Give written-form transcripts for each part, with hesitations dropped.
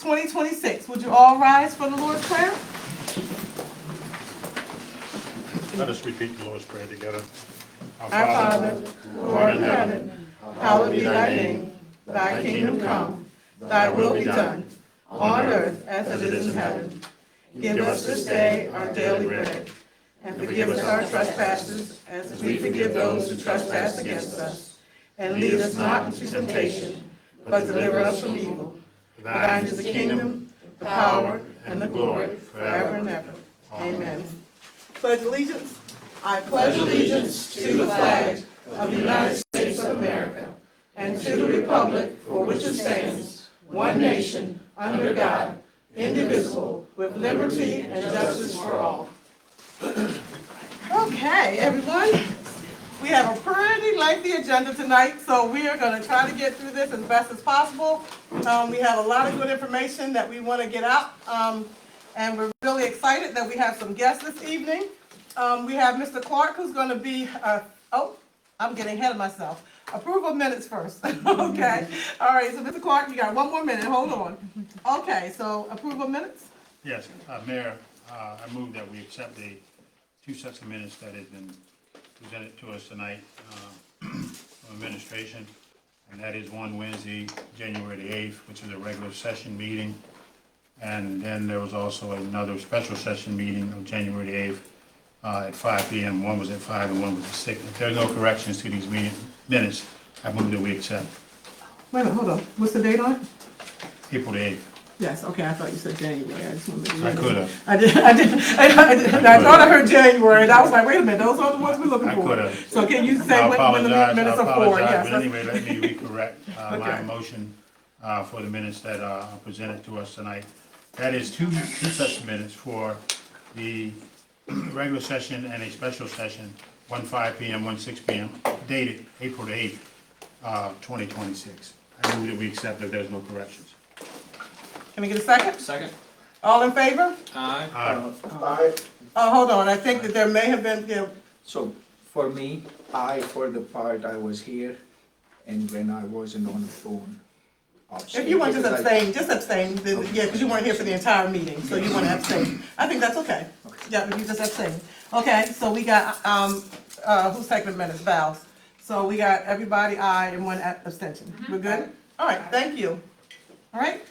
2026. Would you all rise for the Lord's Prayer? Let us repeat the Lord's Prayer together. Our Father, who art in heaven, hallowed be thy name. Thy kingdom come, thy will be done, on earth as it is in heaven. Give us this day our daily bread, and forgive us our trespasses as we forgive those who trespass against us. And lead us not into temptation, but deliver us from evil. For thine is the kingdom, the power, and the glory, forever and ever. Amen. Pledge allegiance. I pledge allegiance to the flag of the United States of America and to the republic for which it stands, one nation, under God, indivisible, with liberty and justice for all. Okay, everyone. We have a pretty lengthy agenda tonight, so we are going to try to get through this as best as possible. We have a lot of good information that we want to get out, and we're really excited that we have some guests this evening. We have Mr. Clark, who's going to be, I'm getting ahead of myself. Approval of minutes first. Okay. All right, so Mr. Clark, you got one more minute. Hold on. Okay, so approval of minutes? Yes, Mayor, I move that we accept the two sets of minutes that have been presented to us tonight from administration. And that is one Wednesday, January the 8th, which is a regular session meeting. And then there was also another special session meeting on January the 8th at 5 p.m. One was at 5 and one was at 6. If there are no corrections to these minutes, I move that we accept. Wait a minute, hold on. What's the date on it? April the 8th. Yes, okay, I thought you said January. I just wanted to. I could have. I thought I heard January, and I was like, wait a minute, those are the ones we're looking I for. could have. So can you say I when the apologize. minutes I are for? apologize. Yes. But anyway, let me recorrect my Okay. motion for the minutes that are presented to us tonight. That is two sets of minutes for the regular session and a special session, one 5 p.m., one 6 p.m., dated April the 8th, 2026. I move that we accept if there's no corrections. Can we get a second? Second. All in favor? Aye. Hold on, I think that there may have been, So for me, for the part I was here, and when I wasn't on the phone. if you want to just abstain, yeah, because you weren't here for the entire meeting, so you want to abstain. I think that's okay. Yeah, but you just abstain. Okay, so we got, who's taking the minutes? Val. So we got everybody aye and one abstention. We're good? All right, thank you. All right,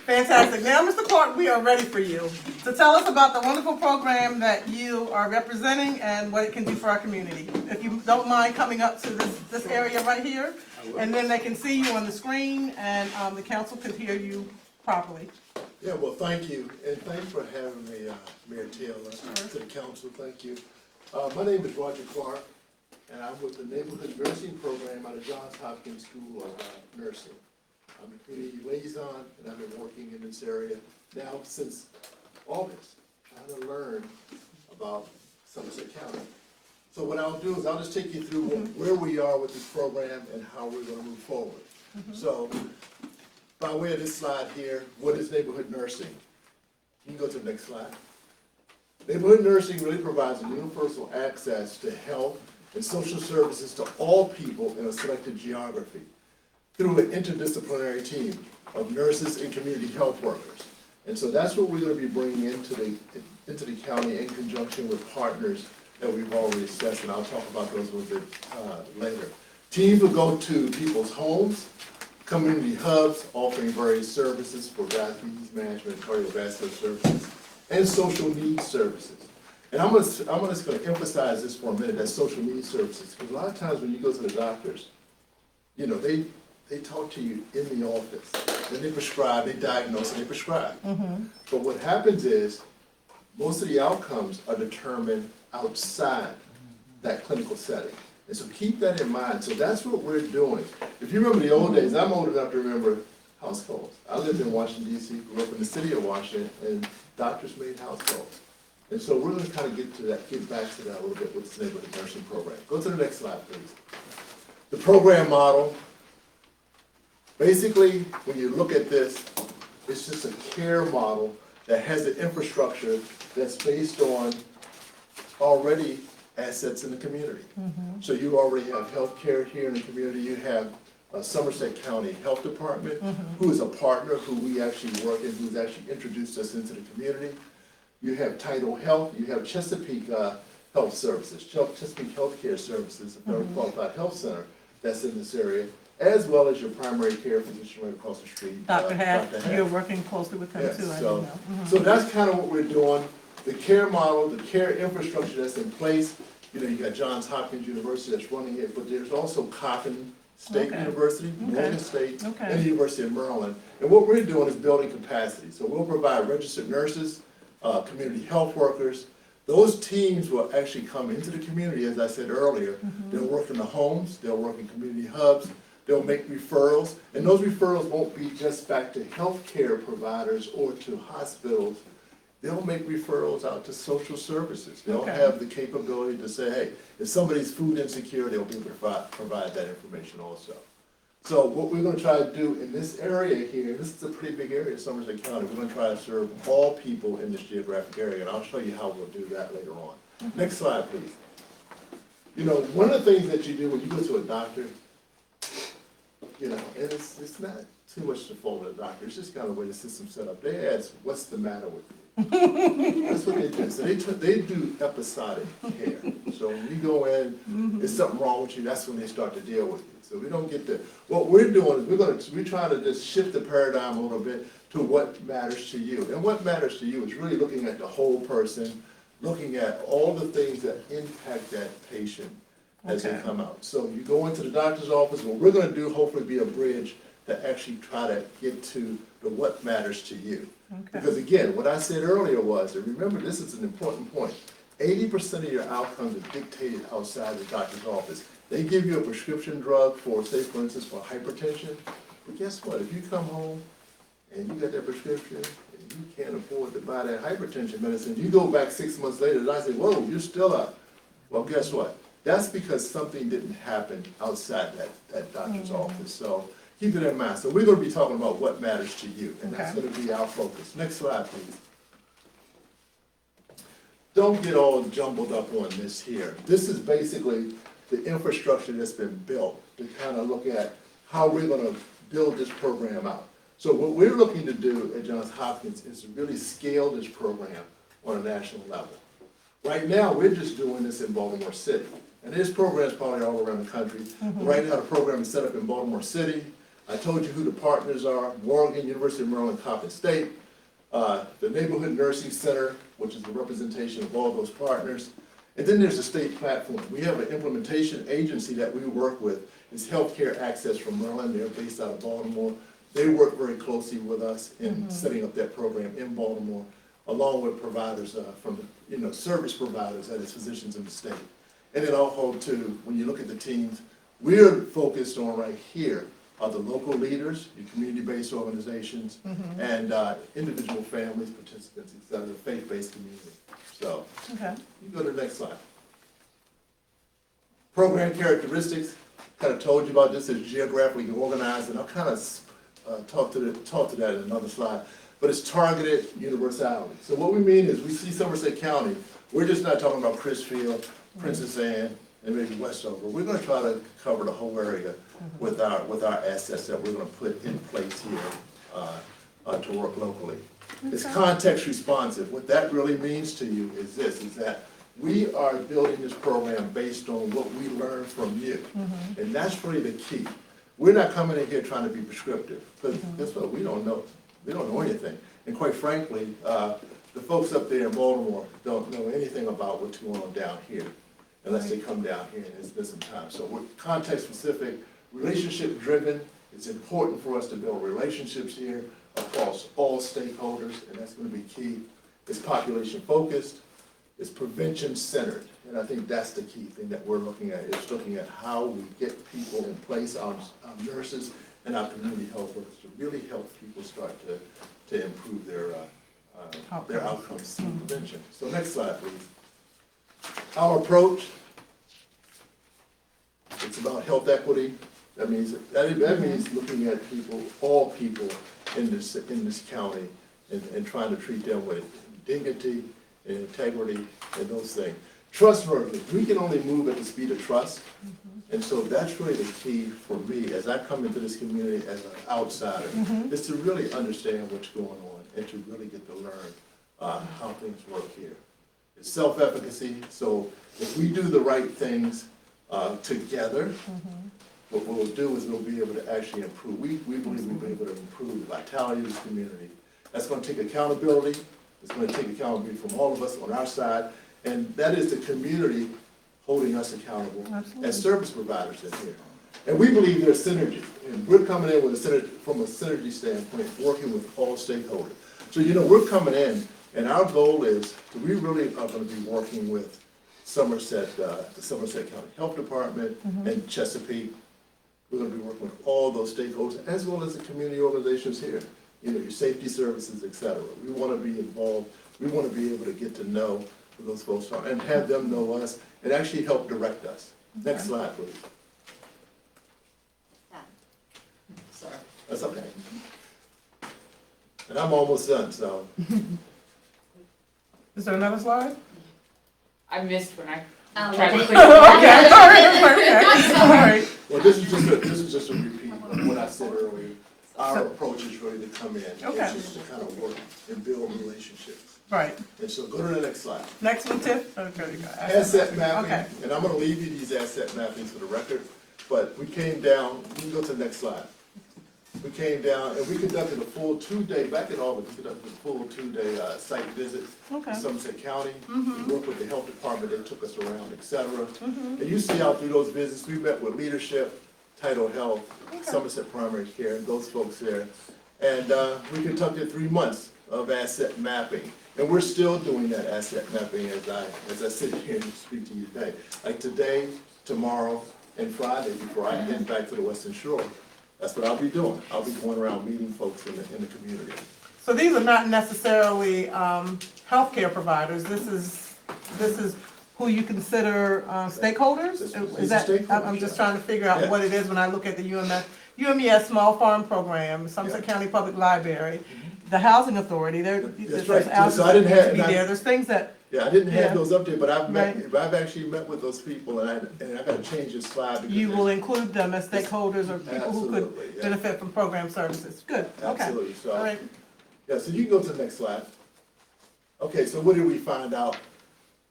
fantastic. Now, Mr. Clark, we are ready for you to tell us about the wonderful program that you are representing and what it can do for our community. If you don't mind coming up to this area right here, and then they can see you on the screen, and the council can hear you properly. Yeah, well, thank you, and thanks for having me, Mayor Taylor, to the council, thank you. My name is Roger Clark, and I'm with the Neighborhood Nursing Program out of Johns Hopkins School of Nursing. I'm a community liaison, and I've been working in this area now since August, trying to learn about Somerset County. So what I'll do is I'll just take you through where we are with this program and how we're gonna move forward. So, by way of this slide here, what is neighborhood nursing? You can go to the next slide. Neighborhood nursing really provides a universal access to health and social services to all people in a selected geography through an interdisciplinary team of nurses and community health workers. And so that's what we're going to be bringing into the county in conjunction with partners that we've already assessed, and I'll talk about those a little bit later. Teams will go to people's homes, community hubs offering various services for diabetes management, cardiovascular services, and social needs services. And I'm just going to emphasize this for a minute, that social needs services, because a lot of times when you go to the doctors, you know, they talk to you in the office, then they prescribe, they diagnose, and they prescribe. But what happens is, most of the outcomes are determined outside that clinical setting. And so keep that in mind. So that's what we're doing. If you remember the old days, I'm old enough to remember house calls. I lived in Washington, D.C., grew up in the city of Washington, and doctors made house calls. And so we're going to kind of get back to that a little bit with this neighborhood nursing program. Go to the next slide, please. The program model. Basically, when you look at this, it's just a care model that has an infrastructure that's based on already assets in the community. So you already have health care here in the community, you have Somerset County Health Department, who is a partner who we actually work in, who's actually introduced us into the community. You have Tidal Health, you have Chesapeake Health Services, Chesapeake Healthcare Services, a very qualified health center that's in this area, as well as your primary care physician right across the street. Dr. Hack, Dr. Hack. you're working closely with him Yes, too, I so, know. so that's kind of what we're doing. The care model, the care infrastructure that's in place, you know, you got Johns Hopkins University that's running it, but there's also Coppin State Okay. University, Okay. Morgan State, Okay. and the University of Maryland. And what we're doing is building capacity. So we'll provide registered nurses, community health workers. Those teams will actually come into the community, as I said earlier. They'll work in the homes, they'll work in community hubs, they'll make referrals, and those referrals won't be just back to healthcare providers or to hospitals. They'll make referrals out to social services. They'll Okay. have the capability to say, hey, if somebody's food insecure, they'll be able to provide that information also. So what we're gonna try to do in this area here, this is a pretty big area, Somerset County, we're gonna try to serve all people in this geographic area, and I'll show you how we'll do that later on. Next slide, please. You know, one of the things that you do when you go to a doctor, you know, and it's not too much to fault of the doctor, it's just kind of the way the system's set up. They ask, what's the matter with you? That's what they do. So they do episodic care. So when you go in, there's something wrong with you, that's when they start to deal with you. So we don't get to, what we're doing is we're trying to just shift the paradigm a little bit to what matters to you. And what matters to you is really looking at the whole person, looking at all the things that impact that patient as they Okay. come out. So you go into the doctor's office, what we're gonna do, hopefully be a bridge to actually try to get to the what matters to you. Okay. Because again, what I said earlier was, and remember, this is an important point, 80% of your outcomes are dictated outside the doctor's office. They give you a prescription drug for, say, for instance, for hypertension, but guess what? If you come home and you got that prescription, and you can't afford to buy that hypertension medicine, you go back 6 months later, and I say, whoa, you're still up. Well, guess what? That's because something didn't happen outside that doctor's office. So keep it in mind. So we're gonna be talking about what matters to you, and that's Okay. gonna be our focus. Next slide, please. Don't get all jumbled up on this here. This is basically the infrastructure that's been built to kind of look at how we're gonna build this program out. So what we're looking to do at Johns Hopkins is to really scale this program on a national level. Right now, we're just doing this in Baltimore City. And this program is probably all around the country. Right now, the program is set up in Baltimore City. I told you who the partners are, Morgan, University of Maryland, Coppin State, the Neighborhood Nursing Center, which is the representation of all those partners. And then there's a state platform. We have an implementation agency that we work with. It's Healthcare Access from Maryland. They're based out of Baltimore. They work very closely with us in setting up that program in Baltimore, along with providers from, you know, service providers, that is physicians in the state. And then also too, when you look at the teams, we're focused on right here are the local leaders, your community-based organizations, and individual families, participants, et cetera, the faith-based community. So, Okay. you go to the next slide. Program characteristics, kind of told you about this, is geographically organized, and I'll kind of talk to that in another slide. But it's targeted universality. So what we mean is, we see Somerset County, we're just not talking about Chrisfield, Princess Anne, and maybe Westover. We're gonna try to cover the whole area with our assets that we're gonna put in place here to work locally. It's context responsive. What that really means to you is this, is that we are building this program based on what we learn from you. And that's really the key. We're not coming in here trying to be prescriptive, because guess what, we don't know anything. And quite frankly, the folks up there in Baltimore don't know anything about what's going on down here, unless they come down here and spend some time. So we're context specific, relationship driven. It's important for us to build relationships here across all stakeholders, and that's gonna be key. It's population focused, it's prevention centered, and I think that's the key thing that we're looking at, is looking at how we get people in place, our nurses and our community health workers, to really help people start to improve their outcomes through prevention. So next slide, please. Our approach, it's about health equity. That means looking at people, all people in this county, and trying to treat them with dignity and integrity and those things. trustworthy. We can only move at the speed of trust. And so that's really the key for me as I come into this community as an outsider, is to really understand what's going on and to really get to learn how things work here. It's self-efficacy, so if we do the right things together, what we'll do is we'll be able to actually improve. We believe we'll be able to improve the vitality of this community. That's gonna take accountability. It's gonna take accountability from all of us on our side, and that is the community holding us accountable as service providers in here. And we believe there's synergy, and we're coming in with a synergy, from a synergy standpoint, working with all stakeholders. So, we're coming in, and our goal is, we really are gonna be working with Somerset, the Somerset County Health Department and Chesapeake. We're gonna be working with all those stakeholders, as well as the community organizations here, your safety services, et cetera. We wanna be involved, we wanna be able to get to know who those folks are, and have them know us, and actually help direct us. Next slide, please. Sorry. That's okay. And I'm almost done, so. Is there another slide? I missed when I Oh, tried to okay. click. Okay, all right. Well, this is just a repeat of what I said earlier. Our approach is really to come in, Okay. and just to kind of work and build relationships. Right. And so go to the next slide. Next one, Tiff? Okay, you go. Asset mapping, Okay. and I'm gonna leave you these asset mappings for the record, but we came down, you can go to the next slide. We came down and we conducted a full 2-day, back in August, we conducted a full 2-day site visit Okay. in Somerset County. We worked with the health department, they took us around, et cetera. And you see out through those visits, we met with leadership, Title Health, Somerset Primary Care, and those folks there. And we conducted 3 months of asset mapping. And we're still doing that asset mapping as I sit here and speak to you today. Like today, tomorrow, and Friday, before I head back to the Western Shore. That's what I'll be doing. I'll be going around meeting folks in the community. So these are not necessarily healthcare providers. This is who you consider stakeholders? These Is are that, stakeholders, I'm just yeah. trying to figure out Yeah. what it is when I look at the UMES Small Farm Program, Somerset Yeah. County Public Library, the Housing Authority, there's right. houses So I that didn't need to have- be there. There's things that, Yeah, I didn't Yeah. have those up there, but Right. I've actually met with those people, and I gotta change this slide because you will there's- include them as stakeholders or people who could Absolutely, yeah. benefit from program services. Good, okay. Absolutely, so. All right. Yeah, so you can go to the next slide. Okay, so what did we find out?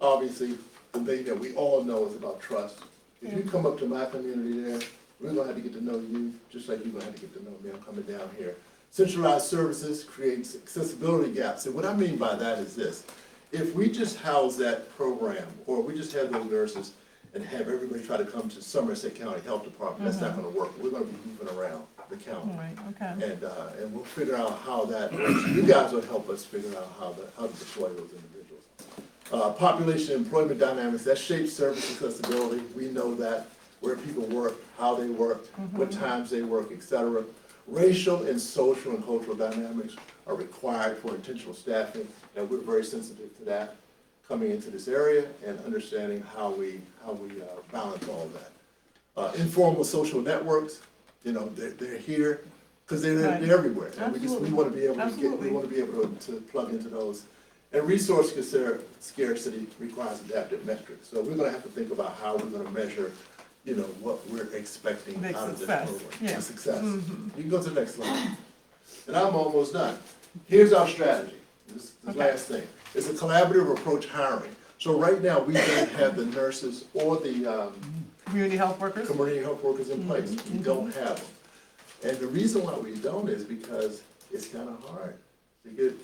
Obviously, the thing that we all know is about trust. If you come up to my community there, we're gonna have to get to know you, just like you're gonna have to get to know me, I'm coming down here. Centralized services creates accessibility gaps, and what I mean by that is this. If we just house that program, or we just have those nurses and have everybody try to come to Somerset County Health Department, that's not gonna work. We're gonna be moving around the county. All right, okay. And we'll figure out how that works. You guys will help us figure out how to deploy those individuals. Population employment dynamics, that shapes service accessibility. We know that, where people work, how they work, what times they work, et cetera. Racial and social and cultural dynamics are required for intentional staffing, and we're very sensitive to that coming into this area and understanding how we balance all that. Informal social networks, they're here, because they're everywhere. And we want to be able to Absolutely. we want to be able to plug into those. And resource scarcity requires adaptive metrics. So we're gonna have to think about how we're gonna measure, what we're expecting Big out of this success, program. yeah. The success. You can go to the next slide. And I'm almost done. Here's our strategy, this Okay. last thing. It's a collaborative approach hiring. So right now, we don't have the nurses or the Community health workers? community health workers in place. We don't have them. And the reason why we don't is because it's kind of hard to get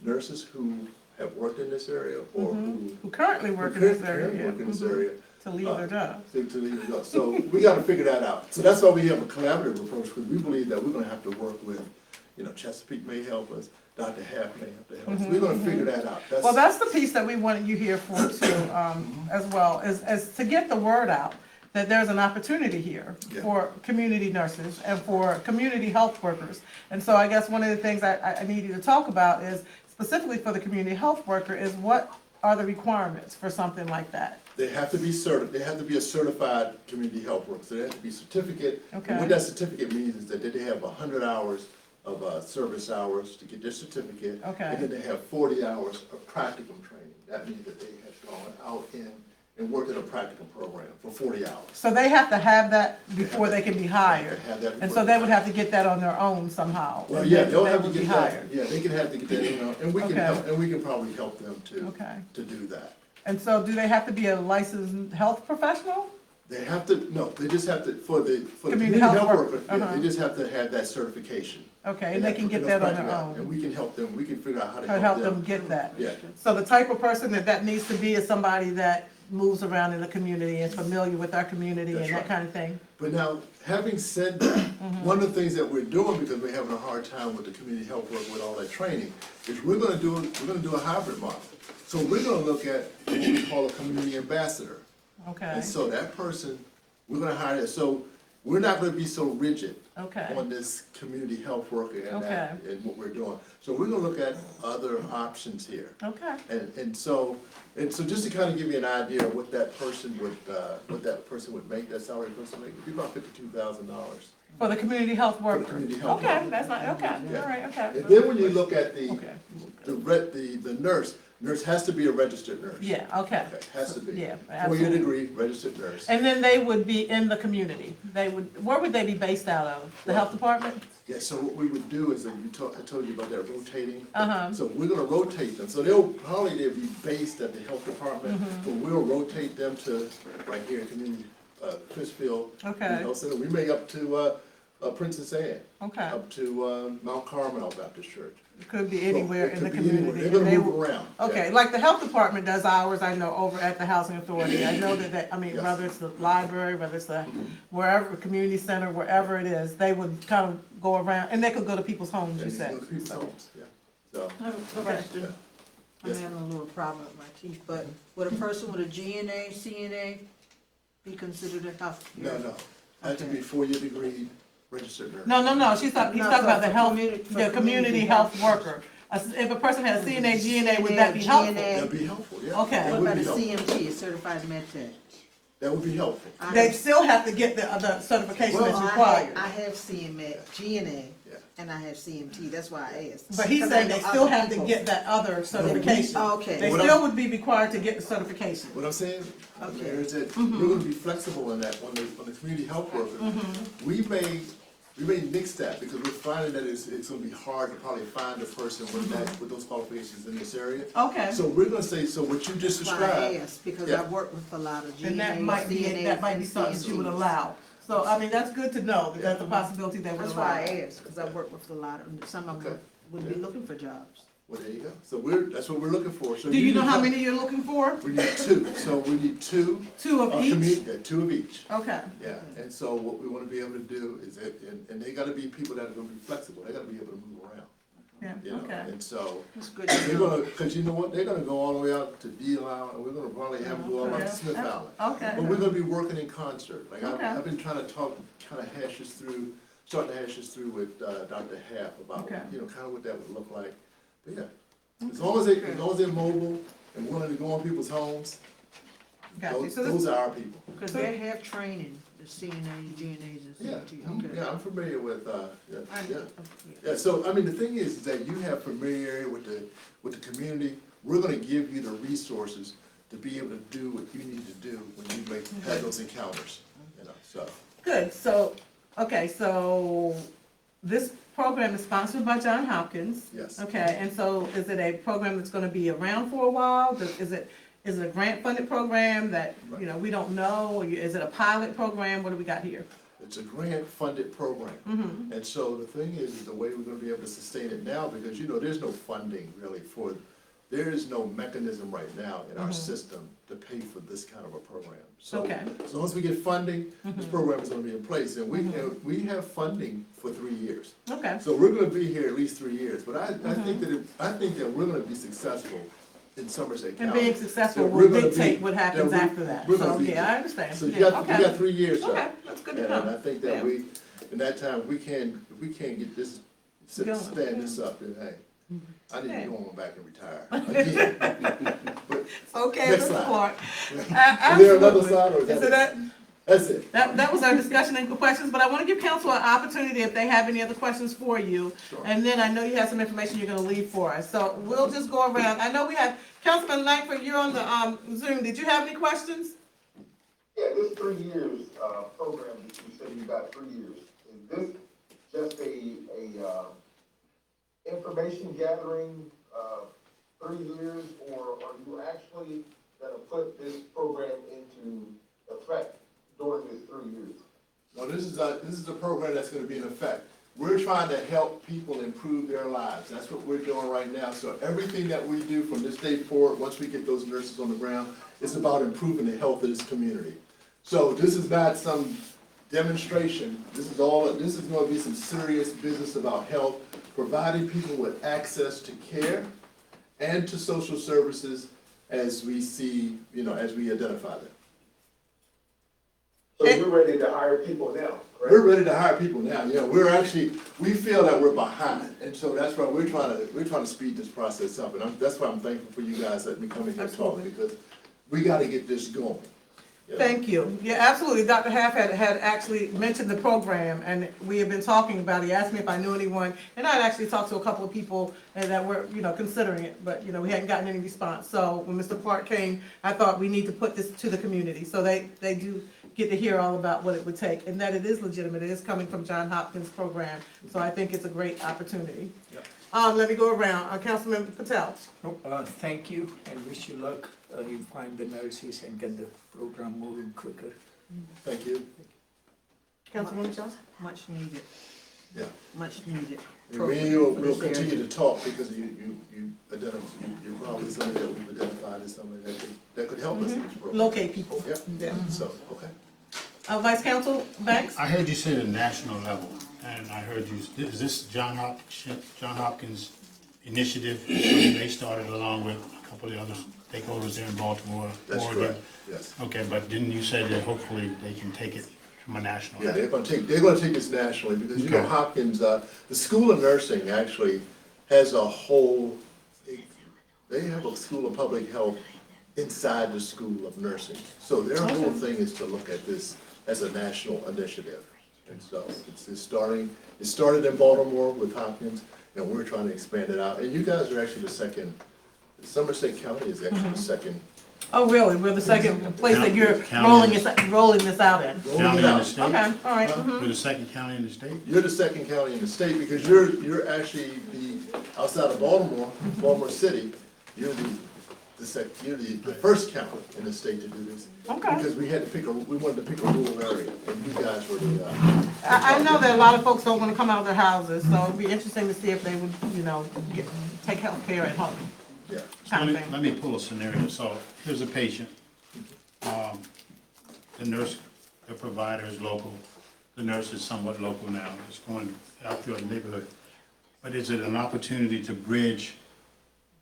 nurses who have worked in this area or Who currently work in who this currently area? work in this Mhm. area To leave their jobs. to leave the job. So we got to figure that out. So that's why we have a collaborative approach, because we believe that we're going to have to work with, Chesapeake may help us, Dr. Half may have to help us. We're going to figure that out. Well, that's the piece that we wanted you here for too, as well, is to get the word out that there's an opportunity here Yeah. for community nurses and for community health workers. And so I guess one of the things I need you to talk about is specifically for the community health worker is what are the requirements for something like that? They have to be they have to be a certified community health worker. So they have to be certificate. Okay. And what that certificate means is that they have 100 hours of service hours to get their certificate. Okay. And then they have 40 hours of practicum training. That means that they have gone out and work in a practical program for 40 hours. So they have to have that before they can be hired? Have that And before so they would have to get that on their own somehow? Well, and yeah, then they'll they have to would be get that, hired. yeah, they can have to get that, and we can Okay. help, and we can probably help them Okay. to do that. And so do they have to be a licensed health professional? They have to, no, they just have to, for the Community community health health worker, worker, yeah, uh-huh. they just have to have that certification. Okay, and they can get that on their And own, we can help them, we can figure out how to to help them get that. Yeah, So the type of person that needs to be is somebody that moves around in the community and is familiar with our community and That's that right. kind of thing? but now, having said that, Mm-hmm. one of the things that we're doing, because we're having a hard time with the community health work with all that training, is we're gonna do a hybrid model. So we're gonna look at what we call a community ambassador. Okay, And so that person, we're gonna hire, so we're not gonna be so rigid okay, on this community health worker and that, Okay. and what we're doing. So we're gonna look at other options here. okay, And so just to kind of give you an idea of what that person would make, that salary person make, it'd be about $52,000. for the community health worker? community health Okay, worker. that's not, okay, Yeah. all right, okay. And then when you look at the, Okay. the nurse has to be a registered nurse. Yeah, okay, Okay, has to be. yeah, 4-year absolutely. degree, registered nurse. And then they would be in the community, where would they be based out of? The health department? Yeah, so what we would do is that I told you about that rotating. Uh-huh. So we're gonna rotate them, so they'll be based at the health department, Mm-hmm. but we'll rotate them to right here in community, Chrisfield. Okay. You know, so we may up to, Princess Anne, Okay, up to, Mount Carmel Baptist Church. it could be anywhere It in the could be anywhere. community. They're and gonna they move would- around. Okay, yeah. like the health department does hours, I know, over at the housing authority. I know that, Yes. whether it's the library, whether it's the, wherever, community center, wherever it is, they would kind of go around, and they could go to people's homes, you And said. go to people's homes, yeah. So, I have a question. I'm Yes. having a little problem with my teeth, but would a person with a GNA, CNA be considered a health? no, had to be Okay. 4-year degree, registered nurse. No, he's talking No, about the for health, community- for the community health worker. If a person has CNA, GNA, would that be helpful? GNA. That'd be helpful, yeah. Okay. That What would about be a helpful. CMT, a certified med tech? That would be helpful. They still have to get the certification Well, that's I required. have CMA, GNA, Yeah. and I have CMT, that's why I asked. But he's Because I saying know they still other have to people. get that other certification. Okay. They What still I'm- would be required to get the certification. What I'm saying, Okay. Mayor, is that Mm-hmm. we're gonna be flexible in that, on the community health worker. We may mix that, because we're finding that it's gonna be hard to probably find a person with with those qualifications in this area. Okay, So we're gonna say, so what you just That's why I described, asked, because Yeah. I work with a lot of GNA, and that might be CNAs, something she would and allow. So, I mean, that's good to know, that that's a possibility they would That's allow. why I asked, because I work with a lot of, some of them would be looking for jobs. well, there you go. So that's what we're looking for. So Do you know how need- many you're looking for? We need 2, so we need 2. Two of each? 2 of each. Okay, Yeah, and so what we wanna be able to do is, and they gotta be people that are gonna be flexible, they gotta be able to move around, yeah, you know? okay. And so, That's good. they're gonna, cause you know what, they're gonna go all the way out to Deal Island, and we're gonna probably have them go all the way to Smith Island. Okay, But we're gonna be working in concert, like, Okay. I've been trying to kinda hash this through, starting to hash this through with, Dr. Haff about, Okay. you know, kinda what that would look like. But yeah, as long as they're mobile and willing to go in people's homes, got you. those, So this, those are our people. Because they have training, the CNA, GNAs, and Yeah, CMT, mhm, okay. yeah, I'm familiar with, yeah. I- Yeah, so, I mean, the thing is that you have familiarity with the community, we're gonna give you the resources to be able to do what you need to do when you have those encounters, you know, so. good, so, okay, so this program is sponsored by Johns Hopkins. Yes. Okay, and so is it a program that's gonna be around for a while? Is it a grant-funded program that, you know, we don't know? Or is it a pilot program? What do we got here? It's a grant-funded program. Mm-hmm. And so the thing is, the way we're gonna be able to sustain it now, because, you know, there's no funding really there is no mechanism right now in our system to pay for this kind of a program. So, Okay. as long as we get funding, this program is gonna be in place, and we have funding for 3 years. Okay, So we're gonna be here at least 3 years, but I think that we're gonna be successful in Somerset and County. being successful Yeah, will we're gonna dictate be- what happens yeah, we- after that. we're So, gonna be- yeah, I understand. So you Yeah, got okay. 3 years, sir. Okay, that's good to And I know. think Yeah. that in that time, if we can't get this, Going, stand this up, then hey, I need Okay. to go on back and retire. Again. But Okay, Next Mr. slide. Clark. is there another Absolutely. slide or is Is it that? that? That's it. That was our discussion and questions, but I want to give council an opportunity if they have any other questions for you. Sure. And then I know you have some information you're gonna leave for us, so we'll just go around. I know we have, Councilman Langford, you're on the, Zoom. Did you have any questions? Yeah, this 3 years, program that you said you got 3 years, is this just a information gathering, 3 years, or are you actually gonna put this program into effect during this 3 years? No, this is a program that's gonna be in effect. We're trying to help people improve their lives. That's what we're doing right now. So everything that we do from this day forward, once we get those nurses on the ground, is about improving the health of this community. So this is not some demonstration. This is gonna be some serious business about health, providing people with access to care and to social services as we see, as we identify them. So you're ready to hire people now, correct? We're ready to hire people now, we feel that we're behind, and so that's why we're trying to speed this process up, and that's why I'm thankful for you guys letting me come in here and talk, Absolutely. because we gotta get this going. Thank you. Yeah, absolutely. Dr. Half had actually mentioned the program, and we have been talking about it. He asked me if I knew anyone, and I had actually talked to a couple of people that were, considering it, but, we hadn't gotten any response. So when Mr. Clark came, I thought we need to put this to the community, so they do get to hear all about what it would take, and that it is legitimate. It is coming from John Hopkins program, so I think it's a great opportunity. Yep. Let me go around. Councilman Patel. Thank you and wish you luck. You find the nurses and get the program moving quicker. Thank you. Councilwoman Jones. Much needed, Yeah. much needed. And program we'll for this continue area. to talk, because you're probably somebody that we've identified as somebody that could help us in this program. Locate people. Yep, Yeah. so, okay. Vice Council Banks? I heard you say the national level, and I heard is this John Hopkins initiative? They started along with a couple of other stakeholders there in Baltimore, That's Oregon. correct, yes. Okay, but didn't you say that hopefully they can take it from a national Yeah, level? they're gonna take this nationally, because Okay. Hopkins, the School of Nursing actually has they have a School of Public Health inside the School of Nursing. So their whole thing is to look at this as a national initiative. And so it started in Baltimore with Hopkins, and we're trying to expand it out. And you guys are actually the second, Somerset County is actually the second. Oh, really? We're the second place that you're County. rolling this out in? rolling County it in out. the state? Okay, all right. We're the second county in the state? You're the second county in the state, because you're actually outside of Baltimore City, you're the first county in the state to do this. Okay. Because we wanted to pick a rural area, and you guys were the, I know that a lot of folks don't want to come out of their houses, so it'd be interesting to see if they would, take health care at home. yeah. Kind of thing. Let me pull a scenario. So here's a patient. The nurse, the provider is local. The nurse is somewhat local now. It's going out through a neighborhood. But is it an opportunity to bridge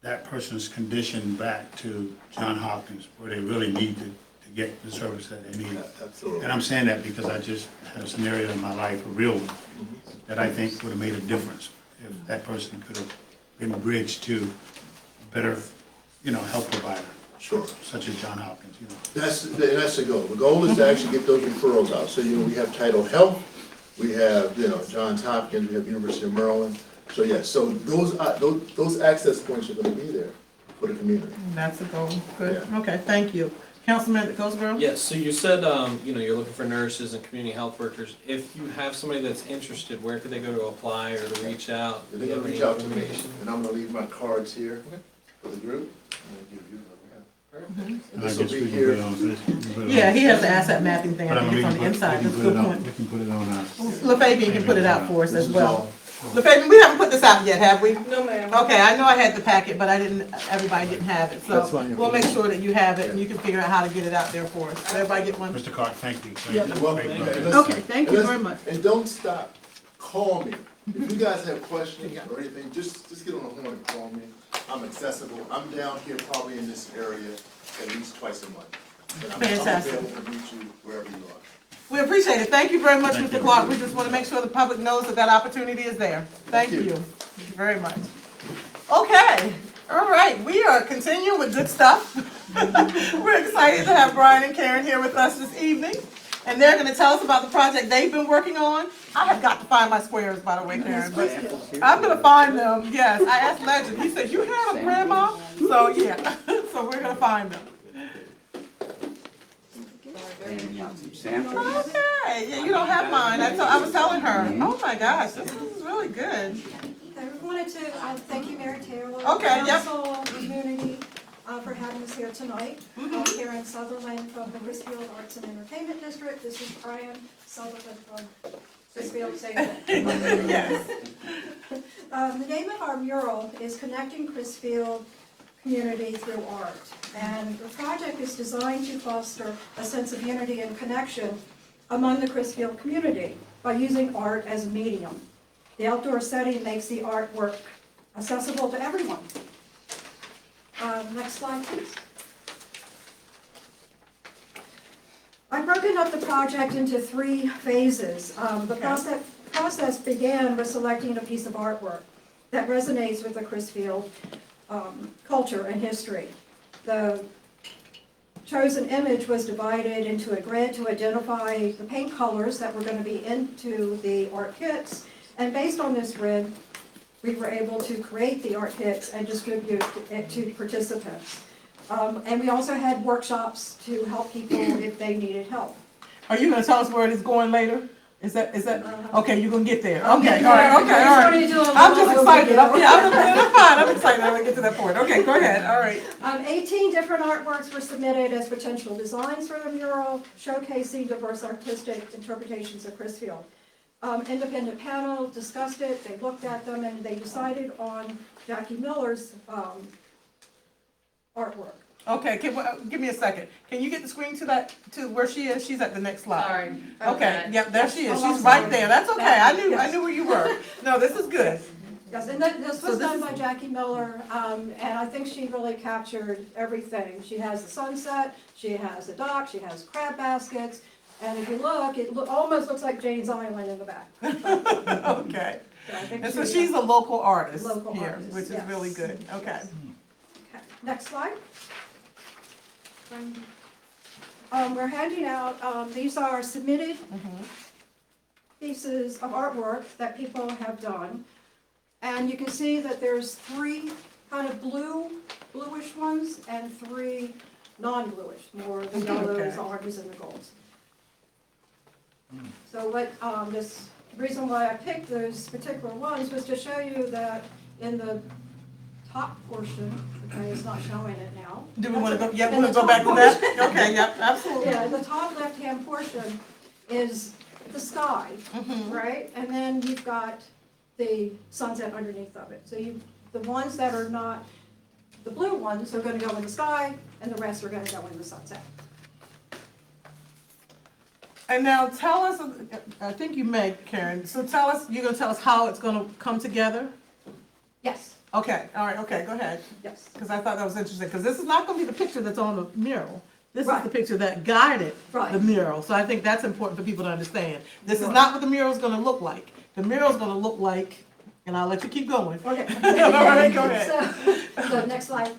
that person's condition back to John Hopkins, where they really need to get the service that they need? Absolutely. And I'm saying that because I just had a scenario in my life, a real one, that I think would have made a difference if that person could have been bridged to a better, health provider, Sure. such as John Hopkins, That's the goal. The goal is to actually get those referrals out. So, we have Tidal Health, we have, Johns Hopkins, we have University of Maryland. So, so those access points are gonna be there for the community. That's a goal. Good. Yeah. Okay, thank you. Councilman Goldsboro? Yes, so you said, you're looking for nurses and community health workers. If you have somebody that's interested, where could they go to apply or to reach out? They're Do you gonna have reach any out to me, information? and I'm gonna leave my cards here Okay. for the group. I'm gonna give you what we have. And And I this will guess we be can put here. it on this. we can put it on- Yeah, he has the asset mapping thing. But I I think mean, it's on the inside. That's a good point. We can put it on, LaFabian can put it out for us This as is well. all- LaFabian, we haven't put this out yet, have we? No, ma'am. Okay, I know I had the packet, but everybody didn't have it, That's so fine. we'll make sure that you have it and you can figure out how to get it out there for us. Did everybody get one? Mr. Clark, thank you. Yeah. Thank you. Well, Great and project. listen- Okay, thank and you listen- very much. And don't stop, call me. If you guys have questions or anything, just get on the horn and call me. I'm accessible. I'm down here probably in this area at least twice a month. And I'm Fantastic. available to meet you wherever you are. We appreciate it. Thank you very much, Thank Mr. you. Clark. We just want to make sure the public knows that that opportunity is there. Thank Thank you. you. Thank you very much. Okay, all right, we are continuing with good stuff. We're excited to have Brian and Karen here with us this evening. and they're gonna tell us about the project they've been working on. I have got to find my squares, by the way, Karen, but I'm gonna find them, yes. I asked Legend, he said, you had them, Grandma? So, yeah, so we're gonna find them. Okay, yeah, you don't have mine. I was telling her, oh my gosh, this is really good. I wanted to thank you, Mary Taylor. Okay, yep. Council, community, for having us here tonight. Karen Sutherland from the Chrisfield Arts and Entertainment District. This is Brian Sutherland from Chrisfield, same thing. Yes. The name of our mural is Connecting Chrisfield Community Through Art. And the project is designed to foster a sense of unity and connection among the Chrisfield community by using art as a medium. The outdoor setting makes the artwork accessible to everyone. Next slide, please. I've broken up the project into 3 phases. The process began with selecting a piece of artwork that resonates with the Chrisfield culture and history. The chosen image was divided into a grid to identify the paint colors that were going to be into the art kits. And based on this grid, we were able to create the art kits and distribute it to participants. And we also had workshops to help people if they needed help. Are you gonna tell us where it is going later? Is that, okay, you're gonna get there. Okay, Okay, all right. starting to do a I'm just little excited. overview. I'm fine. I'm excited. I'm gonna get to that point. Okay, go ahead. All right. 18 different artworks were submitted as potential designs for the mural, showcasing diverse artistic interpretations of Chrisfield. Independent panel discussed it, they looked at them, and they decided on Jackie Miller's artwork. Okay, give me a second. Can you get the screen to where she is? She's at the next slide. Sorry. Okay, yep, there she is. Oh, I'm She's right sorry. there. That's okay. I knew where you were. No, this is good. Yes, and this was done by Jackie Miller, and I think she really captured everything. She has the sunset, she has the dock, she has crab baskets, and if you look, it almost looks like Jane's Island in the back. Okay. So I think And so she's a local artist Local here, artist, which is yes. really good. Okay. Okay, next slide. We're handing out, these are submitted pieces of artwork that people have done. And you can see that there's 3 kind of bluish ones and 3 non-bluish, more the yellows, Okay. the oranges, and the golds. So what, the reason why I picked those particular ones was to show you that in the top portion, okay, it's not showing it now. Do we want to go? In Yeah, the we'll go top back to portion- that. Okay, yep, absolutely. Yeah, in the top left-hand portion is the sky, right? And then you've got the sunset underneath of it. So the ones that are not, the blue ones are gonna go in the sky, and the rest are gonna go in the sunset. And now tell us, I think you may, Karen, so you're gonna tell us how it's gonna come together? Yes, Okay, all right, okay, go ahead. yes. Because I thought that was interesting, because this is not gonna be the picture that's on the mural. This is Right. the picture that guided Right. the mural, so I think that's important for people to understand. This is Right. not what the mural's gonna look like. The mural's gonna look like, and I'll let you keep going. Okay. All right, go ahead. So next slide.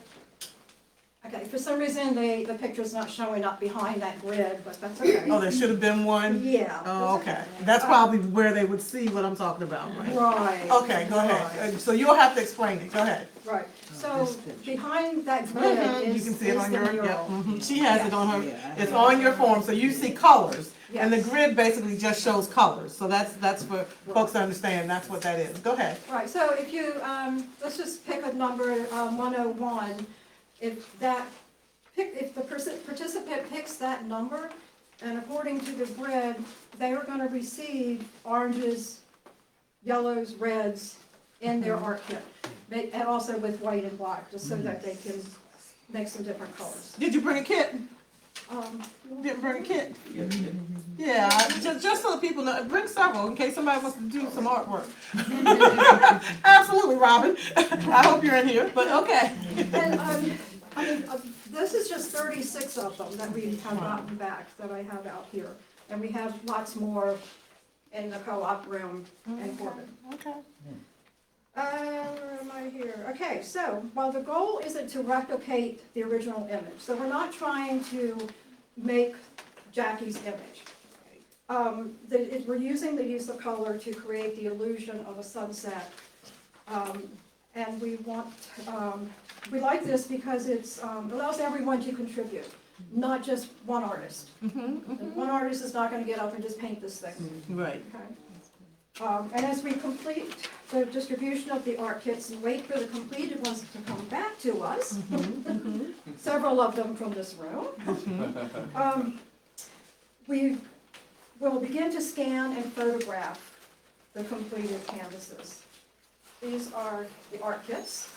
Okay, for some reason, the picture's not showing up behind that grid, but that's okay. Oh, there should have been one? Yeah. Oh, okay. That's probably where they would see what I'm talking about, right? Right. Okay, go ahead. So you'll have to explain it, go ahead. Right, so behind that grid You is can see it is on the your, mural. yeah, she has it on her, it's on your form, so you see colors. And the Yes. grid basically just shows colors, so that's for folks to understand, that's what that is. Go ahead. Right, so if you, let's just pick a number, 101, if the participant picks that number, and according to the grid, they are gonna receive oranges, yellows, reds in their art kit. And also with white and black, just so that they can make some different colors. Did you bring a kit? Um, You didn't bring a kit? Yeah, just so the people know, bring several in case somebody wants to do some artwork. Absolutely, Robin. I hope you're in here, but okay. And, this is just 36 of them that we have gotten back, that I have out here. And we have lots more in the co-op room in Corbin. Okay. Where am I here? Okay, so while the goal isn't to replicate the original image, so we're not trying to make Jackie's image. We're using the use of color to create the illusion of a sunset. And we like this because it allows everyone to contribute, not just one artist. And one artist is not gonna get up and just paint this thing. Right. Okay. And as we complete the distribution of the art kits and wait for the completed ones to come back to us, several of them from this room, we will begin to scan and photograph the completed canvases. These are the art kits.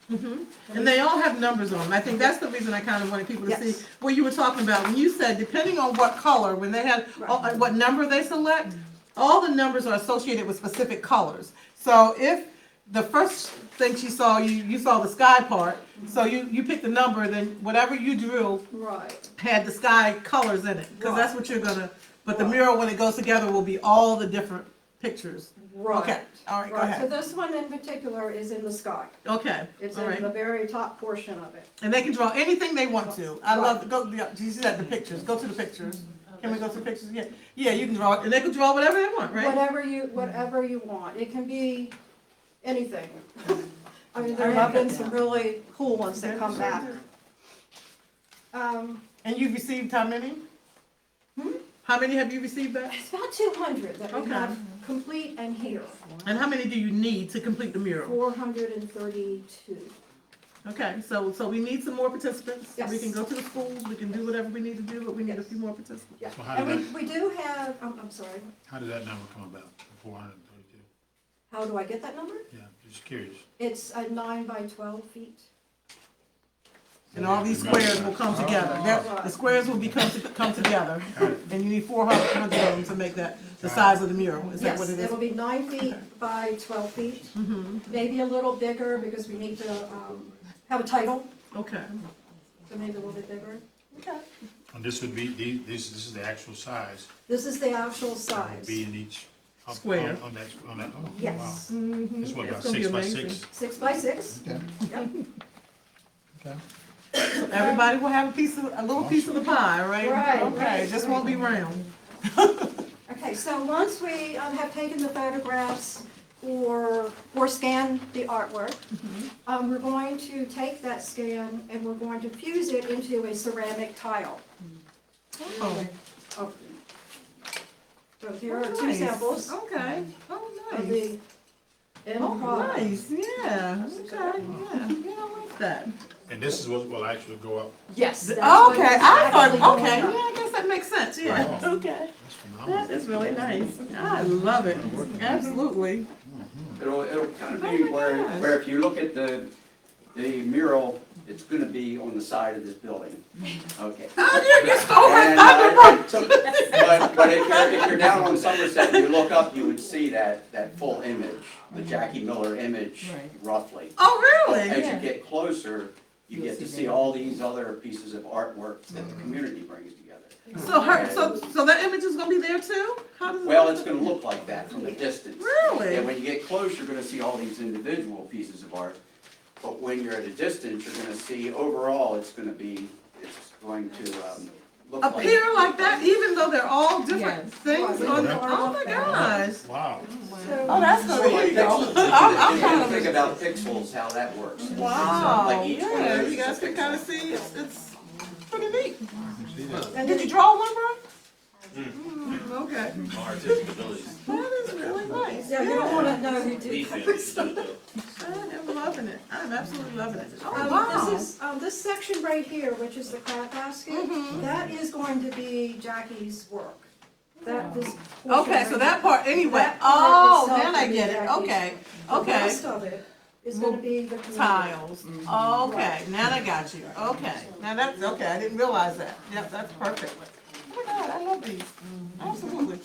And they all have numbers on them. I think that's the reason I kind of wanted people to see Yes. what you were talking about. When you said, depending on what color, when they had, Right. what number they select, all the numbers are associated with specific colors. So if the first thing she saw, you saw the sky part, so you picked the number, then whatever you drew Right. had the sky colors in it, because that's what you're gonna, but the mural, when it goes together, will be all the different pictures. Right. Okay, all right, go Right, so ahead. this one in particular is in the sky. Okay, It's all in the right. very top portion of it. And they can draw anything they want to. I love, do you see that, the pictures? Go to the pictures. Can we go to the pictures? Yeah, yeah, you can draw, and they can draw whatever they want, right? Whatever you want. It can be anything. I mean, there have been some really cool ones that come back. And you've received how many? How many have you received back? It's about 200 that we Okay. have complete and here. And how many do you need to complete the mural? 432. Okay, so we need some more participants. We Yes. can go to the schools, we can do whatever we need to do, but we need a few more participants. Yeah, So how and did we do have, I'm sorry, How did that number come about, 432? how do I get that number? Yeah, just curious. It's 9 by 12 feet. And all these squares will come together. The squares will come together. And you need 400 of them to make that the size of the mural. Is that Yes, what it is? it'll be 9 feet by 12 feet. Maybe a little bigger because we need to have a title, Okay. so maybe a little bit bigger. Okay. And this would be, this is the actual size. This is the actual That would size. be in each. Square. On that, oh, wow. Yes, This what, about It's gonna be 6 by amazing. 6? 6 by 6. Okay. Everybody will have a little piece of the pie, right? Right, Okay, right, it just won't be round. Okay, so once we have taken the photographs or scanned the artwork, we're going to take that scan and we're going to fuse it into a ceramic tile. Oh, Oh. So here are two nice. samples Okay. Oh, of nice. the end Oh, product. nice, yeah, okay, yeah, yeah, I like that. And this is what will actually go up. Yes. that's Okay, what is I actually thought, okay, going yeah, up. I guess that makes sense, yeah, okay. That's phenomenal. That is really nice. I love it, absolutely. It'll kind of Oh be my gosh. where if you look at the mural, it's gonna be on the side of this building, okay? Oh, you stole And, my thunder. but if you're down on Somerset, and you look up, you would see that full image, the Jackie Miller image roughly. Oh, As really? you get closer, you get to see all these other pieces of artwork that the community brings together. So that image is gonna be there too? How does it? Well, it's gonna look like that from a distance. Really? And when you get close, you're gonna see all these individual pieces of art. But when you're at a distance, you're gonna see overall, it's going to look like. Appear like that, even though they're all different things Right. on, oh my gosh. Wow. Oh, that's Sort good, of here like you go. pixels. I'm If kind you of, think about pixels, how that works. wow, Like each one of yeah, those you is a guys can kind of pixel. see, it's pretty neat. And Did then- you draw one, bro? Okay. Artistic abilities. That is really nice. Yeah, you don't want to know who did Defense, that. I am loving it, I'm absolutely loving it. Oh, This wow. is, this section right here, which is the crab basket, that is going to be Jackie's work. That, this. Okay, so that part, anyway, That part oh, itself then I will be get it, Jackie's. okay, The okay. rest of it is going to be the community. Tiles, okay, now I got you, okay, now that's, okay, I didn't realize that, yep, that's perfect. Oh my God, I love these, absolutely.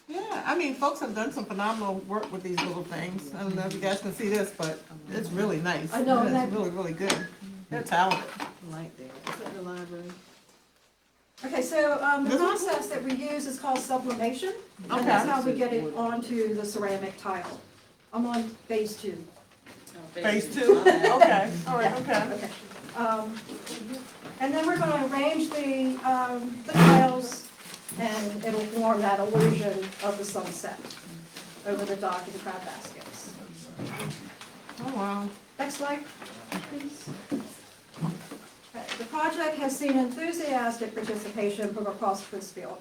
Yeah, I mean, folks have done some phenomenal work with these little things, I don't know if you guys can see this, but it's really nice. I know, and It's that- really, really good, they're talented. Okay, so the This one? process that we use is called sublimation, Okay. and that's how we get it onto the ceramic tile. I'm on phase 2. Phase 2, okay, all right, okay. And then we're going to arrange the tiles and it'll form that illusion of the sunset over the dock and crab baskets. Oh, wow. Next slide, please. Okay, the project has seen enthusiastic participation from across Crisfield.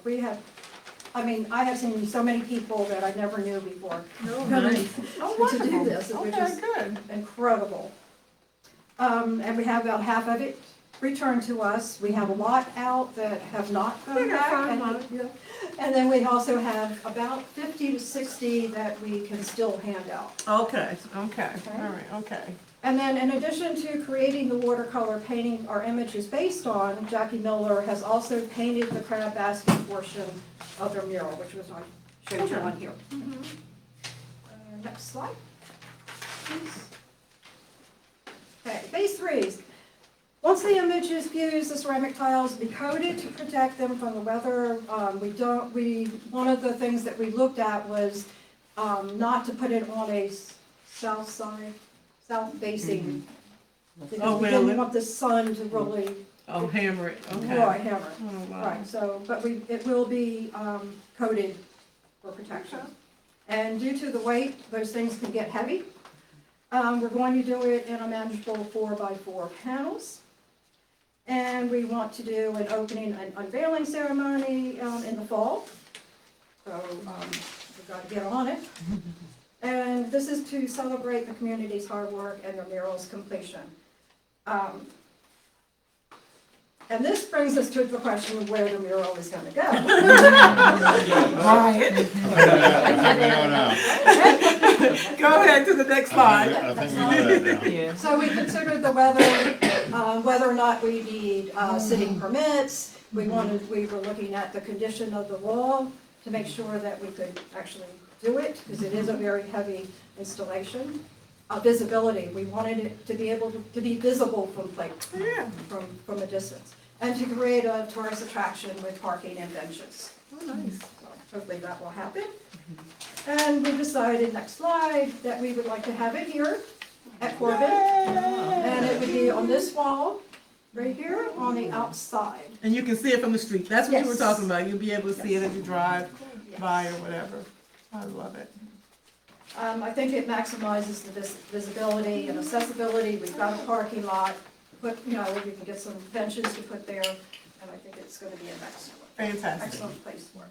I have seen so many people that I never knew before coming Oh, to do wonderful. this, which Okay, is good. incredible. And we have about half of it returned to us. We have a lot out that have not I come got back. 5 And- months. yeah. And then we also have about 50 to 60 that we can still hand out. Okay, okay, all right, okay. And then in addition to creating the watercolor painting our image is based on, Jackie Miller has also painted the crab basket portion of their mural, which was I showed you on here. Next slide, please. Okay, phase 3. Once the image is fused, the ceramic tiles be coated to protect them from the weather. One of the things that we looked at was not to put it on a south side, south facing. Because Oh, we really? didn't want the sun to really, Oh, hammer it, okay. right, hammer. Oh, wow. Right, so, but it will be coated for protection. And due to the weight, those things can get heavy. We're going to do it in a manageable 4x4 panels. And we want to do an opening and unveiling ceremony in the fall. So we've got to get on it. And this is to celebrate the community's hard work and the mural's completion. And this brings us to the question of where the mural is going to go. Right. I think we know now. Go ahead to the next slide. I think we know that now. Yeah. So we considered the weather, whether or not we need sitting permits. We were looking at the condition of the wall to make sure that we could actually do it, because it is a very heavy installation. Visibility, we wanted it to be able to be visible Yeah. from a distance. And to create a tourist attraction with parking and benches. Oh, nice. So hopefully that will happen. And we decided, next slide, that we would like to have it here at Corbin. And it would be on this wall, right here, on the outside. And you can see it from the street. That's what you were Yes. talking about. You'll be able to see it as you drive by or whatever. I love it. I think it maximizes the visibility and accessibility. We've got a parking lot, we can get some benches to put there, and I think it's gonna be an Fantastic. excellent place for it.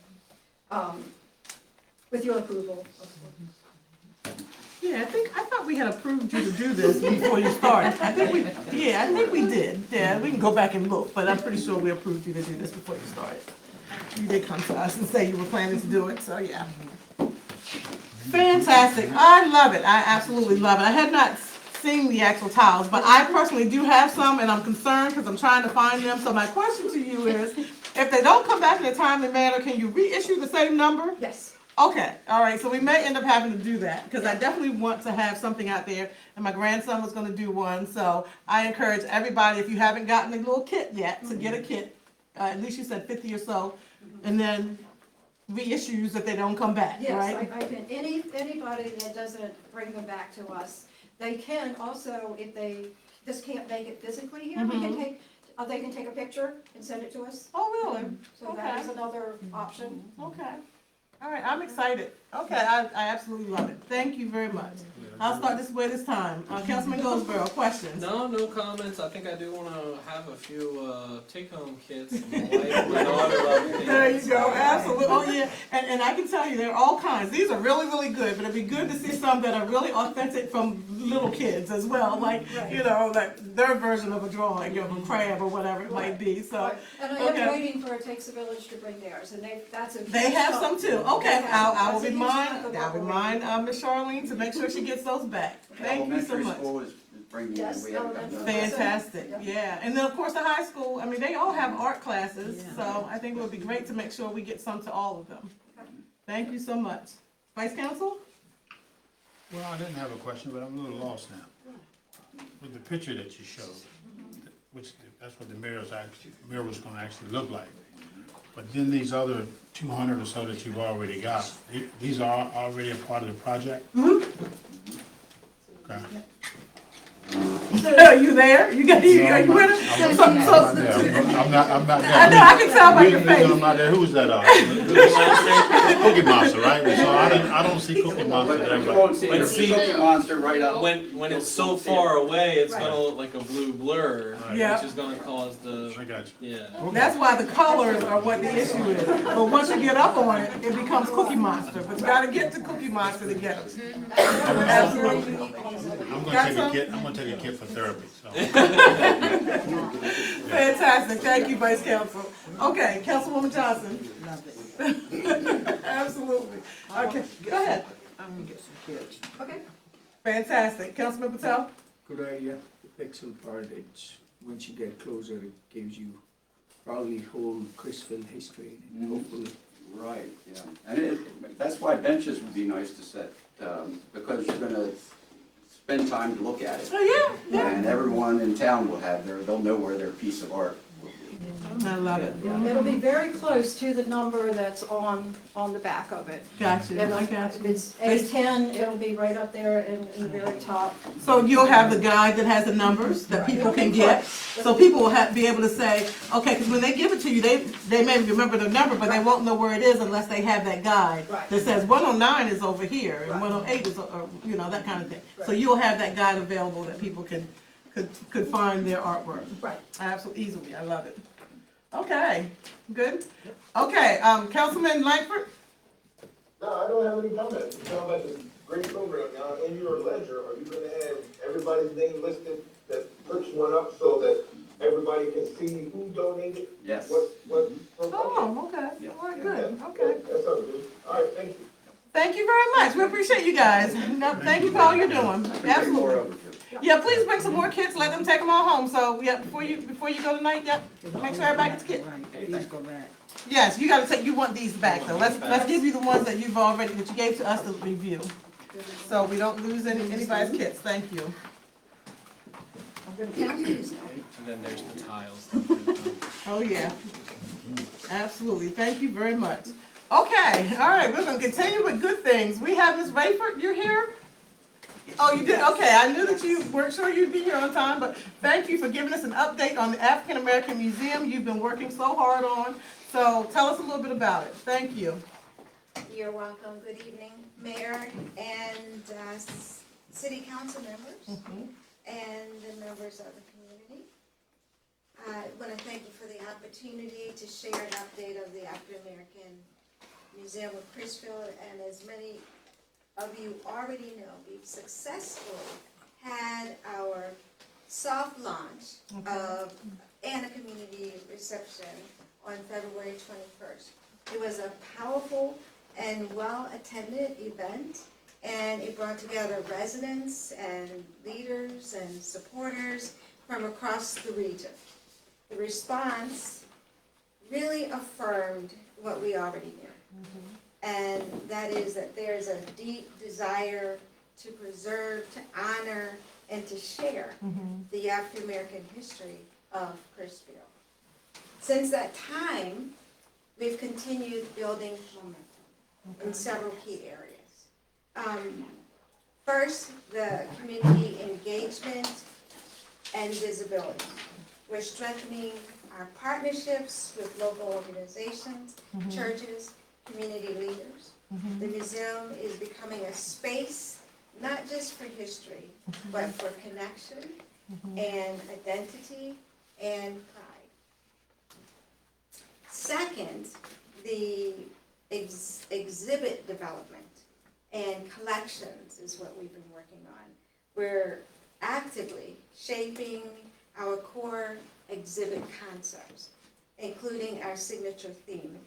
With your approval, of course. Yeah, I thought we had approved you to do this before you started. I think we did. Yeah, we can go back and look, but I'm pretty sure we approved you to do this before you started. You did come to us and say you were planning to do it, so yeah. Fantastic. I love it. I absolutely love it. I had not seen the actual tiles, but I personally do have some, and I'm concerned because I'm trying to find them. So my question to you is, if they don't come back in a timely manner, can you reissue the same number? Yes. Okay, all right, so we may end up having to do that, because I definitely want to have something out there, and my grandson was gonna do one, so I encourage everybody, if you haven't gotten a little kit yet, to get a kit, at least you said 50 or so, and then reissues if they don't come back, Yes, right? I can, anybody that doesn't bring them back to us, they can also, if they just can't make it physically here, we can take, they can take a picture and send it to us. Oh, really? So that is Okay. another option. Okay. All right, I'm excited. Okay, I absolutely love it. Thank you very much. I'll start this way this time. Councilman Goldsboro, questions? No comments. I think I do want to have a few take-home kits. My wife and my daughter love things. There you go, absolutely. Oh, yeah, and I can tell you, there are all kinds. These are really, really good, but it'd be good to see some that are really authentic from little kids as well, like, like their version of a drawing of a crab or whatever it might be, so. And I Okay. am waiting for It Takes a Village to bring theirs, and that's a. They have some too. Okay, I will remind Ms. Charlene to make sure she gets those back. Thank you so Elementary much. school is bringing in, we haven't done that. Fantastic, yeah. And then, of course, the high school, I mean, they all have art classes, so I think it would be great to make sure we get some to all of them. Thank you so much. Vice Counsel? Well, I didn't have a question, but I'm a little lost now. With the picture that you showed, which, that's what the mirror was gonna actually look like. But then these other 200 or so that you've already got, these are already a part of the project? Okay. Are you there? You got, are you with us? I'm So- not there. I'm not there. I know, I can tell by your The reason face. I'm not there, who was that, Cookie Monster, right? So I don't see Cookie Monster there, You but. won't see But the see- Cookie Monster right up. When it's so far away, it's gonna look like a blue blur, Yeah. which is gonna cause the, I got you. yeah. That's why the colors are what the issue is. But once you get up on it, it becomes Cookie Monster. But you gotta get to Cookie Monster to get it. Absolutely. I'm gonna take a kid for therapy, so. Fantastic. Thank you, Vice Counsel. Okay, Councilwoman Johnson. Absolutely. Okay, go ahead. I'm gonna get some kids. Okay. Fantastic. Councilman Patel? Good idea. The pixel part, it's, once you get closer, it gives you probably whole Chrisville history, and hopefully. Right, yeah. And that's why benches would be nice to set, because you're gonna spend time to look at it. Oh, yeah, And everyone in town will have they'll know where their piece of art will be. I love it. It'll be very close to the number that's on the back of it. Gotcha. It'll- I got If you. it's A10, it'll be right up there in the very top. So you'll have the guide that has the numbers that people can get. So people will be able to say, okay, because when they give it to you, they may remember the number, but they won't know where it is unless they have that guide Right. that says 109 is over here and Right. 108 is, that kind of thing. So you'll have that guide available that people could find their artwork. Right. Absolutely, easily. I love it. Okay, good. Okay, Councilman Langford? No, I don't have any comments. It sounds like a great program. Now, in your ledger, are you gonna have everybody's name listed that puts one up so that everybody can see who donated? Yes. What? Oh, okay. Yeah. All right, good. Okay. That sounds good. All right, thank you. Thank you very much. We appreciate you guys. No, thank you for all you're doing. Bring more Absolutely. over to. Yeah, please bring some more kits. Let them take them all home. So, yeah, before you go tonight, yeah, make sure everybody gets a kit. Please go back. Yes, you gotta take, you want these back though. Let's give you the ones that that you gave to us to review. So we don't lose anybody's kits. Thank you. I'm gonna count these now. And then there's the tiles. Oh, yeah. Absolutely. Thank you very much. Okay, all right, we're gonna continue with good things. We have Ms. Rayford, you're here? Oh, you did? Okay, I knew that you weren't sure you'd be here on time, but thank you for giving us an update on the African American Museum you've been working so hard on. So tell us a little bit about it. Thank you. You're welcome. Good evening, Mayor and City Council members and the members of the community. I want to thank you for the opportunity to share an update of the African American Museum of Chrisville. And as many of you already know, we've successfully had our soft launch of and a community reception on February 21st. It was a powerful and well-attended event, and it brought together residents and leaders and supporters from across the region. The response really affirmed what we already knew, and that is that there's a deep desire to preserve, to honor, and to share the African American history of Chrisville. Since that time, we've continued building momentum in several key areas. First, the community engagement and visibility. We're strengthening our partnerships with local organizations, churches, community leaders. The museum is becoming a space not just for history, but for connection and identity and pride. Second, the exhibit development and collections is what we've been working on. We're actively shaping our core exhibit concepts, including our signature theme,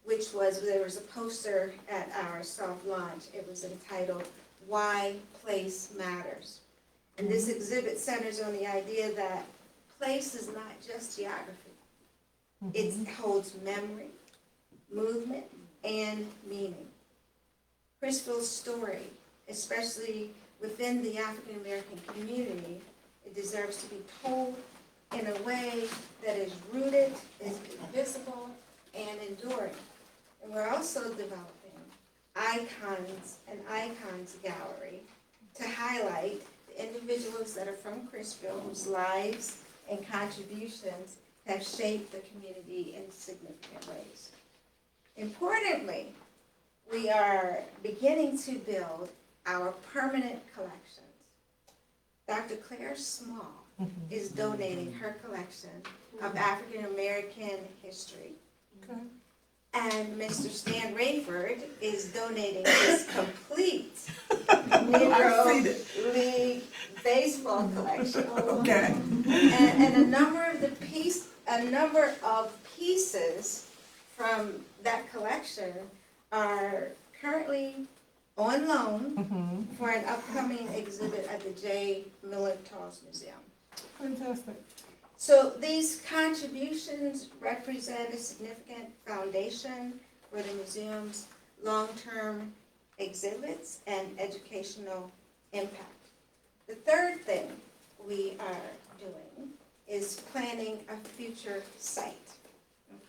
which was, there was a poster at our soft launch. It was entitled, Why Place Matters. And this exhibit centers on the idea that place is not just geography. It holds memory, movement, and meaning. Chrisville's story, especially within the African American community, it deserves to be told in a way that is rooted, is visible, and enduring. And we're also developing icons, an icons gallery to highlight the individuals that are from Crisfield whose lives and contributions have shaped the community in significant ways. Importantly, we are beginning to build our permanent collections. Dr. Claire Small is donating her collection of African American history. Okay. And Mr. Stan Rayford is donating his complete Negro League baseball collection. Okay. And a number of pieces from that collection are currently on loan for an upcoming exhibit at the J. Miller Tolles Museum. Fantastic. So these contributions represent a significant foundation for the museum's long-term exhibits and educational impact. The third thing we are doing is planning a future site.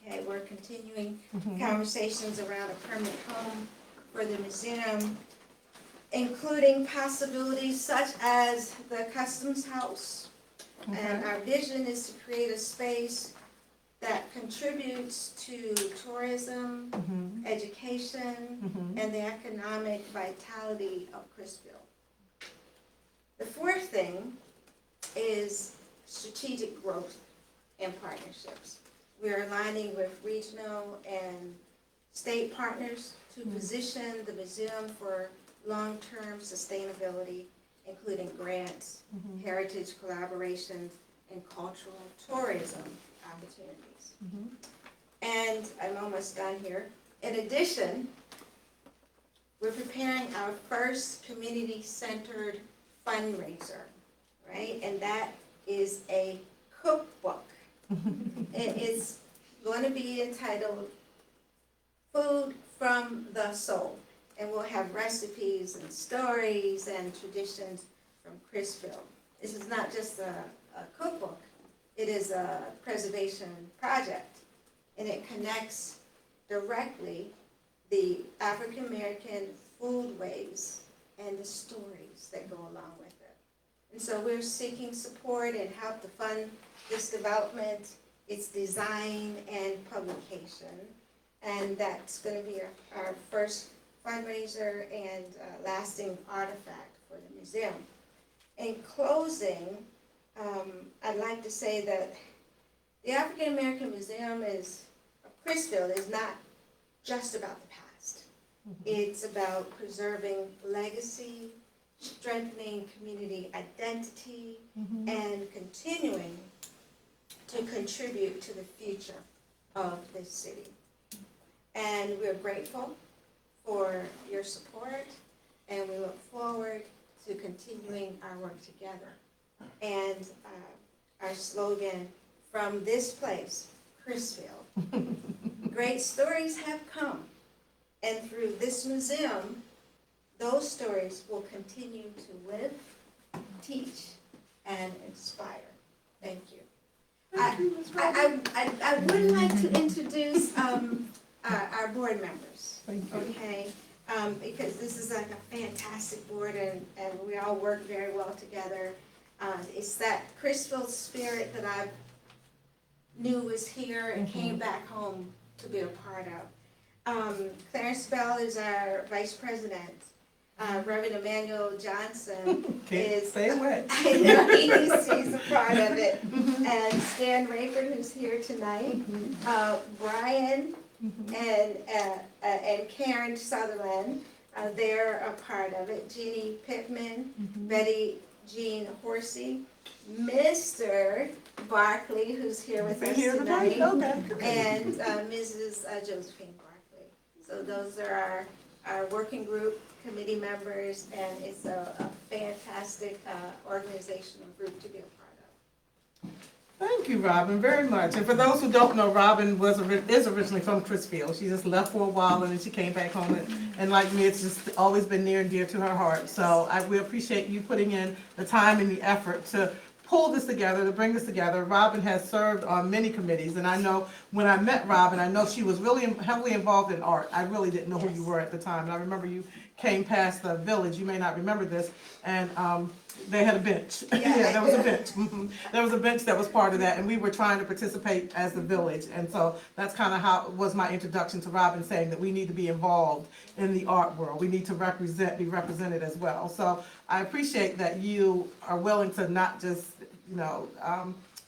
Okay, we're continuing conversations around a permanent home for the museum, including possibilities such as the Customs House. And our vision is to create a space that contributes to tourism, education, and the economic vitality of Crisfield. The fourth thing is strategic growth and partnerships. We are aligning with regional and state partners to position the museum for long-term sustainability, including grants, heritage collaboration, and cultural tourism opportunities. And I'm almost done here. In addition, we're preparing our first community-centered fundraiser, right? And that is a cookbook. It is going to be entitled Food from the Soul. And we'll have recipes and stories and traditions from Crisfield. This is not just a cookbook, it is a preservation project. And it connects directly the African American foodways and the stories that go along with it. And so we're seeking support and help to fund this development, its design and publication. And that's going to be our first fundraiser and lasting artifact for the museum. In closing, I'd like to say that the African American Museum of Crisfield is not just about the past. It's about preserving legacy, strengthening community identity, and continuing to contribute to the future of this city. And we're grateful for your support, and we look forward to continuing our work together. And our slogan, from this place, Crisfield, great stories have come, and through this museum, those stories will continue to live, teach, and inspire. Thank you. I would like to introduce our board members. Okay, because this is like a fantastic board, and we all work very well together. It's that Crisfield spirit that I knew was here and came back home to be a part of. Clarence Bell is our vice president. Reverend Emmanuel Johnson is, say what? I know, he's a part of it. And Stan Rayford, who's here tonight. Brian and Karen Sutherland, they're a part of it. Jeannie Pittman, Betty Jean Horsey, Mr. Barkley, who's here with us tonight, and Mrs. Josephine Barkley. So those are our working group committee members, and it's a fantastic organizational group to be a part of. Thank you, Robin, very much. And for those who don't know, Robin is originally from Crisfield. She just left for a while and then she came back home. And like me, it's just always been near and dear to her heart. So we appreciate you putting in the time and the effort to pull this together, to bring this together. Robin has served on many committees, and I know when I met Robin, I know she was really heavily involved in art. I really didn't know who you were at the time, and I remember you came past the village. You may not remember this, and They had a bench. Yeah, there was a bench. Mhm. There was a bench that was part of that, and we were trying to participate as the village. And so that's kind of how, was my introduction to Robin, saying that we need to be involved in the art world. We need to be represented as well. So I appreciate that you are willing to not just,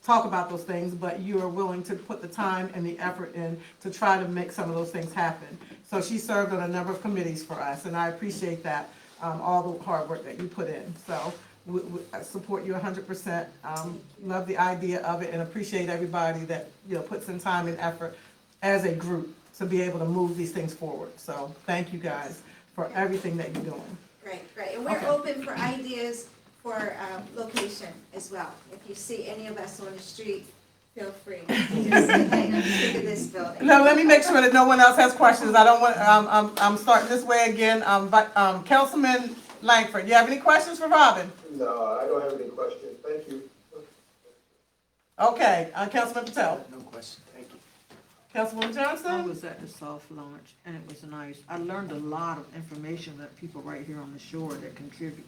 talk about those things, but you are willing to put the time and the effort in to try to make some of those things happen. So she served on a number of committees for us, and I appreciate that, all the hard work that you put in. So I support you 100%. Love the idea of it and appreciate everybody that, puts in time and effort as a group to be able to move these things forward. So thank you guys for everything that you're doing. Great, and we're Okay. open for ideas for location as well. If you see any of us on the street, feel free to just say, hey, look at this building. Now, let me make sure that no one else has questions. I don't want, I'm starting this way again. But Councilman Langford, you have any questions for Robin? No, I don't have any questions. Thank you. Okay, Councilman Patel. No question, thank you. Councilwoman I Johnson? was at the soft launch, and it was nice. I learned a lot of information that people right here on the shore that contribute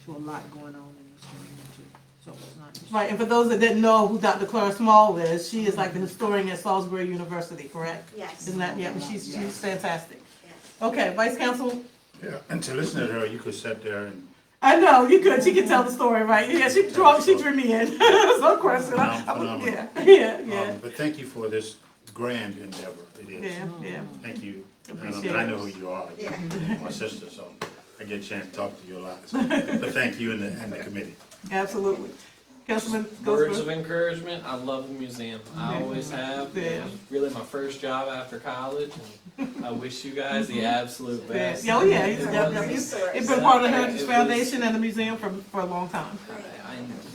to a lot going on in this community. So it was nice. Right, and for those that didn't know who Dr. Clara Small is, she is like the historian at Salisbury University, correct? Yes. Isn't that, yeah, she's fantastic. Yes. Okay, Vice Council? Yeah, and to listen to her, you could sit there and I know, you could, she can tell the story, right? Yeah, she drew me in, no question. Phenomenal. Yeah. But thank you for this grand endeavor. It is. Yeah. Thank you. Appreciate And I it. know who you are. Yeah. My sister, so I get a chance to talk to you a lot. So, but thank you and the committee. Absolutely. Councilman Words of Gosper? encouragement, I love the museum. I always have. It was really my first job after college. And I wish you guys the absolute best. Oh, yeah, It was- it's been part of the Heritage Foundation and the museum for a long time.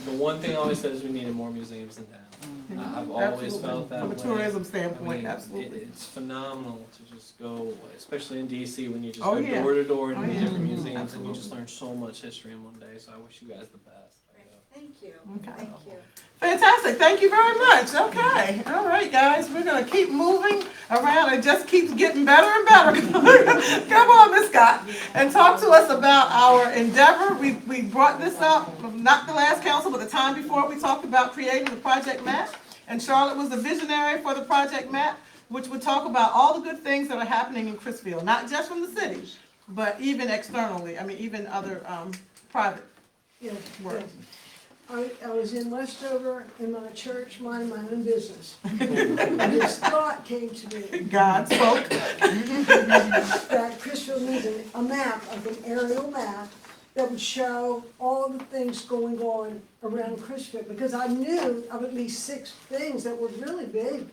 The one thing I always said is we needed more museums in town. I've always felt that From way. a tourism I standpoint, mean, absolutely. It's phenomenal to just go, especially in DC, when you just Oh, go yeah. door to door in Oh, these yeah. different museums, and you Absolutely. just learn so much history in one day. So I wish you guys the best. Thank you. Okay. Thank you. Fantastic, thank you very much. Okay, all right, guys, we're gonna keep moving around. It just keeps getting better and better. Come on, Ms. Scott, and talk to us about our endeavor. We brought this up, not the last council, but the time before, we talked about creating the project map. And Charlotte was the visionary for the project map, which would talk about all the good things that are happening in Chrisfield, not just from the city, but even externally, even other, private Yeah, work. I was in Westover in my church, minding my own business. And this thought came to me, God spoke. that Chrisfield needs a map, like an aerial map, that would show all the things going on around Chrisfield. Because I knew of at least 6 things that were really big.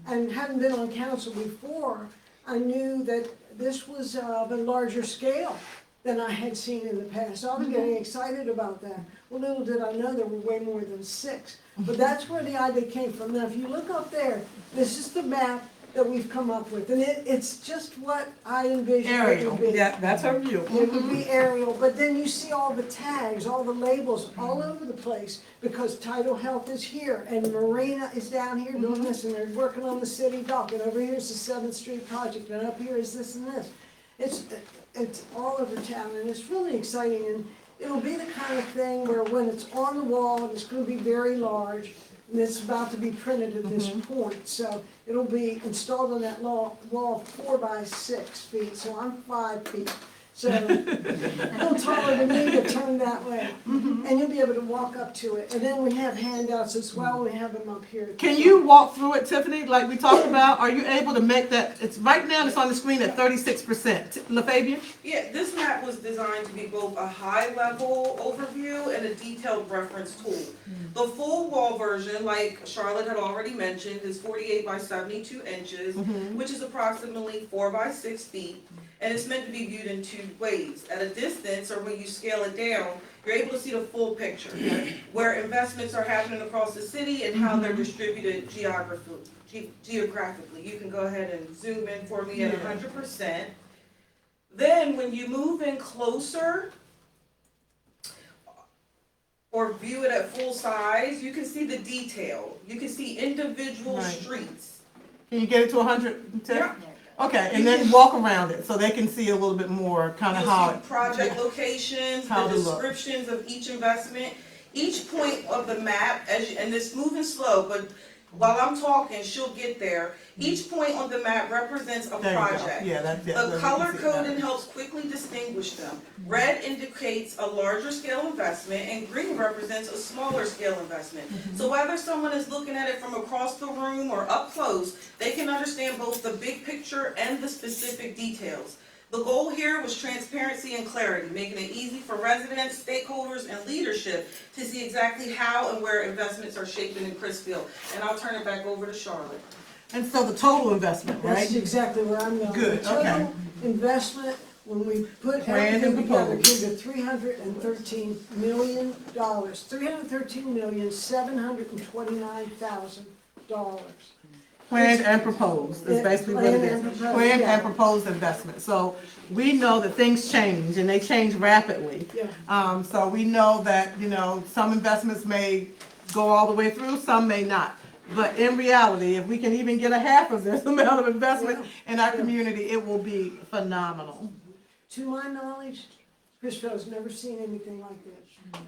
And having been on council before, I knew that this was of a larger scale than I had seen in the past. So I was getting excited about that. Well, little did I know there were way more than 6. But that's where the idea came from. Now, if you look up there, this is the map that we've come up with. And it's just what I envisioned it Aerial, would be. yeah, that's her view. It would be aerial, but then you see all the tags, all the labels all over the place, because Tidal Health is here, and Marina is down here doing this, and they're working on the city dock, and over here is the 7th Street project, and up here is this and this. It's all over town, and it's really exciting, and it'll be the kind of thing where when it's on the wall, and it's gonna be very large, and it's about to be printed at this point, so it'll be installed on that wall 4 by 6 feet, so I'm 5 feet. So, a little taller than me to turn that way, and you'll be able to walk up to it, and then we have handouts as well, we have them up here. Can you walk through it, Tiffany, like we talked about? Are you able to make that, it's right now, it's on the screen at 36%. LaFabian? Yeah, this map was designed to be both a high-level overview and a detailed reference tool. The full wall version, like Charlotte had already mentioned, is 48 by 72 inches, which is approximately 4 by 6 feet, and it's meant to be viewed in 2 ways. At a distance, or when you scale it down, you're able to see the full picture, where investments are happening across the city and how they're distributed geographically. You can go ahead and zoom in for me at 100%. Then when you move in closer, or view it at full size, you can see the detail. You can see individual Right. streets. Can you get it to 100, Tiff? Yeah. Okay, and then walk around it so they can see a little bit more kind of You'll how see it. project locations, How the they look. descriptions of each investment, each point of the map, and it's moving slow, but while I'm talking, she'll get there. Each point on the map represents a There you go. project. Yeah, that's it. The color coding helps quickly distinguish them. Red indicates a larger scale investment, and green represents a smaller scale investment. So whether someone is looking at it from across the room or up close, they can understand both the big picture and the specific details. The goal here was transparency and clarity, making it easy for residents, stakeholders, and leadership to see exactly how and where investments are shaping in Chrisfield. And I'll turn it back over to Charlotte. And so the total investment, right? That's exactly where I'm going. Good, The okay. total investment, when we put Planned and everything together, proposed. came to $313 million, $313,729,000. Planned and proposed, is basically what it Planned is. and proposed, Planned yeah. and proposed investment. So we know that things change and they change rapidly. Yeah. So we know that, some investments may go all the way through, some may not. But in reality, if we can even get a half of this amount of investment in our community, it will be phenomenal. To my knowledge, Chrisfield's never seen anything like this.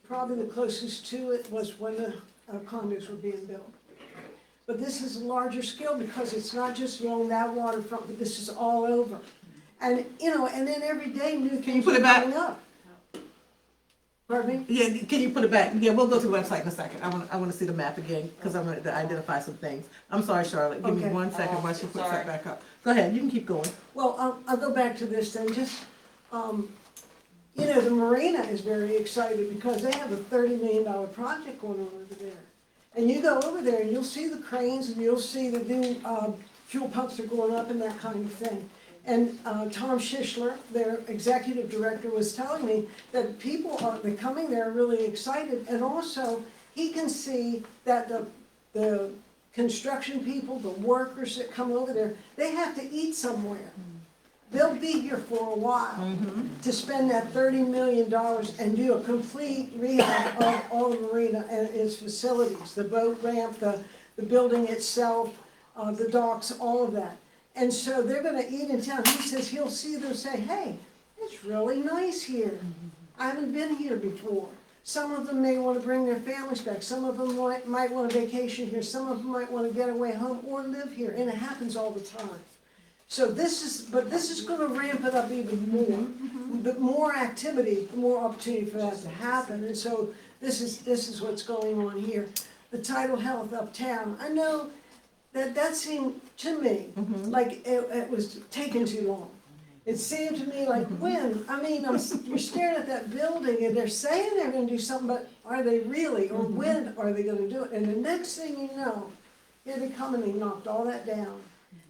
Probably the closest to it was when the condos were being built. But this is a larger scale because it's not just along that waterfront, but this is all over. And, and then every day new things put are it back? coming up. Pardon me? Yeah, can you put it back? Yeah, we'll go to the website in a second. I want to see the map again because I want to identify some things. I'm sorry, Charlotte. Give me Okay. 1 second while she puts Sorry. that back up. Go ahead, you can keep going. Well, I'll go back to this then, the marina is very excited because they have a $30 million project going on over there. And you go over there and you'll see the cranes and you'll see the new fuel pumps are going up and that kind of thing. And Tom Schischler, their executive director, was telling me that they're coming there really excited. And also, he can see that the construction people, the workers that come over there, they have to eat somewhere. They'll be here for a while to spend that $30 million and do a complete rehab of all the marina and its facilities, the boat ramp, the building itself, the docks, all of that. And so they're gonna eat in town. He says he'll see them say, hey, it's really nice here. I haven't been here before. Some of them may wanna bring their families back. Some of them might want a vacation here. Some of them might wanna get away home or live here, and it happens all the time. So this is gonna ramp it up even more. The more activity, the more opportunity for that to happen. And so this is what's going on here. The Tidal Health uptown, I know that seemed to me like it was taking too long. It seemed to me like when, you're staring at that building and they're saying they're gonna do something, but are they really, or when are they gonna do it? And the next thing you know, here they come and they knocked all that down.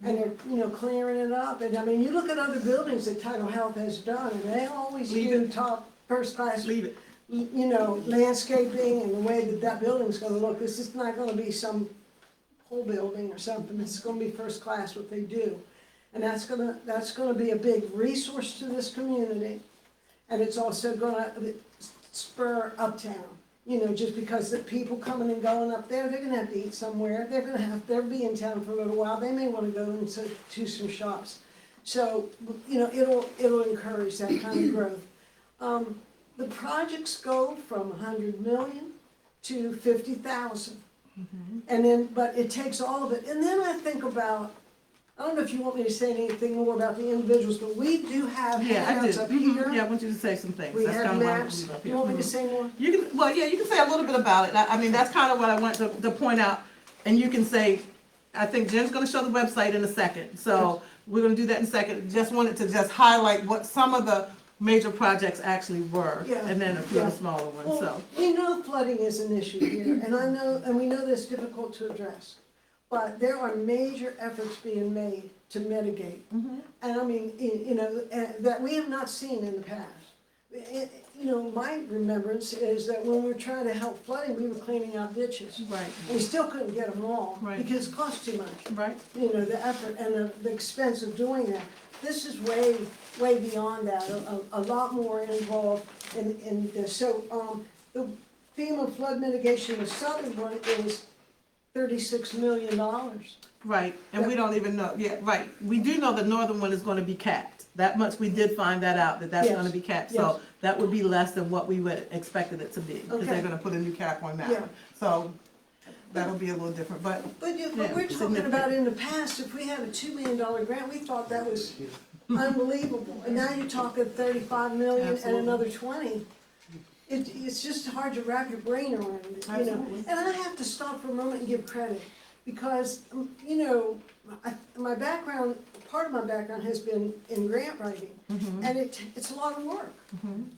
And they're, clearing it up, and you look at other buildings that Tidal Health has done, and they always do top, first class, Leave it. Landscaping and the way that building's gonna look. This is not gonna be some whole building or something, it's gonna be first class what they do. And that's gonna be a big resource to this community, and it's also gonna spur uptown. Just because the people coming and going up there, they're gonna have to eat somewhere, they'll be in town for a little while, they may wanna go into some shops. So, it'll encourage that kind of growth. The projects go from 100 million to 50,000. And then, but it takes all of it, and then I think about, I don't know if you want me to say anything more about the individuals, but we do have Yeah, I handouts do. up here. Yeah, I want you to say some things. We That's have kinda why I'm maps, up you here. want me to say more? You can say a little bit about it. That's kind of what I want to point out. And you can say, I think Jen's gonna show the website in a second. So we're gonna do that in a second. Just wanted to just highlight what some of the major projects actually were. Yeah. And then a few of Yeah. the smaller ones, Well, so. we know flooding is an issue here, and we know that it's difficult to address. But there are major efforts being made to mitigate. And that we have not seen in the past. My remembrance is that when we were trying to help flooding, we were cleaning out ditches. Right. And we still couldn't get them all. Right. Because it cost too much. Right. The effort and the expense of doing that. This is way beyond that, a lot more involved in this. So, the FEMA flood mitigation, the southern one is $36 million. Right, and we don't even know, yeah, right. We do know the northern one is gonna be capped. That much, we did find that out, that that's Yes, gonna be capped. yes. So that would be less than what we would expected it to be, because Okay. they're gonna put a new cap on that Yeah. one. So that'll be a little different, but But Yeah, we're talking significant. about in the past, if we had a $2 million grant, we thought that was unbelievable. And now you're talking 35 million and Absolutely. another 20. It's just hard to wrap your brain around it, you know? Absolutely. And I have to stop for a moment and give credit, because, you know, my background, part of my background has been in grant writing, and it's a lot of work.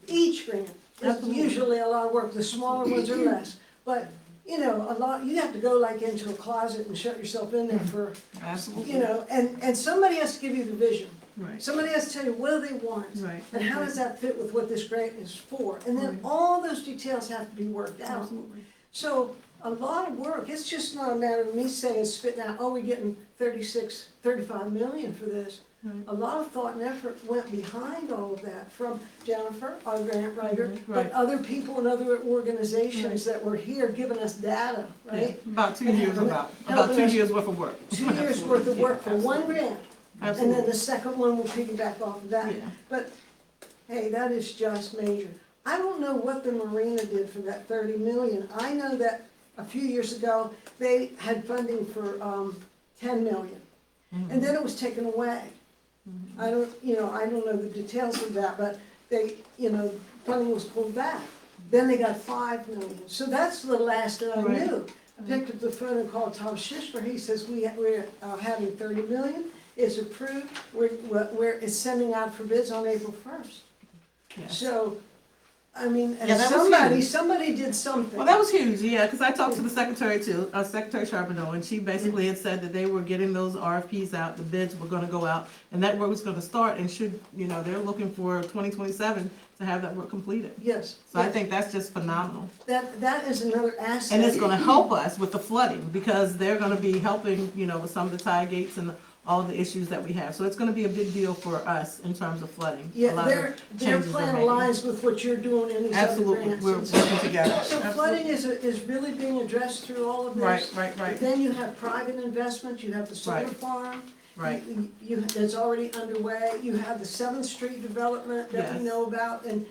Each grant is Absolutely. usually a lot of work, the smaller ones are less, but, you know, a lot, you have to go like into a closet and shut yourself in there for, absolutely, you know, and somebody has to give you the vision. right, Somebody has to tell you, what do they want? right. And how does that fit with what this grant is for? And then all those details have to be worked out. Absolutely. So a lot of work, it's just not a matter of me saying, spitting out, oh, we're getting 35 million for this. Right. A lot of thought and effort went behind all of that from Jennifer, our grant writer, but Right. other people and other organizations that were here giving us data, Yeah, right? about 2 And years, helping- about helping 2 us- years worth of work. 2 years worth of work for one grant. And then Absolutely, the second one will piggyback off of that. yeah. But, hey, that is just major. I don't know what the marina did for that 30 million. I know that a few years ago, they had funding for 10 million. And then it was taken away. I don't know the details of that, but they, funding was pulled back. Then they got 5 million. So that's the last that I Right. knew. I picked up the phone and called Tom Schister. He says, we're having 30 million. It's approved. It's sending out for bids on April 1st. Yes. So, I mean, Yeah, that was huge. somebody did something. Well, that was huge, yeah, because I talked to the secretary too, Secretary Charbonneau, and she basically had said that they were getting those RFPs out, the bids were gonna go out, and that work was gonna start, and they're looking for 2027 to have that work completed. Yes. So I yes. think that's just phenomenal. That is another asset. And it's gonna help us with the flooding, because they're gonna be helping, with some of the tide gates and all the issues that we have. So it's gonna be a big deal for us in terms of flooding. A Yeah, lot of their changes plan making. aligns with what you're doing in these other Absolutely, grants. we're and stuff. working together. So flooding is really being addressed through all of this. Right. But then you have private investment, you have the solar Right. farm. Right. That's already underway. You have the 7th Street development that we Yes. know about, and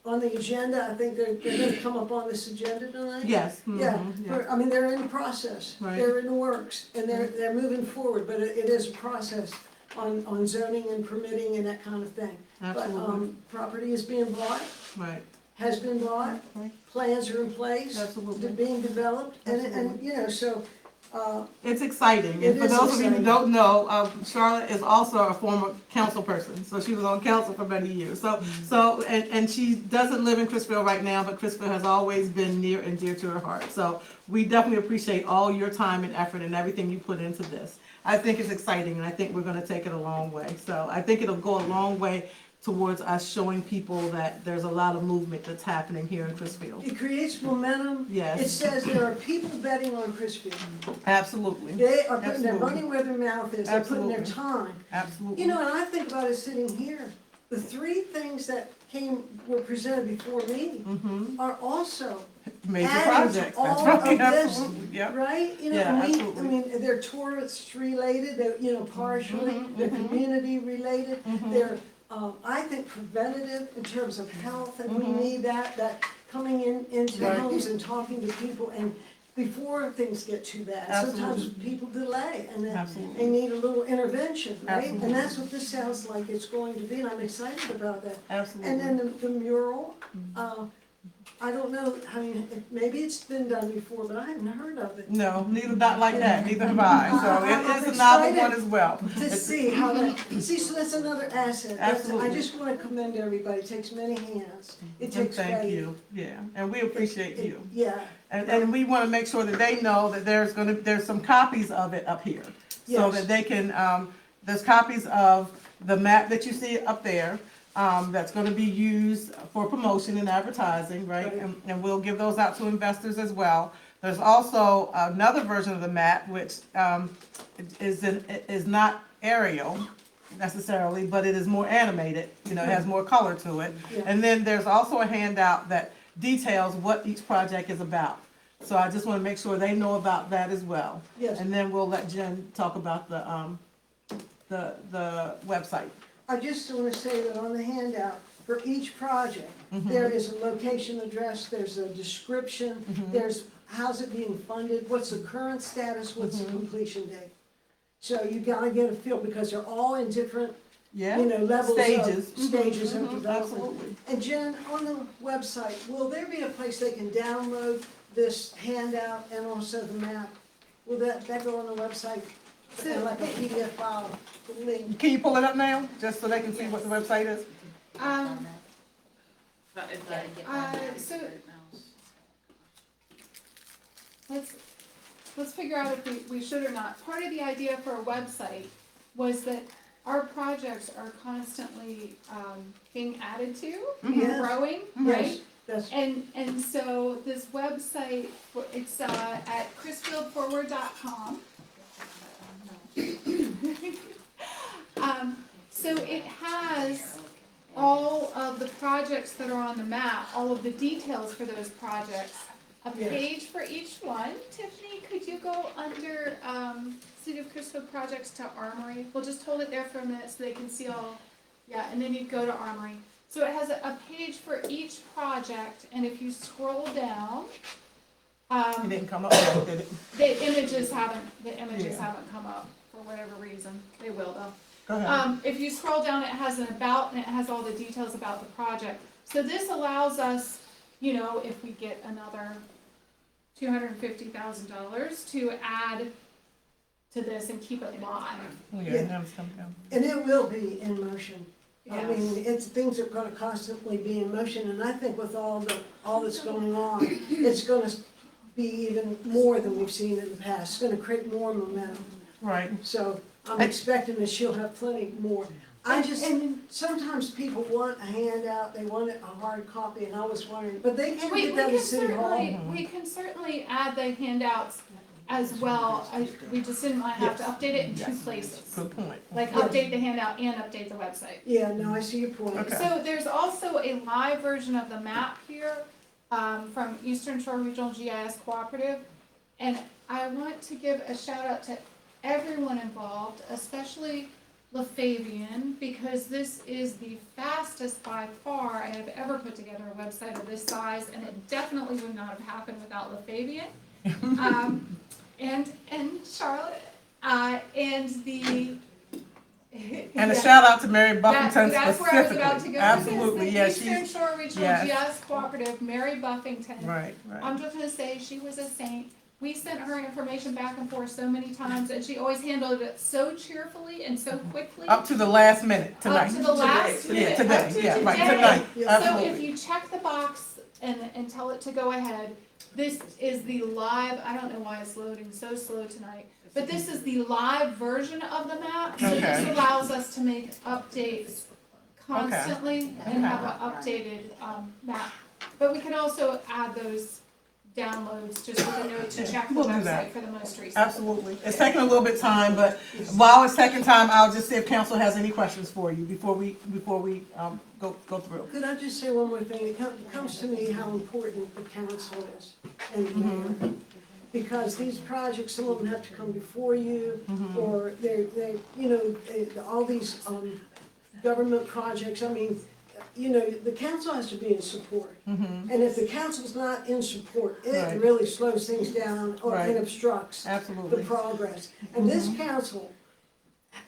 on the agenda, I think they're gonna come up on this agenda tonight. Yes. Yeah, mhm, they're in the process, Right. they're in the works, and they're moving forward, but it is a process on zoning and permitting and that kind of thing. Absolutely, But, property is being bought, right, has been bought, Right. plans are in place, absolutely. they're being developed, and, so, It's exciting, It and for is those of you who exciting. don't know, Charlotte is also a former council person, so she was on council for many years. And she doesn't live in Chrisville right now, but Chrisville has always been near and dear to her heart. So we definitely appreciate all your time and effort and everything you put into this. I think it's exciting, and I think we're gonna take it a long way. So I think it'll go a long way towards us showing people that there's a lot of movement that's happening here in Chrisville. it creates momentum. Yes. It says there are people betting on Chrisville. Absolutely, They are putting their Absolutely. money where their mouth is, they're putting their Absolutely. time. absolutely. And I think about it sitting here, the 3 things that were presented before me Mm-hmm. are also Major adding to projects, that's all right, of this, absolutely, yep. right? Yeah, I absolutely. mean, they're tourist related, they're, partially, Mhm, they're mhm. community related, Mhm. they're, I think preventative in terms of health, and we Mhm. need that coming into Right. homes and talking to people, and before things get too bad. Sometimes Absolutely. people delay, and then Absolutely. they need a little intervention, right? Absolutely. And that's what this sounds like it's going to be, and I'm excited about that. Absolutely. And then the mural, I don't know, I mean, maybe it's been done before, but I hadn't heard of it. No, not like that, neither have I, so I'm it is a novel excited one as well. To see how that, so that's another asset. Absolutely. I just wanna commend everybody, it takes many hands, it And takes thank faith. you, yeah, and we appreciate you. Yeah, And we wanna make sure that they know that there's some copies of it up here. So Yes. that they can, there's copies of the map that you see up there, that's gonna be used for promotion and advertising, right? Right. And we'll give those out to investors as well. There's also another version of the map, which, is not aerial necessarily, but it is more animated, it has more color to it. Yeah. And then there's also a handout that details what each project is about. So I just wanna make sure they know about that as well. Yes. And then we'll let Jen talk about the website. I just want to say that on the handout, for each project, there is a location address, there's a description, there's how's it being funded, what's the current status, what's the completion date. So you gotta get a feel, because they're all in different, Yeah, levels stages. of, stages of Mhm, development. absolutely. And Jen, on the website, will there be a place they can download this handout and also the map? Will that go on the website, like a PDF file, link? Can you pull it up now, just so they can see what the website is? So let's figure out if we should or not. Part of the idea for a website was that our projects are constantly being added to and Yes. growing, Yes, right? that's, And so this website, it's at chrisfieldforward.com. So it has all of the projects that are on the map, all of the details for those projects, a Yes. page for each one. Tiffany, could you go under City of Chrisfield projects to Armory? We'll just hold it there for a minute so they can see all, yeah, and then you go to Armory. So it has a page for each project, and if you scroll down, It didn't come up yet, did it? the images haven't Yeah. come up for whatever reason. They will though. Go ahead. If you scroll down, it has an about and it has all the details about the project. So this allows us, if we get another $250,000 to add to this and keep it live. Yeah, now it's coming down. and it will be in motion. I Yeah. mean, things are gonna constantly be in motion, and I think with all that's going on, it's gonna be even more than we've seen in the past. It's gonna create more momentum. Right. So I'm expecting that she'll have plenty more. Sometimes people want a handout, they want a hard copy, and I was wondering, but they can't We get that can at City Hall. we can certainly add the handouts as well. We just didn't want to have to update it in two places. Good point. Like update the handout and update the website. Yeah, no, I see your point. Okay. So there's also a live version of the map here from Eastern Shore Regional GIS Cooperative. And I want to give a shout out to everyone involved, especially LaFabian, because this is the fastest by far I have ever put together a website of this size, and it definitely would not have happened without LaFabian. And Charlotte, and the. And a shout out to Mary Buffington That's where I was about to specifically. go. Absolutely, This yeah, is the Eastern she's, Shore Regional yes. GIS Cooperative, Mary Buffington. right, right. I'm just gonna say, she was a saint. We sent her information back and forth so many times, and she always handled it so cheerfully and so quickly. Up to the last minute tonight. Up to the last minute. Yeah, today, Up to yeah, right, today. tonight, So if absolutely. you check the box and tell it to go ahead, this is the live, I don't know why it's loading so slow tonight, but this is the live version of the map. So this Okay. allows us to make updates constantly and have an updated map. But we can also add those downloads just with a note to check the We'll do that. website for the most recent. Absolutely. It's taking a little bit of time, but while it's taking time, I'll just see if council has any questions for you before we go through. Could I just say one more thing? It comes to me how important the council is and the mayor. Because these projects, some of them have to come before you, or all these government projects, I mean, the council has to be in support. And if the council's not in support, it Right. really slows things down or Right. it obstructs the Absolutely. progress. And this council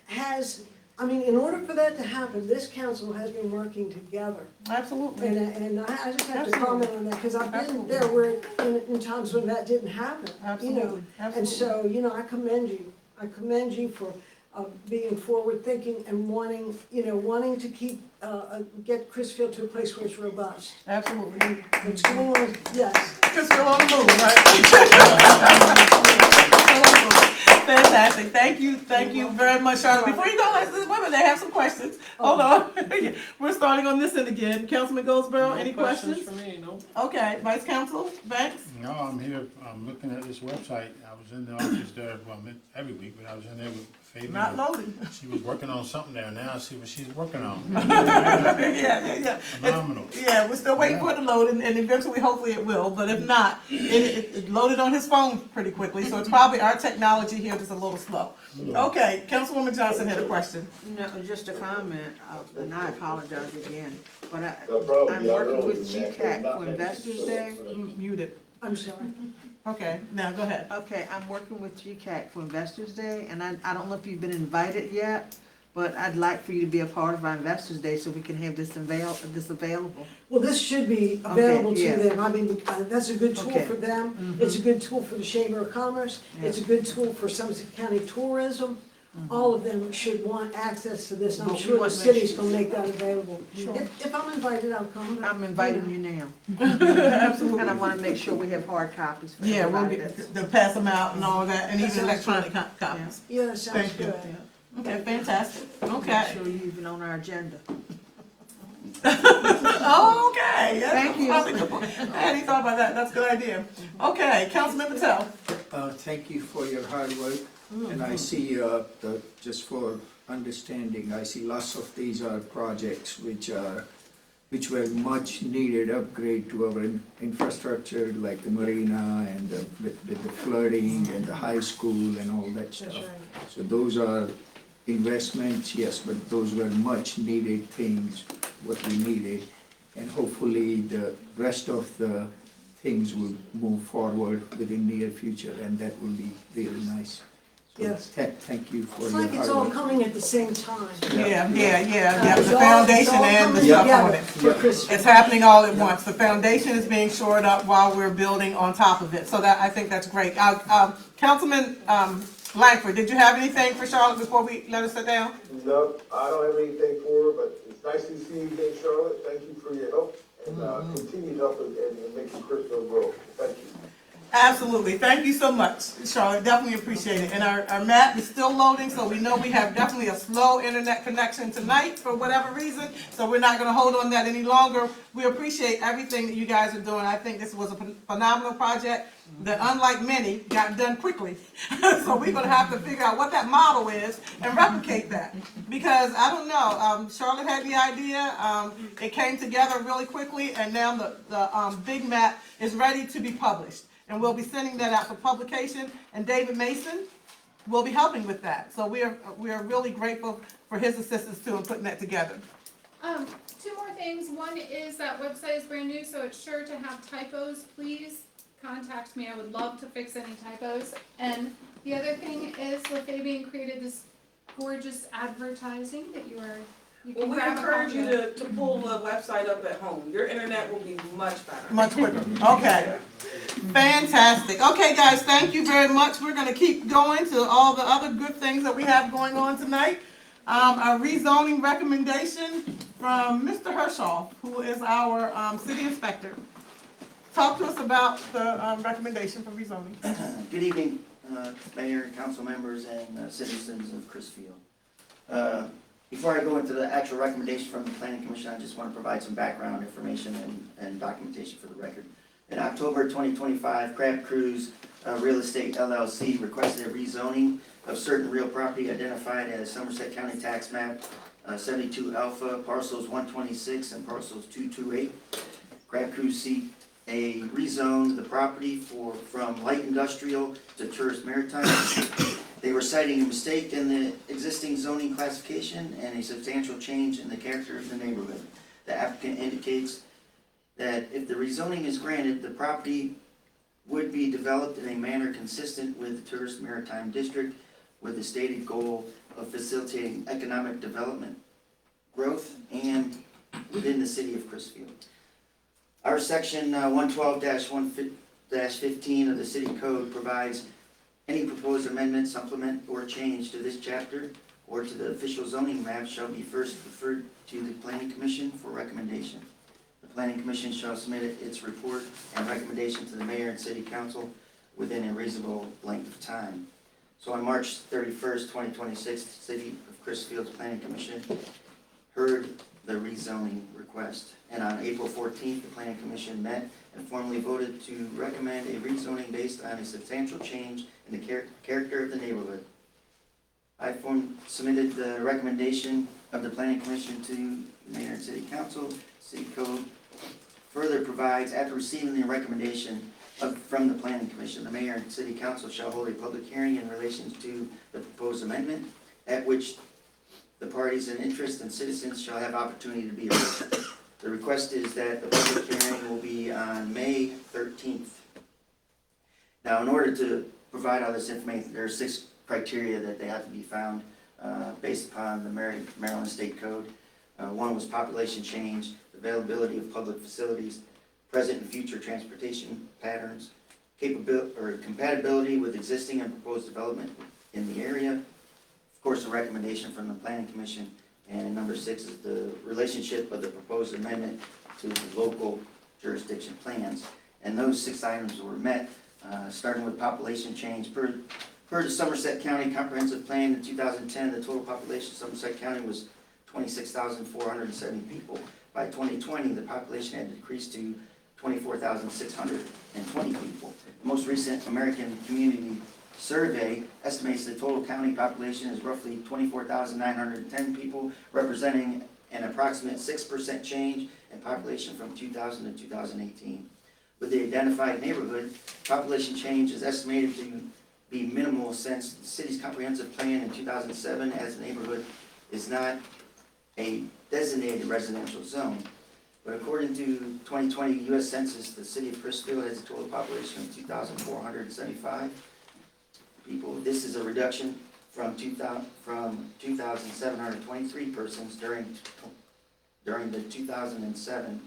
has, in order for that to happen, this council has been working together. Absolutely. And I just have to Absolutely. comment on that, because I've been Absolutely. there where, in times when that didn't happen. Absolutely. And Absolutely. so, I commend you. I commend you for being forward-thinking and wanting to keep, get Chrisfield to a place where it's robust. Absolutely. What's going on, yes. Just go on the move, right? Fantastic. Thank you very much, Charlotte. Before you go, let's women, they have some questions. Hold on. We're starting on this end again. Councilman Goldsboro, any questions? For me, no. Okay, Vice Council Banks? No, I'm here, looking at this website. I was in the office there, well, every week, but I was in there with Fabian. Not loading. She was working on something there. Now I see what she's working on. Yeah. Phenomenal. Yeah, we're still waiting for it to load, and eventually, hopefully it will, but if not, it loaded on his phone pretty quickly, so it's probably our technology here that's a little slow. Okay, Councilwoman Johnson had a question. No, just a comment, and I apologize again, but No problem. I'm Y'all working know with it's not- GCAC not for making Investors sure. Day. Muted. I'm sorry. Okay, now go ahead. Okay, I'm working with GCAC for Investors Day, and I don't know if you've been invited yet, but I'd like for you to be a part of our Investors Day so we can have this available. Well, this should be available Okay, yeah. to them. I mean, that's a good tool Okay. for them. It's a good tool for the Chamber of Commerce. It's a Yeah. good tool for Somerset County Tourism. All of them should want access to this. I'm But we sure the want to make city's sure- gonna make that available. Sure. If I'm invited, I'll come. I'm inviting you now. Absolutely. And I wanna make sure we have hard copies for Yeah, we'll everybody get, that's. to pass them out and all that, and That even sounds electronic copies. Yeah, that sounds Thank you. good. Okay, fantastic. Make Okay. sure you're even on our agenda. Okay. Yes, Thank you. I hadn't thought about that. That's a good idea. Okay, Councilman Patel. Thank you for your hard work, and I see, just for understanding, I see lots of these are projects which were much needed upgrade to our infrastructure, like the marina and with the flooding and the high school and all that stuff. So those are investments, yes, but those were much needed things, what we needed. And hopefully the rest of the things will move forward within near future, and that will be really nice. So Yes. Thank you for It's your like it's hard all work. coming at the same time. Yeah, the It's all foundation and the coming stuff on together it. for Christmas. It's happening all at once. The foundation is being shored up while we're building on top of it. So that, I think that's great. Councilman Langford, did you have anything for Charlotte before we let her sit down? No, I don't have anything for her, but it's nice to see you again, Charlotte. Thank you for your help and continued help in making Crystal grow. Thank you. Absolutely. Thank you so much, Charlotte. Definitely appreciate it. And our map is still loading, so we know we have definitely a slow internet connection tonight for whatever reason. So we're not going to hold on that any longer. We appreciate everything that you guys are doing. I think this was a phenomenal project that, unlike many, got done quickly. So we're going to have to figure out what that model is and replicate that. Because I don't know, Charlotte had the idea. It came together really quickly, and now the big map is ready to be published. And we'll be sending that out for publication, and David Mason will be helping with that. So we are really grateful for his assistance too in putting that together. Two more things. One is that website is brand new, so it's sure to have typos. Please contact me. I would love to fix any typos. And the other thing is LaFabian created this gorgeous advertising that you Well, can we grab a encourage copy you of. to pull the website up at home. Your internet will be much better. Much quicker. Okay. Fantastic. Okay, guys, thank you very much. We're going to keep going to all the other good things that we have going on tonight. A rezoning recommendation from Mr. Hershoff, who is our city inspector. Talk to us about the recommendation for rezoning. Good evening, Mayor, council members, and citizens of Chrisfield. Before I go into the actual recommendation from the Planning Commission, I just want to provide some background information and documentation for the record. In October 2025, Crab Cruise Real Estate LLC requested a rezoning of certain real property identified as Somerset County Tax Map 72 Alpha, parcels 126 and parcels 228. Crab Cruise seek a rezone the property from light industrial to tourist maritime. They were citing a mistake in the existing zoning classification and a substantial change in the character of the neighborhood. The applicant indicates that if the rezoning is granted, the property would be developed in a manner consistent with the Tourist Maritime District with the stated goal of facilitating economic development, growth, and within the city of Chrisfield. Our section 112-15 of the city code provides any proposed amendment, supplement, or change to this chapter or to the official zoning map shall be first referred to the Planning Commission for recommendation. The Planning Commission shall submit its report and recommendation to the mayor and city council within a reasonable length of time. So on March 31st, 2026, the City of Chrisfield's Planning Commission heard the rezoning request. And on April 14th, the Planning Commission met and formally voted to recommend a rezoning based on a substantial change in the character of the neighborhood. I submitted the recommendation of the Planning Commission to Mayor and City Council. City Code further provides, after receiving the recommendation from the Planning Commission, the Mayor and City Council shall hold a public hearing in relation to the proposed amendment, at which the parties in interest and citizens shall have opportunity to be heard. The request is that the public hearing will be on May 13th. Now, in order to provide all this information, there are 6 criteria that they have to be found based upon the Maryland State Code. One was population change, availability of public facilities, present and future transportation patterns, compatibility with existing and proposed development in the area. Of course, a recommendation from the Planning Commission. And number 6 is the relationship of the proposed amendment to the local jurisdiction plans. And those 6 items were met, starting with population change. Per the Somerset County Comprehensive Plan in 2010, the total population of Somerset County was 26,470 people. By 2020, the population had decreased to 24,620 people. The most recent American Community Survey estimates the total county population is roughly 24,910 people, representing an approximate 6% change in population from 2000 to 2018. With the identified neighborhood, population change is estimated to be minimal since the city's comprehensive plan in 2007 as a neighborhood is not a designated residential zone. But according to 2020 U.S. Census, the city of Crisfield has a total population of 2,475 people. This is a reduction from 2,723 persons during the 2007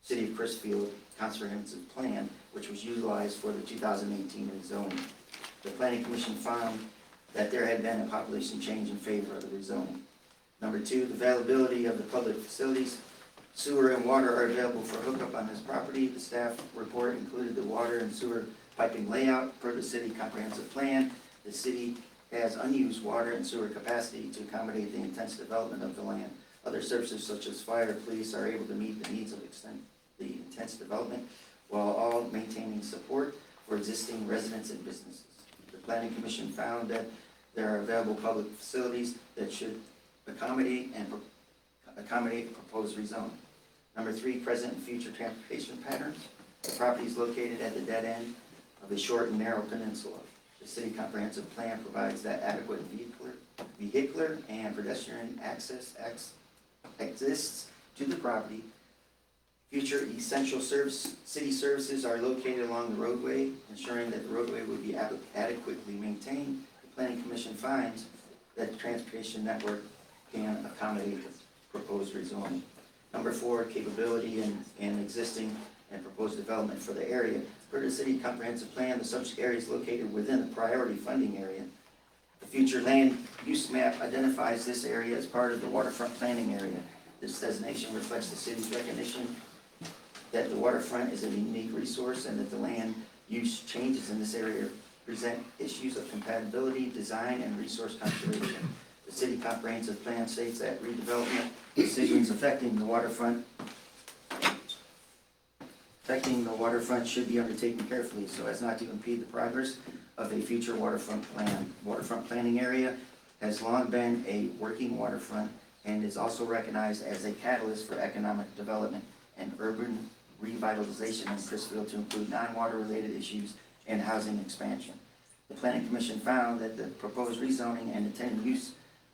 City of Crisfield Comprehensive Plan, which was utilized for the 2018 rezoning. The Planning Commission found that there had been a population change in favor of the rezoning. Number 2, the availability of the public facilities. Sewer and water are available for hookup on this property. The staff report included the water and sewer piping layout per the city comprehensive plan. The city has unused water and sewer capacity to accommodate the intense development of the land. Other services such as fire, police are able to meet the needs of the intense development while all maintaining support for existing residents and businesses. The Planning Commission found that there are available public facilities that should accommodate proposed rezoning. Number 3, present and future transportation patterns. The property is located at the dead end of a short and narrow peninsula. The city comprehensive plan provides that adequate vehicular and pedestrian access exists to the property. Future essential city services are located along the roadway, ensuring that the roadway would be adequately maintained. The Planning Commission finds that the transportation network can accommodate the proposed rezoning. Number 4, capability and existing and proposed development for the area. Per the city comprehensive plan, the subject area is located within the priority funding area. The future land use map identifies this area as part of the waterfront planning area. This designation reflects the city's recognition that the waterfront is a unique resource and that the land use changes in this area present issues of compatibility, design, and resource conservation. The city comprehensive plan states that redevelopment decisions affecting the waterfront should be undertaken carefully so as not to impede the progress of a future waterfront plan. Waterfront planning area has long been a working waterfront and is also recognized as a catalyst for economic development and urban revitalization in Crisfield to include non-water related issues and housing expansion. The Planning Commission found that the proposed rezoning and intended use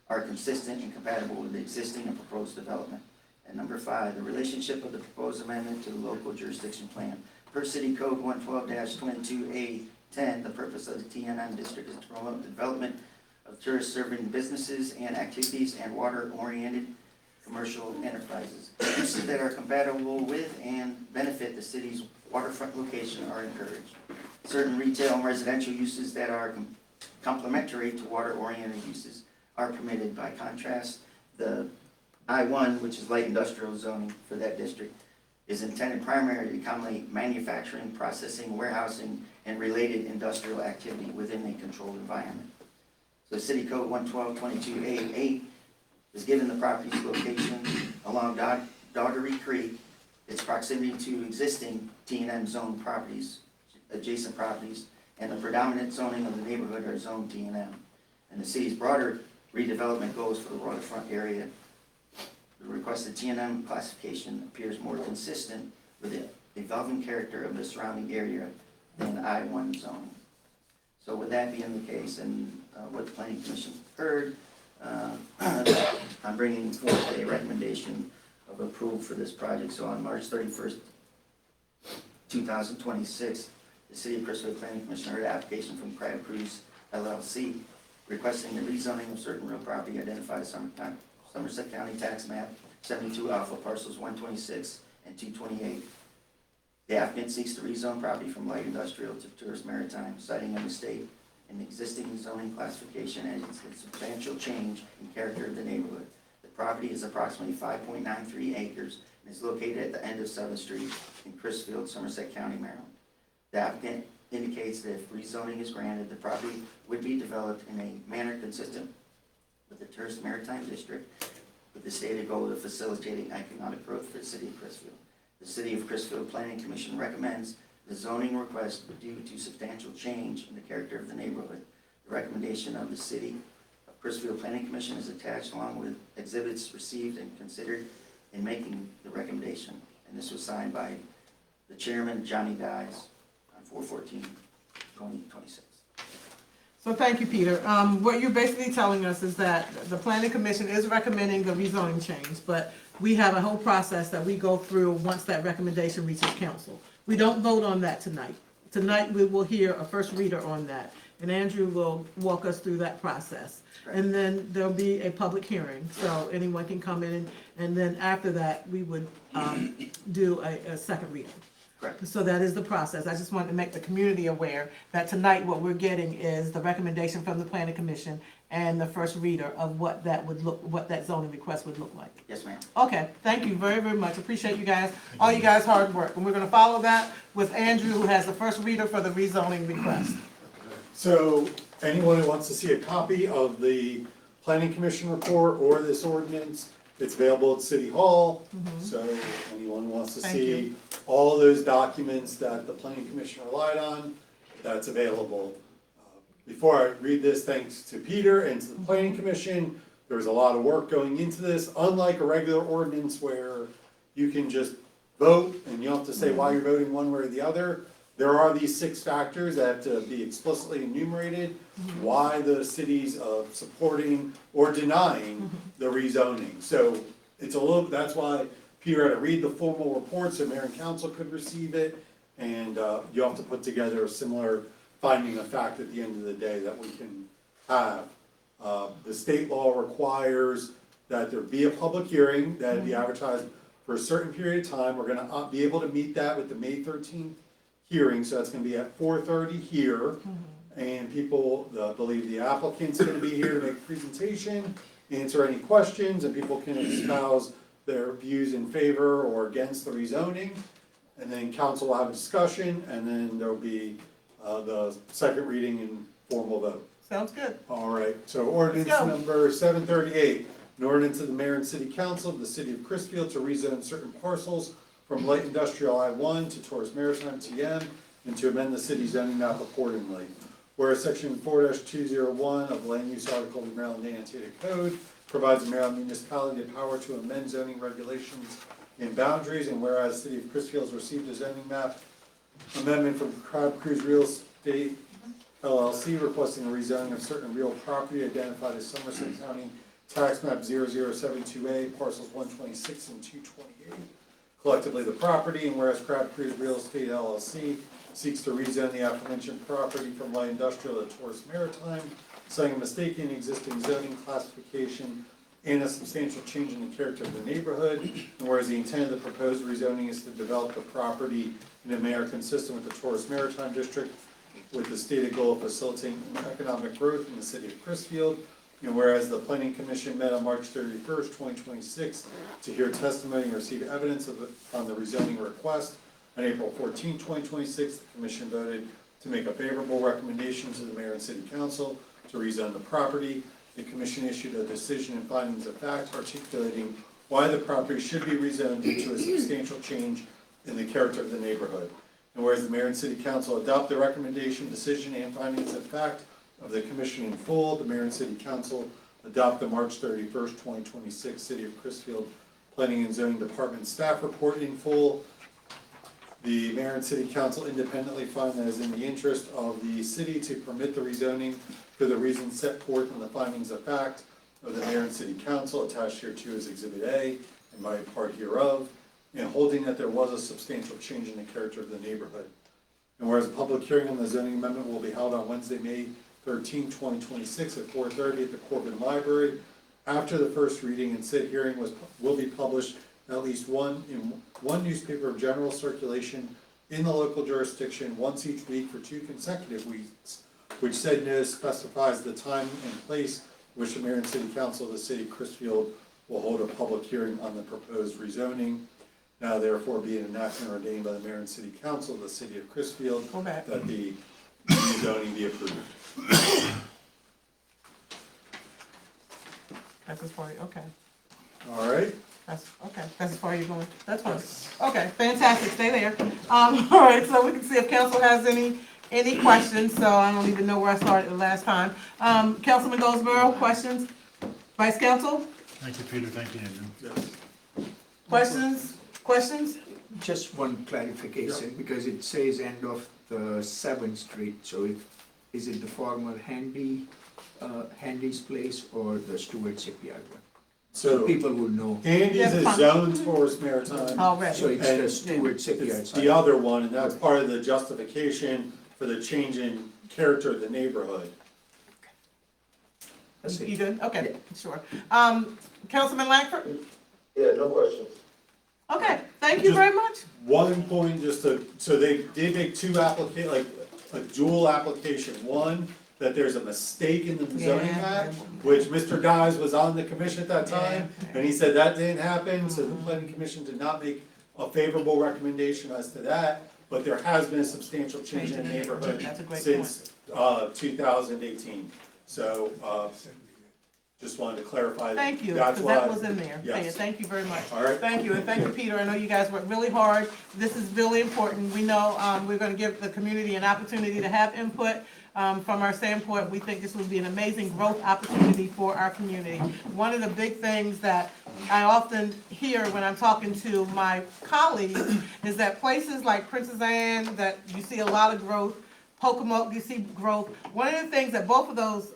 are consistent and compatible with the existing and proposed development. And number 5, the relationship of the proposed amendment to the local jurisdiction plan. Per City Code 112-22A10, the purpose of the TNM district is to promote the development of tourist-serving businesses and activities and water-oriented commercial enterprises. Uses that are compatible with and benefit the city's waterfront location are encouraged. Certain retail and residential uses that are complementary to water-oriented uses are permitted. By contrast, the I-1, which is light industrial zoning for that district, is intended primarily to accommodate manufacturing, processing, warehousing, and related industrial activity within a controlled environment. So City Code 112-22A8 is given the property's location along Daugherty Creek its proximity to existing T&M zone properties, adjacent properties, and the predominant zoning of the neighborhood are zone T&M. And the city's broader redevelopment goals for the waterfront area. The requested T&M classification appears more consistent with the evolving character of the surrounding area than I-1 zone. So with that being the case, and what the planning commission heard, I'm bringing forth a recommendation of approval for this project. So on March 31st, 2026, the City of Chrisfield Planning Commission heard an application from Crab Cruise LLC requesting the rezoning of certain real property identified as Somerset County Tax Map 72 Alpha Parcels 126 and 228. The applicant seeks to rezone property from light industrial to tourist maritime, citing a mistake in the existing zoning classification and its substantial change in character of the neighborhood. The property is approximately 5.93 acres and is located at the end of 7th Street in Chrisfield, Somerset County, Maryland. The applicant indicates that if rezoning is granted, the property would be developed in a manner consistent with the tourist maritime district, with the stated goal of facilitating economic growth for the City of Chrisfield. The City of Chrisfield Planning Commission recommends the zoning request due to substantial change in the character of the neighborhood. The recommendation of the City of Chrisfield Planning Commission is attached along with exhibits received and considered in making the recommendation. And this was signed by the chairman, Johnny Guys, on 4/14/2026. So thank you, Peter. What you're basically telling us is that the planning commission is recommending the rezoning change, but we have a whole process that we go through once that recommendation reaches council. We don't vote on that tonight. Tonight, we will hear a first reader on that, and Andrew will walk us through that process. And then there'll be a public hearing, so anyone can come in, and then after that, we would do a second reading. Correct. So that is the process. I just wanted to make the community aware that tonight what we're getting is the recommendation from the planning commission and the first reader of what that would look, what that zoning request would look like. Yes, ma'am. Okay, thank you very, very much. Appreciate you guys, all you guys' hard work. And we're gonna follow that with Andrew, who has the first reader for the rezoning request. So anyone who wants to see a copy of the planning commission report or this ordinance, it's available at City Hall. So anyone who wants to Thank see you. all of those documents that the planning commission relied on, that's available. Before I read this, thanks to Peter and to the planning commission, there was a lot of work going into this, unlike a regular ordinance where you can just vote and you don't have to say why you're voting one way or the other. There are these 6 factors that have to be explicitly enumerated, why the city's supporting or denying the rezoning. So it's a little, that's why Peter had to read the formal report so mayor and council could receive it. And you have to put together a similar finding of fact at the end of the day that we can have. The state law requires that there be a public hearing, that it be advertised for a certain period of time. We're gonna be able to meet that with the May 13th hearing, so that's gonna be at 4:30 here. And people, I believe the applicant's gonna be here to make a presentation, answer any questions, and people can espouse their views in favor or against the rezoning. And then council will have a discussion, and then there'll be the second reading and formal vote. Sounds good. All right, so ordinance Let's go. number 738, an ordinance of the mayor and city council of the city of Chrisfield to rezone certain parcels from light industrial I-1 to tourist maritime TM, and to amend the city zoning map accordingly. Whereas section 4-201 of the land use article of the Maryland Annotated Code provides the Maryland municipality the power to amend zoning regulations and boundaries, and whereas the city of Chrisfield has received a zoning map amendment from Crab Cruise Real Estate LLC requesting a rezoning of certain real property identified as Somerset County Tax Map 0072A, parcels 126 and 228. Collectively the property, and whereas Crab Cruise Real Estate LLC seeks to rezone the aforementioned property from light industrial to tourist maritime, citing a mistake in existing zoning classification and a substantial change in the character of the neighborhood, and whereas the intent of the proposed rezoning is to develop the property in a manner consistent with the tourist maritime district, with the stated goal of facilitating economic growth in the city of Chrisfield. And whereas the planning commission met on March 31st, 2026 to hear testimony and receive evidence on the rezoning request. On April 14, 2026, the commission voted to make a favorable recommendation to the mayor and city council to rezone the property. The commission issued a decision and findings of fact articulating why the property should be rezoned due to a substantial change in the character of the neighborhood. And whereas the mayor and city council adopt the recommendation, decision, and findings of fact of the commission in full, the mayor and city council adopt the March 31st, 2026 City of Chrisfield Planning and Zoning Department staff report in full. The mayor and city council independently find that it is in the interest of the city to permit the rezoning for the reasons set forth in the findings of fact of the mayor and city council attached hereto as Exhibit A and by part hereof, and holding that there was a substantial change in the character of the neighborhood. And whereas a public hearing on the zoning amendment will be held on Wednesday, May 13, 2026 at 4:30 at the Corbin Library. After the first reading, and said hearing will be published at least one newspaper of general circulation in the local jurisdiction once each week for 2 consecutive weeks, which said notice specifies the time and place which the mayor and city council of the city of Chrisfield will hold a public hearing on the proposed rezoning. Now therefore be it enacted and ordained by the mayor and city council of the city of Chrisfield that the rezoning be approved. That's as far, okay. All right. That's, okay, that's as far as you're going, that's fine. Okay, fantastic, stay there. All right, so we can see if council has any questions, so I don't even know where I started the last time. Councilman Goldsboro, questions? Vice Council? Thank you, Peter, thank you, Andrew. Questions? Just one clarification, because it says end of the 7th Street, so is it the former Handy's place or the Stewart Shipyard one? So people will know. Handy's is zoned towards Maritime. Already. So it's the Stewart Shipyard It's side. the other one, and that's part of the justification for the change in character of the neighborhood. That's it. You good? Okay, sure. Councilman Langford? Yeah, no questions. Okay, thank you very much. One point, so they did make 2 like a dual application. One, that there's a mistake in the zoning map, which Mr. Guys was on the commission at that time, and he said that didn't happen, so the planning commission did not make a favorable recommendation as to that, but there has been a substantial change in the neighborhood since 2018. So, just wanted to clarify. Thank you, That's because that why- was in there. Yes. Okay, thank you very much. All right. Thank you, and thank you, Peter. I know you guys worked really hard. This is really important. We know we're gonna give the community an opportunity to have input. From our standpoint, we think this would be an amazing growth opportunity for our community. One of the big things that I often hear when I'm talking to my colleagues is that places like Princess Anne, that you see a lot of growth, Pocomoke, you see growth. One of the things that both of those,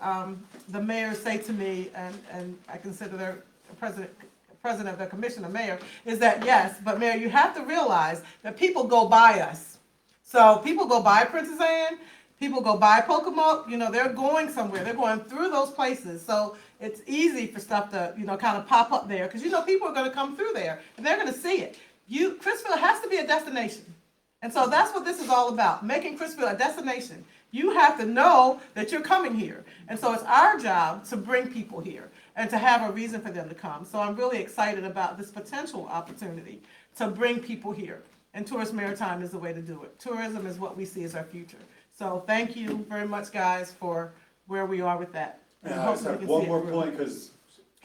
the mayors say to me, and I consider their president of the commission a mayor, is that yes, but Mayor, you have to realize that people go by us. So people go by Princess Anne, people go by Pocomoke, they're going somewhere, they're going through those places. So it's easy for stuff to, kind of pop up there, because people are gonna come through there, and they're gonna see it. Chrisfield has to be a destination. And so that's what this is all about, making Chrisfield a destination. You have to know that you're coming here. And so it's our job to bring people here and to have a reason for them to come. So I'm really excited about this potential opportunity to bring people here. And Tourist Maritime is the way to do it. Tourism is what we see as our future. So thank you very much, guys, for where we are with that. And And I just hopefully have we can one see it more through. point, because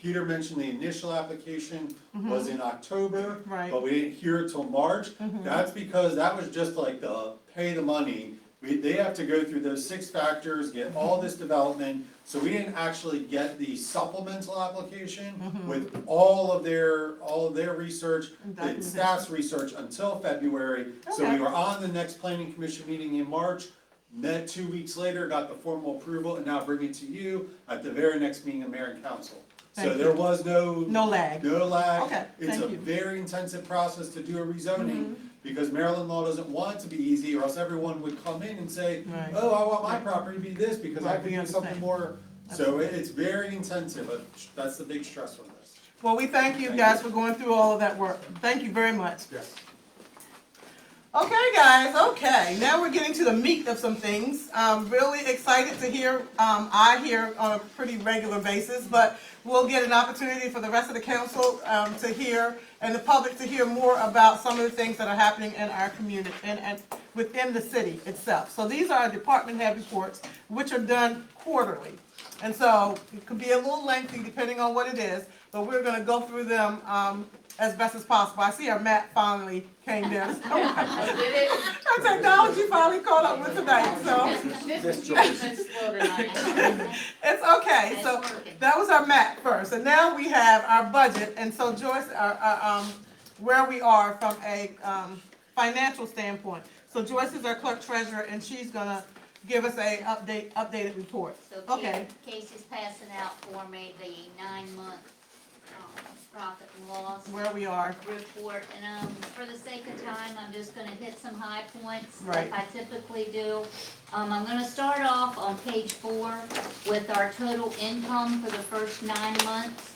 Peter mentioned the initial application was in October, Right. but we didn't hear it till March. Mhm. That's because that was just like the pay the money. They have to go through those 6 factors, get all this development, so we didn't actually get the supplemental application with all of their research, the staff's research until February. So Okay. we were on the next planning commission meeting in March, met 2 weeks later, got the formal approval, and now bring it to you at the very next meeting of mayor and council. So Thank there you. was no lag. no lag. Okay, It's thank a you. very intensive process to do a rezoning, because Maryland law doesn't want it to be easy, or else everyone would come in and say, Right. oh, I want my property to be this, because I Right, can we do something understand. more. So it's very intensive, but that's the big stress from this. Well, we thank you Thank guys you. for going through all of that work. Thank you very much. Yes. Okay, guys, okay, now we're getting to the meat of some things. I'm really excited to hear, I hear on a pretty regular basis, but we'll get an opportunity for the rest of the council to hear, and the public to hear more about some of the things that are happening in our community and within the city itself. So these are our department head reports, which are done quarterly. And so it could be a little lengthy depending on what it is, but we're gonna go through them, as best as possible. I see our map finally came down. Our technology finally caught up with tonight, so. It's okay, so that was our map first, and now we have our budget, and so Joyce, where we are from a, financial standpoint. So Joyce is our clerk treasurer, and she's gonna give us a updated report. So Okay. Casey's passing out for me the 9-month profit and loss Where we are. report, and for the sake of time, I'm just gonna hit some high points Right. like I typically do. I'm gonna start off on page 4 with our total income for the first 9 months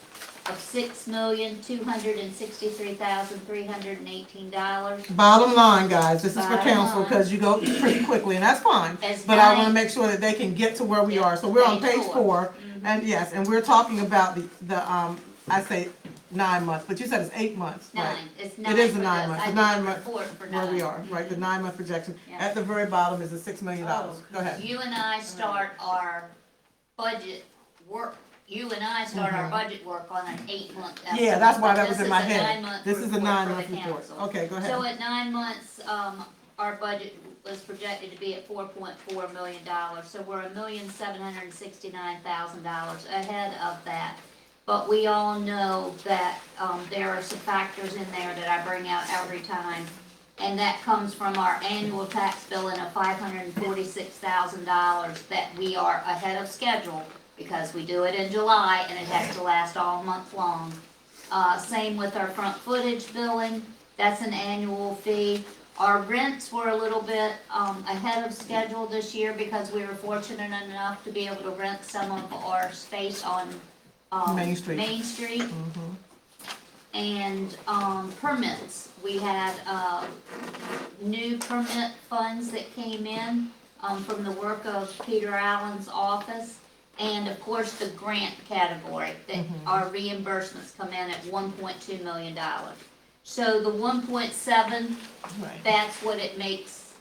of $6,263,318. Bottom line, guys, this is for Bottom council, line. because you go pretty quickly, and that's fine. As But I nine- wanna make sure that they can get to where we are. So we're on Page page four. 4, Mhm. and yes, and we're talking about the I say 9 months, but you said it's 8 months, right? 9, it's 9 It is for the 9 this. months, I the did 9 the month, report for where we 9. are, right, the 9-month projection. Yeah. At the very bottom is the $6 million. Go ahead. You and I start our budget work, you and I start our Mhm. budget work on an 8-month estimate. Yeah, that's why but that was this in my is a head. 9-month This is a report for 9-month the report. council. Okay, go ahead. So at 9 months, our budget was projected to be at $4.4 million, so we're $1,769,000 ahead of that. But we all know that, there are some factors in there that I bring out every time. And that comes from our annual tax billing of $546,000 that we are ahead of schedule because we do it in July and it has to last all month long. Same with our front footage billing, that's an annual fee. Our rents were a little bit, ahead of schedule this year because we were fortunate enough to be able to rent some of our space on, Main Street. Main Street. Mhm. And permits, we had new permit funds that came in from the work of Peter Allen's office. And of course, the grant category, that our reimbursements come in at $1.2 million. So the 1.7, Right. that's what it makes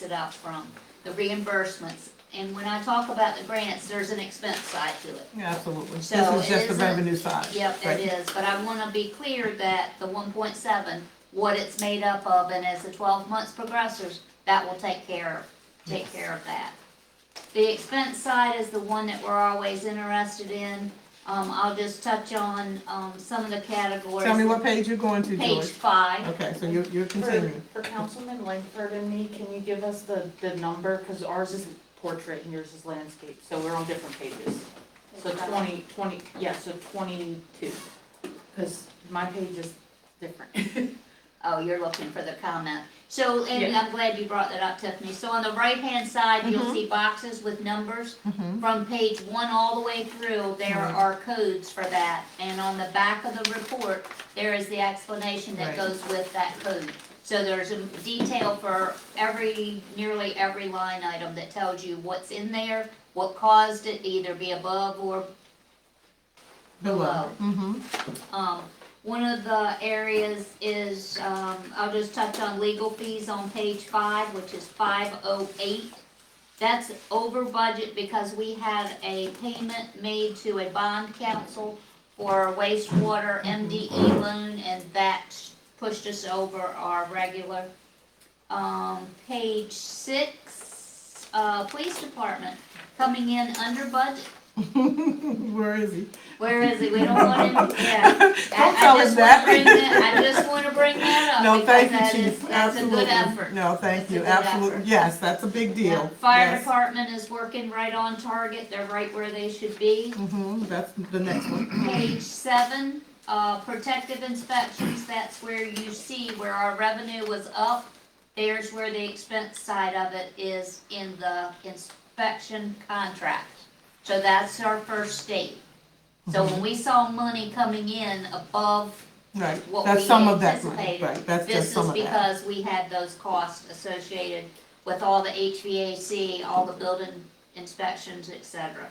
it up from, the reimbursements. And when I talk about the grants, there's an expense side to it. Yeah, absolutely. So This is it just the isn't- revenue side. Yep, right? it is, but I wanna be clear that the 1.7, what it's made up of, and as the 12 months progresses, that will take care of that. The expense side is the one that we're always interested in. I'll just touch on, some of the categories. Tell me what page you're going to, Page Joyce. 5. Okay, so you're continuing. For Councilman Langford and me, can you give us the number, cause ours is portrait and yours is landscape, so we're on different pages. So 20, so 22, cause my page is different. Oh, you're looking for the comment. So, and Yeah. I'm glad you brought that up, Tiffany. So on the right-hand side, you'll Mhm. see boxes with numbers. Mhm. From page 1 all the way through, there Right. are codes for that. And on the back of the report, there is the explanation that Right. goes with that code. So there's a detail for nearly every line item that tells you what's in there, what caused it to either be above or below. Mm-hmm. One of the areas is, I'll just touch on legal fees on page 5, which is 508. That's over budget because we had a payment made to a bond council for a wastewater MDE loan, and that pushed us over our regular. Page 6, police department, coming in under budget. Where is he? Where is he? We don't want him, yeah. Don't tell us that. I just wanna bring that up No, because thank you, that is, Chief. that's a Absolutely. good effort. No, thank That's a you. good Absolutely. effort. Yes, that's a big Yeah. deal. Fire Yes. department is working right on target. They're right where they should be. Mm-hmm, that's the next one. Page 7, protective inspections, that's where you see where our revenue was up. There's where the expense side of it is in the inspection contract. So that's our first state. So when we saw money coming in above Right, what that's we some of that money, anticipated, right, that's this just some is of that. because we had those costs associated with all the HVAC, all the building inspections, et cetera.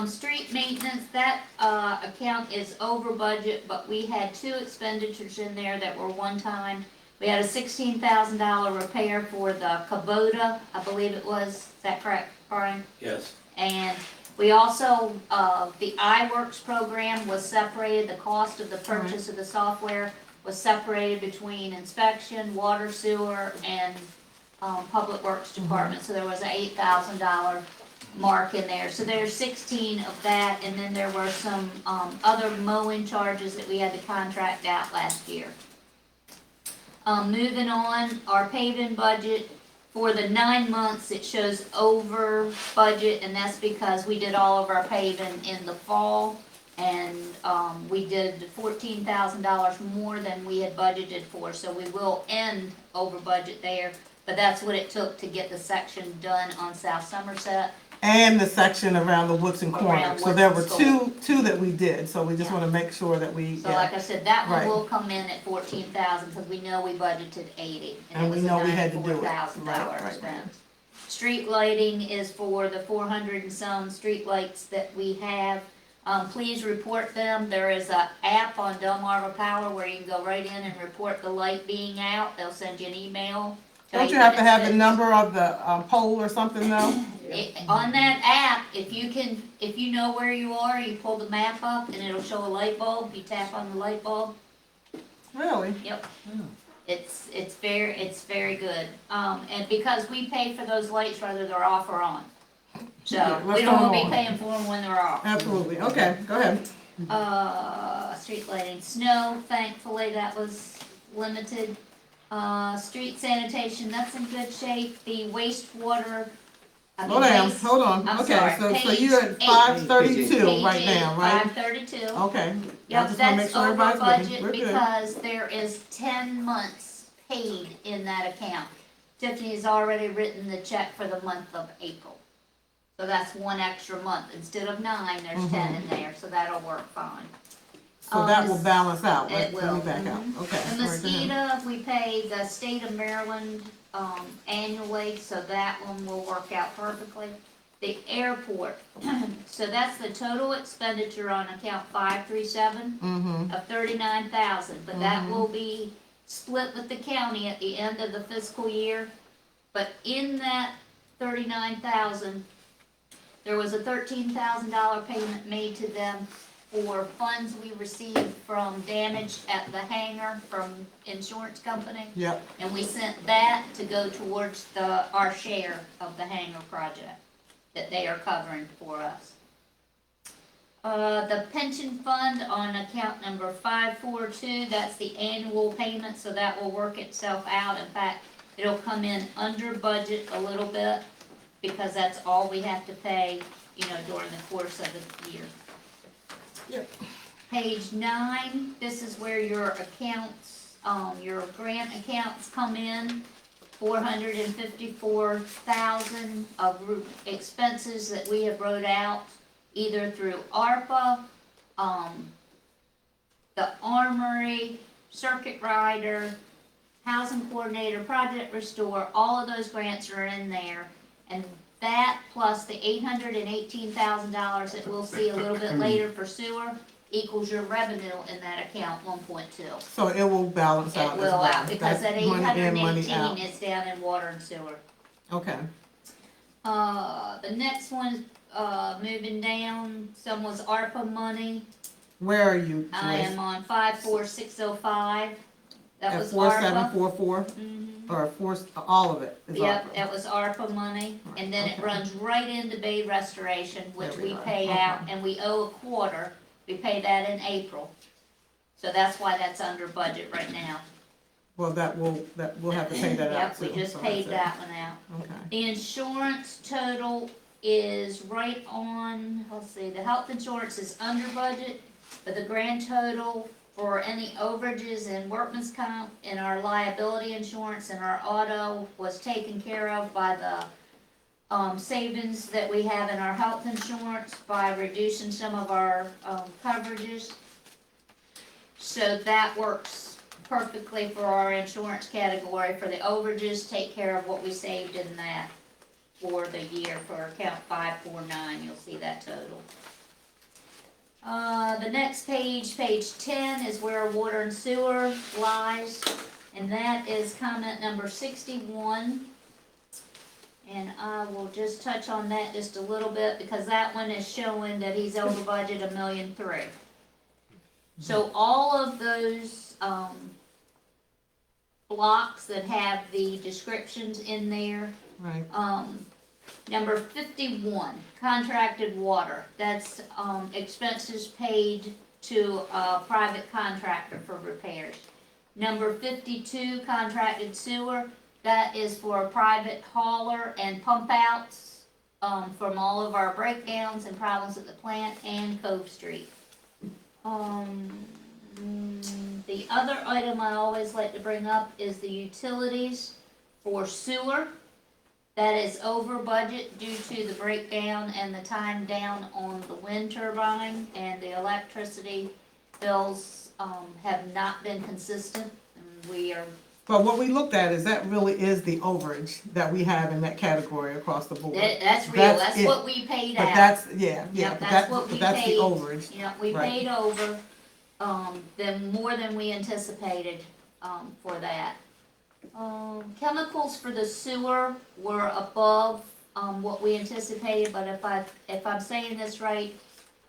Street maintenance, that, account is over budget, but we had 2 expenditures in there that were one time. We had a $16,000 repair for the Kubota, I believe it was, is that correct, Brian? Yes. And We also, the iWorks program was separated, the cost of the purchase of the software was separated between inspection, water, sewer, and, Public Works Department, so there was an $8,000 mark in there. So there's 16 of that, and then there were some, other mowing charges that we had to contract out last year. Moving on, our paving budget, for the 9 months, it shows over budget, and that's because we did all of our paving in the fall, and, we did $14,000 more than we had budgeted for, so we will end over budget there, but that's what it took to get the section done on South Somerset. And the section around the Woodson corner, Around so there were Woodson two that we did, so we just Yeah. wanna make sure that we, So like I said, that one Right. will come in at 14,000, because we know we budgeted 80, And and we it was know a we had to do it. $94,000 Right. expense. Street lighting is for the 400 and some street lights that we have. Please report them. There is a app on Delmarva Power where you can go right in and report the light being out. They'll send you an email. don't you have to have the number of the, pole or something though? On that app, if you know where you are, you pull the map up and it'll show a light bulb. You tap on the light bulb. Really? Yep. It's very good. And because we pay for those lights whether they're off or on. So What's we don't wanna going be on? paying for them when they're off. Absolutely, okay, go ahead. Street lighting, snow, thankfully that was limited. Street sanitation, that's in good shape. The wastewater. Slow down, hold on, I'm okay, sorry, so page you're at eight. 532 right now, right? 532. Okay. I Yep, just wanna make that's sure over everybody's budget looking. We're good. because there is 10 months paid in that account. Tiffany's already written the check for the month of April. So that's one extra month. Instead of 9, there's 10 in there, so that'll work fine. So that will balance out, right? It Let me will. back out, okay. The All right, go ahead. mosquito, we pay the state of Maryland, annually, so that one will work out perfectly. The airport, so that's the total expenditure on account 537 of 39,000, but that will be split with the county at the end of the fiscal year. But in that 39,000, there was a $13,000 payment made to them for funds we received from damage at the hangar from insurance company. Yep. And we sent that to go towards our share of the hangar project that they are covering for us. The pension fund on account number 542, that's the annual payment, so that will work itself out. In fact, it'll come in under budget a little bit because that's all we have to pay, during the course of the year. Yep. Page 9, this is where your accounts, your grant accounts come in. 454,000 of expenses that we have wrote out, either through ARPA, the Armory, Circuit Rider, Housing Coordinator, Project Restore, all of those grants are in there. And that plus the $818,000 that we'll see a little bit later for sewer equals your revenue in that account, 1.2. So it will balance out It as will well. out, because that That's money in, money 818 out. is down in water and sewer. Okay, The next one, moving down, some was ARPA money. where are you, I Joyce? am on 54605. That At was ARPA. 4744, or all of it is Yep, ARPA? that was ARPA money, and then it runs right into Bay Restoration, which There we we go, pay okay. out, and we owe a quarter. We pay that in April. So that's why that's under budget right now. Well, we'll have to pay that out Yep, too. we just so paid that's that one out. it. Okay, The insurance total is right on, let's see, the health insurance is under budget, but the grand total for any overages in workman's comp and our liability insurance and our auto was taken care of by the savings that we have in our health insurance by reducing some of our coverages. So that works perfectly for our insurance category. For the overages, take care of what we saved in that for the year for account 549, you'll see that total. The next page, page 10, is where water and sewer lies, and that is comment number 61. And I will just touch on that just a little bit, because that one is showing that he's over budget $1.3 million. So all of those, blocks that have the descriptions in there, Right. number 51, contracted water, that's, expenses paid to a private contractor for repairs. Number 52, contracted sewer, that is for a private hauler and pump outs, from all of our breakdowns and problems at the plant and Cove Street. The other item I always like to bring up is the utilities for sewer. That is over budget due to the breakdown and the time down on the wind turbine, and the electricity bills, have not been consistent, and we are, But what we looked at is that really is the overage that we have in that category across the board. that's real, that's it. what we paid out. But that's, yeah, Yep, but that's what we that's the paid. overage. Yeah, we Right. paid over, more than we anticipated, for that. Chemicals for the sewer were above, what we anticipated, but if I'm saying this right,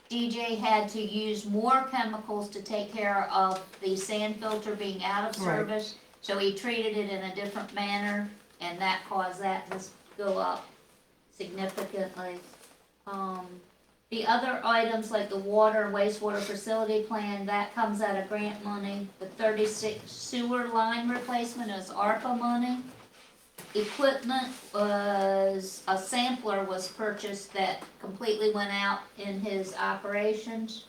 DJ had to use more chemicals to take care of the sand filter being out of Right. service. So he treated it in a different manner, and that caused that to go up significantly. The other items like the water and wastewater facility plan, that comes out of grant money. The 36 sewer line replacement is ARPA money. Equipment was, a sampler was purchased that completely went out in his operations.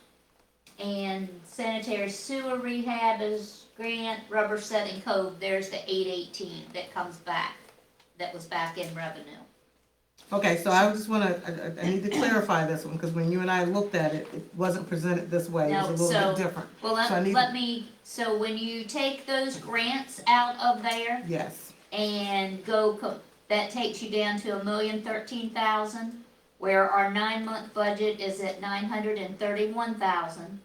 And sanitary sewer rehab is grant, rubber setting code, there's the 818 that comes back, that was back in revenue. Okay, so I just wanna, I need to clarify this one, because when you and I looked at it, it wasn't presented this way, it was a little bit different. Well, So I need- so when you take those grants out of there Yes, and that takes you down to $1,013,000, where our 9-month budget is at $931,000.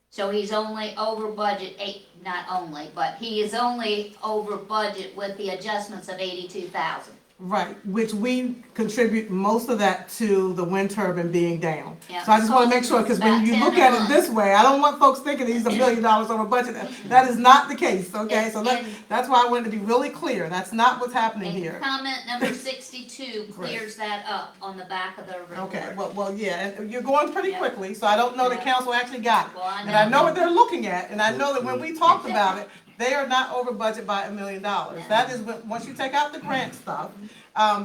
So he's only over budget, not only, but he is only over budget with the adjustments of 82,000. right, which we contribute most of that to the wind turbine being down. Yeah, So I just wanna make sure, because when about you 10 look a at it month. this way, I don't want folks thinking he's $1 million over budget. That is not the case, okay? So And- that's why I wanted to be really clear, that's not what's happening And here. comment number 62 clears that up on the back of the report. Okay, well, yeah, and you're going pretty Yeah. quickly, so I don't know that Yeah. council actually got it. Well, I And I know know. what they're looking at, and I know that when we talked about it, they are not over budget by $1 million. That is, once you take out the grant stuff,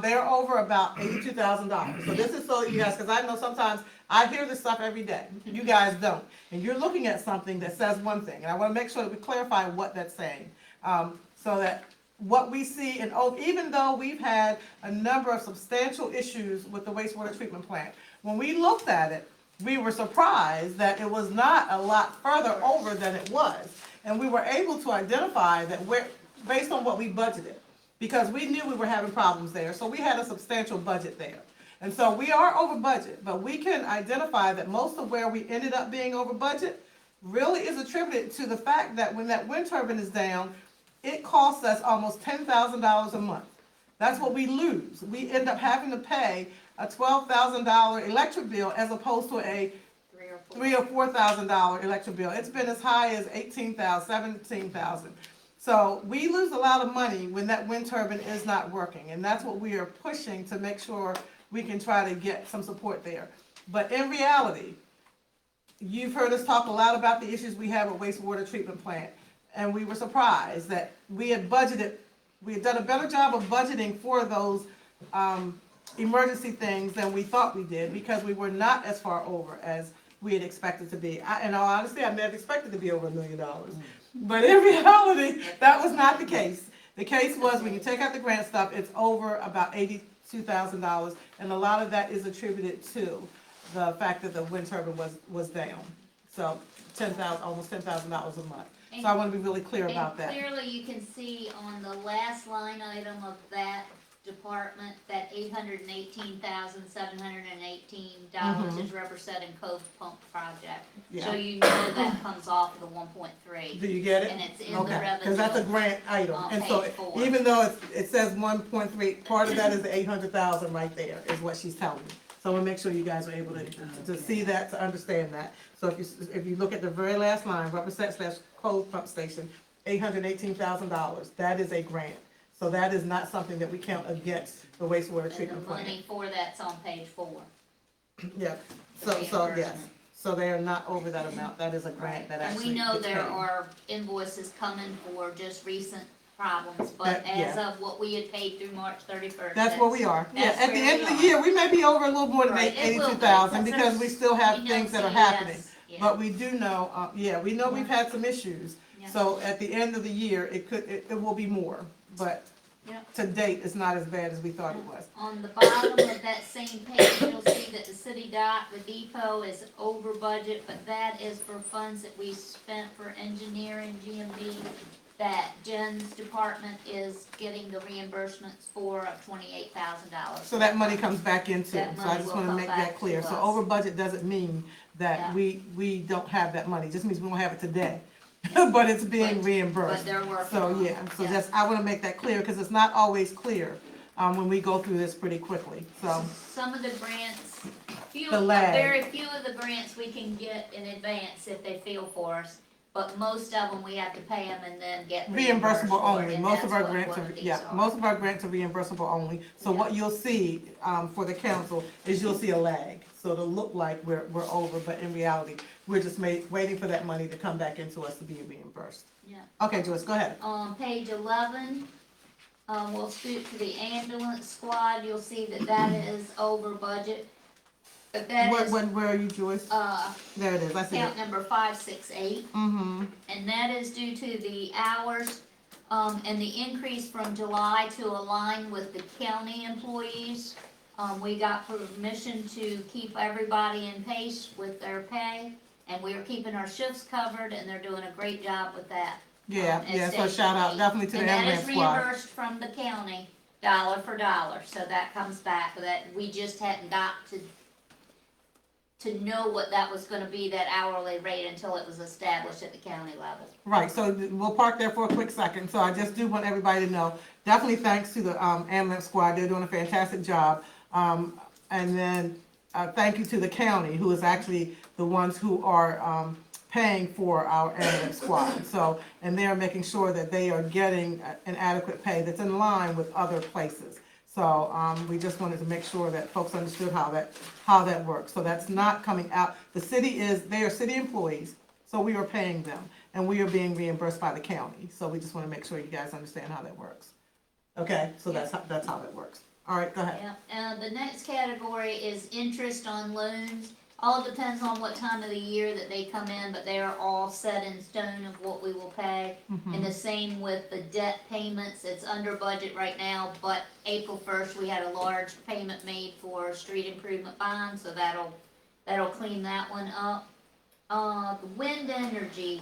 they're over about $82,000. So this is so you guys, because I know sometimes I hear this stuff every day, you guys don't. And you're looking at something that says one thing, and I want to make sure that we clarify what that's saying. So that what we see, and even though we've had a number of substantial issues with the wastewater treatment plant, when we looked at it, we were surprised that it was not a lot further over than it was. And we were able to identify that based on what we budgeted, because we knew we were having problems there, so we had a substantial budget there. And so we are over budget, but we can identify that most of where we ended up being over budget really is attributed to the fact that when that wind turbine is down, it costs us almost $10,000 a month. That's what we lose. We end up having to pay a $12,000 electric bill as opposed to a $3,000 or $4,000 electric bill. It's been as high as $18,000, $17,000. So we lose a lot of money when that wind turbine is not working, and that's what we are pushing to make sure we can try to get some support there. But in reality, you've heard us talk a lot about the issues we have with wastewater treatment plant, and we were surprised that we had done a better job of budgeting for those emergency things than we thought we did, because we were not as far over as we had expected to be. In all honesty, I never expected to be over $1 million. But in reality, that was not the case. The case was, when you take out the grant stuff, it's over about $82,000, and a lot of that is attributed to the fact that the wind turbine was down. So almost $10,000 a month. So I want to be really clear about that. And clearly you can see on the last line item of that department, that $818,718 is representing Cove Pump Project. So Yeah. you know that comes off of the 1.3. Do you get it? And it's in the Okay, revenue. because that's a grant item, on and so page 4. even though it says 1.3, part of that is the 800,000 right there, is what she's telling me. So I want to make sure you guys are able to see that, to understand that. So if you look at the very last line, represent/Cove Pump Station, $818,000, that is a grant. So that is not something that we count against the wastewater And treatment the plant. money for that's on page 4. Yeah, The so yes, reimbursement. so they are not over that amount, that is a grant that And actually we know gets there paid. are invoices coming for just recent problems, but That- as yeah. of what we had paid through March 31st. That's where we are. Yeah, that's at the where end of we the are. year, we may be over a little more than Right, it will be, 82,000 because because we still have we know things that are CES, happening. yeah. But we do know, we know we've had some issues. Yeah. So at the end of the year, it will be more, but Yeah. to date, it's not as bad as we thought it was. On the bottom of that same page, you'll see that the city dock, the depot is over budget, but that is for funds that we spent for engineering, GMB, that Jen's department is getting the reimbursements for of $28,000. So that money comes back into, That so I money just will wanna come make back that clear. to So us. over budget doesn't mean that Yeah. we don't have that money, it just means we don't have it today. But it's being reimbursed. But they're working So, on it, yeah, so yeah. just, I wanna make that clear, because it's not always clear, when we go through this pretty quickly, so. Some of the grants, The lag. very few of the grants we can get in advance if they feel for us, but most of them we have to pay them and then get reimbursed Reimbursable for it, only, and most of that's our what grants one are, of these yeah, are. most of our grants are reimbursable only. So what you'll see, for the council, is you'll see a lag. So it'll look like we're over, but in reality, we're just waiting for that money to come back into us to be reimbursed. Yeah. Okay, Joyce, go ahead. On page 11, we'll scoot to the ambulance squad, you'll see that that is over budget. But that is, Where are you, Joyce? There it is, I see it. account number 568. Mm-hmm, And that is due to the hours, and the increase from July to align with the county employees. We got permission to keep everybody in pace with their pay, and we are keeping our shifts covered, and they're doing a great job with that. yeah, at yeah, so Station shout out 8. definitely to the And that ambulance is squad. reimbursed from the county, dollar for dollar, so that comes back, that we just hadn't got to know what that was gonna be, that hourly rate, until it was established at the county level. Right, so we'll park there for a quick second, so I just do want everybody to know, definitely thanks to the, ambulance squad, they're doing a fantastic job. And then, thank you to the county, who is actually the ones who are, paying for our ambulance squad. So, and they're making sure that they are getting an adequate pay that's in line with other places. So, we just wanted to make sure that folks understood how that works. So that's not coming out, they are city employees, so we are paying them, and we are being reimbursed by the county. So we just wanna make sure you guys understand how that works. Okay, so that's how that works. All right, go ahead. Yeah, the next category is interest on loans. All depends on what time of the year that they come in, but they are all set in stone of what we will pay. And the same with the debt payments, it's under budget right now, but April 1st, we had a large payment made for street improvement bond, so that'll clean that one up. The wind energy,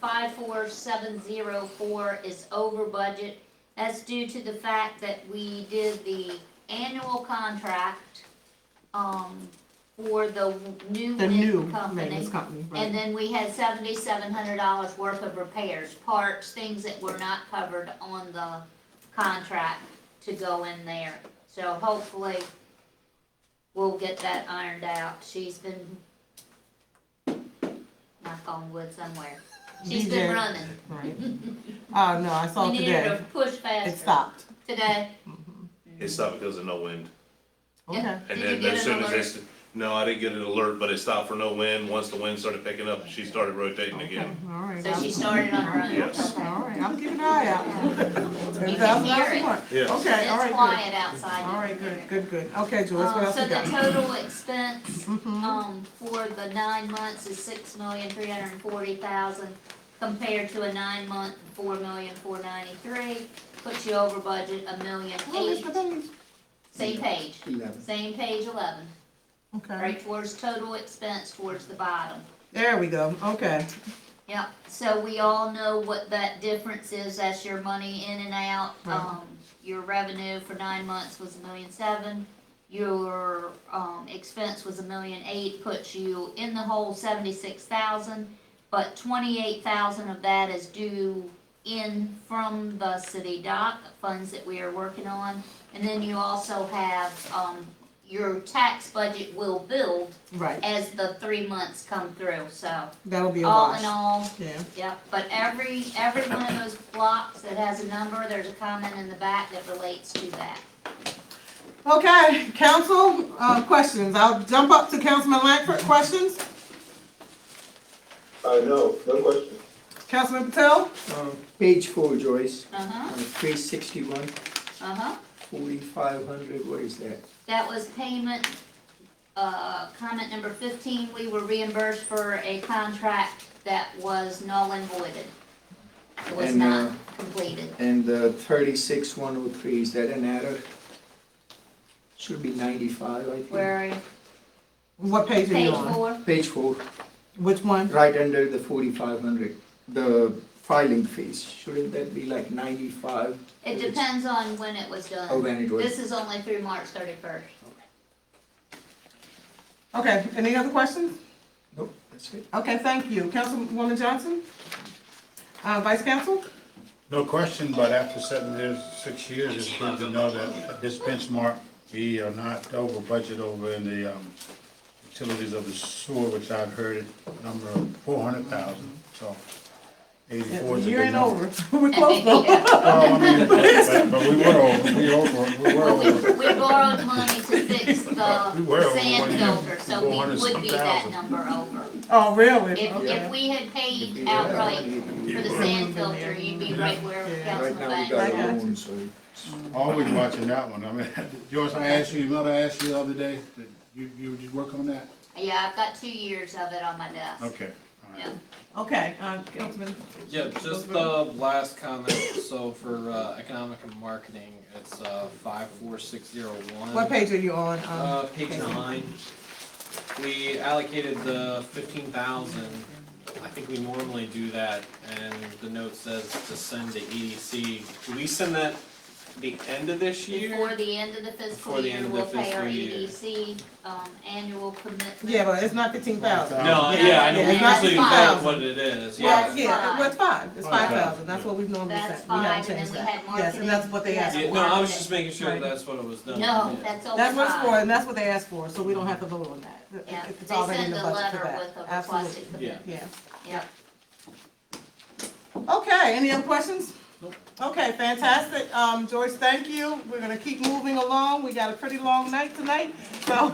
54704 is over budget. That's due to the fact that we did the annual contract, for the new The new wind company. maintenance company, right. And then we had $7,700 worth of repairs, parts, things that were not covered on the contract to go in there. So hopefully, we'll get that ironed out. She's been, knock on wood somewhere. She's been DJ. running. Right. No, I saw We it needed today. to push faster. It stopped. Today. It stopped because of no wind. Okay. And Did then you get as an soon as alert? this, no, I didn't get an alert, but it stopped for no wind. Once the wind started picking up, she started rotating again. All right. So she started on her own. Yes. Okay. All right, I'm keeping an eye out. You can hear it. Yes. Okay, all It's right, quiet good. outside. All right, good. Okay, Joyce, what else So you the got? total expense, Mhm. for the 9 months is $6,340,000 compared to a 9-month, $4,493,000, puts you over budget $1,008,000. Same page, 11. same page 11, Okay, right towards total expense towards the bottom. there we go, okay. Yep, so we all know what that difference is, that's your money in and out. Right. your revenue for 9 months was $1.7 million. Your, expense was $1.8 million, puts you in the hole 76,000, but 28,000 of that is due in from the city dock, funds that we are working on. And then you also have, your tax budget will build Right. as the 3 months come through, so. That'll be a All wash. in all, Yeah. yep, but every one of those blocks that has a number, there's a comment in the back that relates to that. Okay, council, questions. I'll jump up to Councilman Langford. Questions? No question. Councilman Patel? Page 4, Joyce, Uh-huh, on page 61, uh-huh. 4,500, what is that? That was payment, comment number 15, we were reimbursed for a contract that was null and voided. It was And, not completed. And the 36,103, is that an error? Should be 95, I think. Where are you? What page are you Page on? 4, Page 4, Which one? right under the 4,500, the filing fees, shouldn't that be like 95? it depends on when it was done. Oh, when it was. This is only through March 31st. Okay, any other questions? Nope, that's it. Okay, thank you. Councilwoman Johnson? Vice Counsel? No question, but after 6 years, it's good to know that at this benchmark, we are not over budget over in the utilities of the sewer, which I've heard a number of 400,000, so 84 is a You good ain't number. over. We're close though. Well, I mean, but we were over. Well, we borrowed money to fix the We were over sand 1 year. filter, so we 400 would be that something number over. Oh, really? If Okay. we had paid outright for the sand filter, you'd be right where Right Councilman now we Banks. got I a got loan, so Always watching that one. I mean, Joyce, I asked you, remember I asked you the other day, that you would work on that? Yeah, I've got 2 years of it on my desk. Okay. All right. Yeah. Okay, Councilman. Yeah, just the last comment, so for, economic and marketing, it's, 54601. What page are you on? Page 9. We allocated the 15,000. I think we normally do that, and the note says to send to EDC. Do we send that the end of this year? Before the end of the Before fiscal the year, end of we'll the pay our fiscal year. EDC, annual commitment. Yeah, but it's not 15,000. No, yeah, I know, Yeah, we it's not usually 5,000. vote what it is, Well, yeah. yeah, well, it's 5. It's 5,000. 5,000. That's what we've normally That's said. We haven't 5, and changed then we that. had Yes, marketing. and that's what they asked Yeah, for. No, I was just making sure Right. that's what it was done. No, Yeah. that's over That's what it's 5. for, and that's what they asked for, so we don't have to vote on that. Yeah, It's they already in send the a budget for letter that. with a Absolutely. requested commitment. Yeah. Yep. Okay, any other questions? Okay, fantastic. Joyce, thank you. We're gonna keep moving along. We got a pretty long night tonight, so,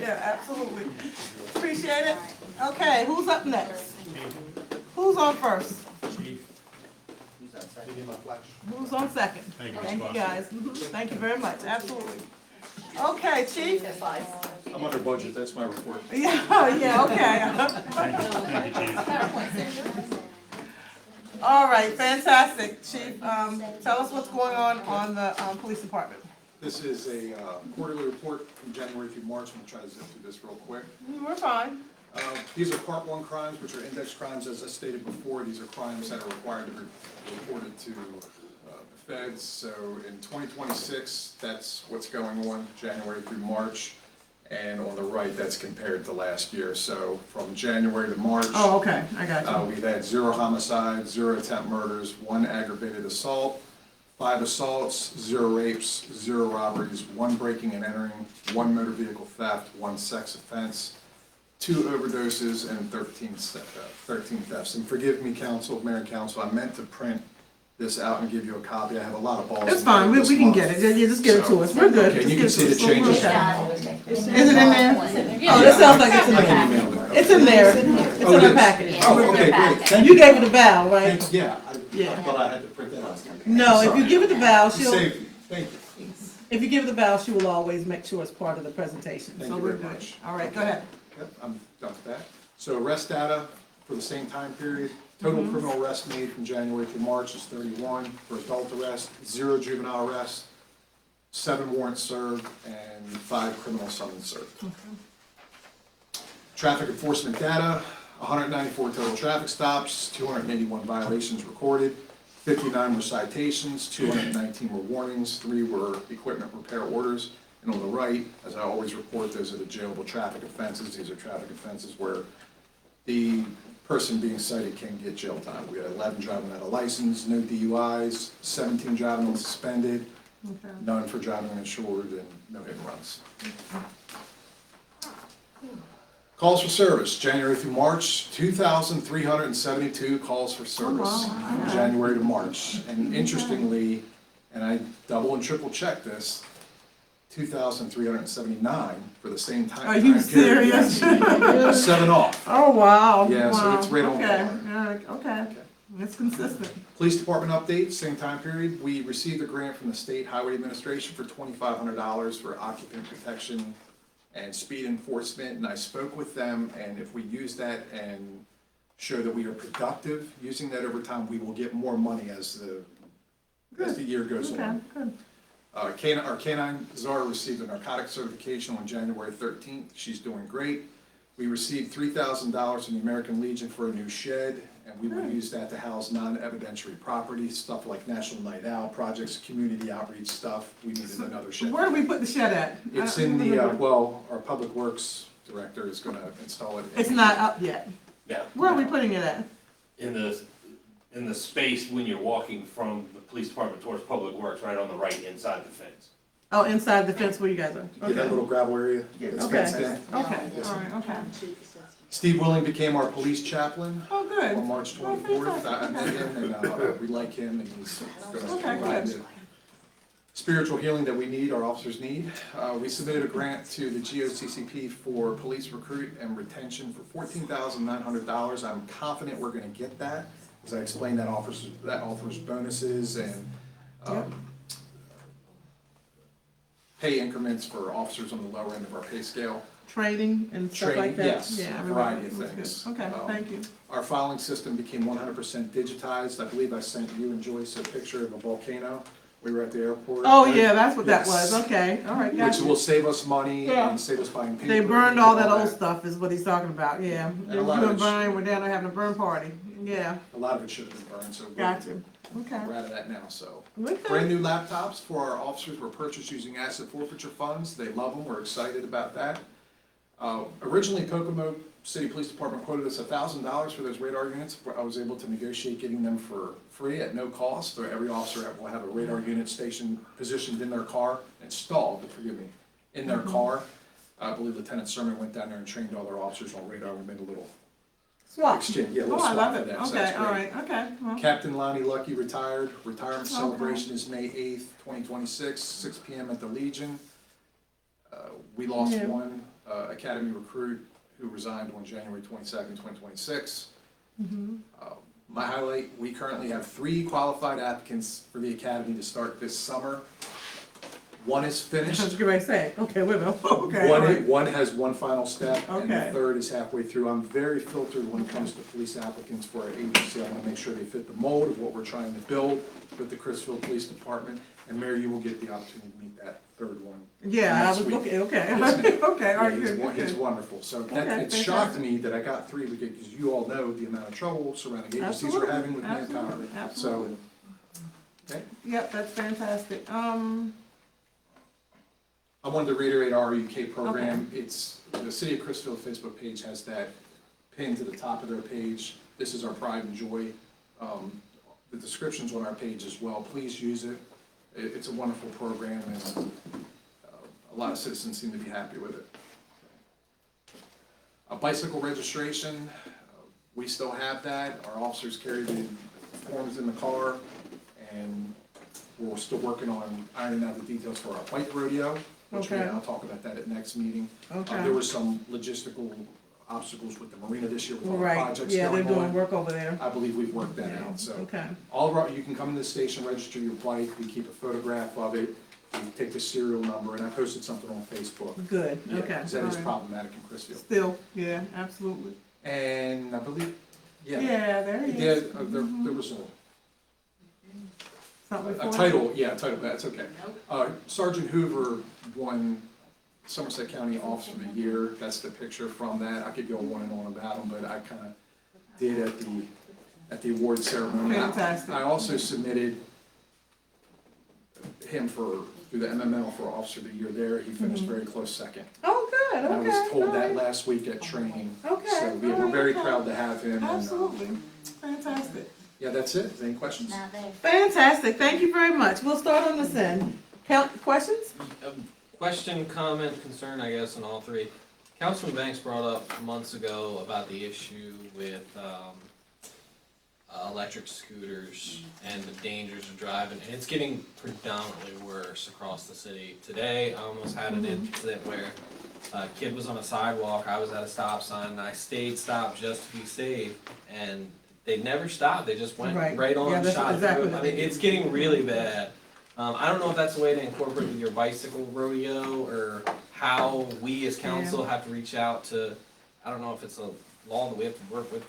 yeah, absolutely. Appreciate it. Okay, who's up next? Who's on first? Who's on second? Thank you, Thank you, Scott. guys. Thank you very much, absolutely. Okay, Chief? I'm under budget, that's my report. Yeah, okay. Thank you, Chief. All right, fantastic. Chief, tell us what's going on the, police department. This is a quarterly report from January through March. I'm gonna try to zip through this real quick. We're fine. These are Part 1 crimes, which are index crimes, as I stated before. These are crimes that are required to be reported to the feds. So in 2026, that's what's going on, January through March. And on the right, that's compared to last year. So from January to March. Oh, okay, I got you. We've had 0 homicides, 0 attempt murders, 1 aggravated assault, 5 assaults, 0 rapes, 0 robberies, 1 breaking and entering, 1 motor vehicle theft, 1 sex offense, 2 overdoses, and 13 thefts. And forgive me, council, mayor and council, I meant to print this out and give you a copy. I have a lot of balls. It's fine, we can get it. You just give it to us. We're good. Okay, you Just can give see it the to us. changes. Is it in there? Oh, that sounds like it's in there. It's in there. It's in our package. Oh, okay, great, thank You you. gave it a Val, right? Yeah, Yeah. I thought I had to print that out. No, if you give it to Val, she'll, Save you. Thank you. if you give it to Val, she will always make sure it's part of the presentation. Thank So you we're very good. much. All right, go ahead. Yep, I'm done with that. So arrest data for the same time period. Total criminal arrests made from January through March is 31 for adult arrest, 0 juvenile arrests, 7 warrants served, and 5 criminal summons served. Traffic enforcement data, 194 total traffic stops, 281 violations recorded, 59 were citations, 219 were warnings, 3 were equipment repair orders. And on the right, as I always report, those are the jailable traffic offenses. These are traffic offenses where the person being cited can get jail time. We had 11 driving without a license, no DUIs, 17 driving unsuspended, none for driving uninsured, and no hit and runs. Calls for service, January through March, 2,372 calls for service, from January to March. And interestingly, and I double and triple checked this, 2,379 for the same time. Are you serious? 7 off. Oh, wow. Yeah, so it's right on Okay, par. okay, it's consistent. Police department update, same time period. We received a grant from the State Highway Administration for $2,500 for occupant protection and speed enforcement, and I spoke with them, and if we use that and show that we are productive using that over time, we will get more money as the year goes on. Good. Our canine Zara received a narcotic certification on January 13th. She's doing great. We received $3,000 from the American Legion for a new shed, and we will use that to house non-evidentiary property, stuff like National Night Out projects, community outreach stuff. We needed another shed. Where do we put the shed at? It's in the, our Public Works Director is gonna install it. It's not up yet. Yeah. Where are we putting it at? In the space when you're walking from the police department towards Public Works, right on the right inside the fence. Oh, inside the fence where you guys are? Yeah, that little gravel area. that's fenced in. Okay, all right, okay. Steve Willing became our police chaplain. Oh, good. On March 24th. I met him, and we like him, and he's gonna provide the spiritual healing that we need, our officers need. We submitted a grant to the GOCCP for police recruit and retention for $14,900. I'm confident we're gonna get that, as I explained, that offers bonuses and pay increments for officers on the lower end of our pay scale. Training and stuff like that? Yes, Yeah, a variety of that's things. good. Okay, thank you. Our filing system became 100% digitized. I believe I sent you and Joyce a picture of a volcano. We were at the airport. Oh, yeah, that's what that Yes. was, okay, all right, Which gotcha. will save us money Yeah. and save us buying paper. They burned all that old that. stuff is what he's talking about, yeah. a You lot of and it's- Brian were down there having a burn party, yeah, A lot of it should have been burned, so gotcha, okay. we're out of that now, so. Okay. Brand new laptops for our officers were purchased using asset forfeiture funds. They love them, we're excited about that. Originally, Kokomo City Police Department quoted us $1,000 for those radar units. I was able to negotiate getting them for free at no cost. So every officer will have a radar unit positioned in their car, installed, in their car. I believe Lieutenant Sermon went down there and trained all their officers on radar. We made a little Swap. exchange. Yeah, a Oh, little I swap love for it, that. So okay, that's all great. right, okay. Well, Captain Lonnie Lucky retired. Retirement Okay. celebration is May 8th, 2026, 6 p.m. at the Legion. We lost Yeah. one Academy recruit who resigned on January 22nd, 2026. mhm. My highlight, we currently have 3 qualified applicants for the Academy to start this summer. One is I was finished. gonna say, okay, wait a minute, okay, all right. One has one final step, and the Okay. third is halfway through. I'm very filtered when it comes to police applicants for our agency. I want to make sure they fit the mold of what we're trying to build with the Crisfield Police Department. And Mayor, you will get the opportunity to meet that third one. Yeah, I next was week. looking, okay, Yes, ma'am. okay, all Yeah, right, good, he's good. wonderful. So Okay, it shocked fantastic. me that I got 3 because you all know the amount of trouble surrounding agencies are Absolutely, having with manpower. absolutely, So, absolutely. okay. Yep, that's fantastic. I wanted to reiterate our RUK program. It's, the City of Crisfield Facebook page has that pinned to the top of their page. This is our pride and joy. The description's on our page as well. Please use it. It's a wonderful program, and a lot of citizens seem to be happy with it. A bicycle registration, we still have that. Our officers carry the forms in the car, and we're still working on ironing out the details for our bike rodeo, which Okay. I'll talk about that at next meeting. Okay. There were some logistical obstacles with the marina this year with all the Right, projects yeah, they're going doing on. work over there. I believe we've worked that out, so. Okay. All of our, you can come in the station, register your bike, we keep a photograph of it, we take the serial number, and I posted something on Facebook. Good, Yeah, okay, 'cause that is all right. problematic in Crisfield. Still, yeah, absolutely. And I believe, yeah. Yeah, there he Yeah, is. there was Something a before? title, yeah, a title, that's okay. Sergeant Hoover won Somerset County Officer of the Year. That's the picture from that. I could go on and on about him, but I kind of did at the at the award ceremony. Fantastic. I also submitted him through the MML for Officer of the Year there. He finished very close second. Oh, good, And I was told that okay. last week at training. Okay, So we're very proud to have him. and, Absolutely, fantastic. Yeah, that's it. Any questions? Now there. Fantastic, thank you very much. We'll start on this end. Questions? Question, comment, concern, I guess, on all three. Councilman Banks brought up months ago about the issue with electric scooters and the dangers of driving, and it's getting predominantly worse across the city. Today, I almost had an incident where a kid was on a sidewalk, I was at a stop sign, and I stayed stopped just to be safe, and they never stopped, they just went right on Yeah, and that's shot exactly through. I what mean, they it's did. getting really bad. I don't know if that's a way to incorporate with your bicycle rodeo, or how we as council have to reach out to, I don't know if it's a law that we have to work with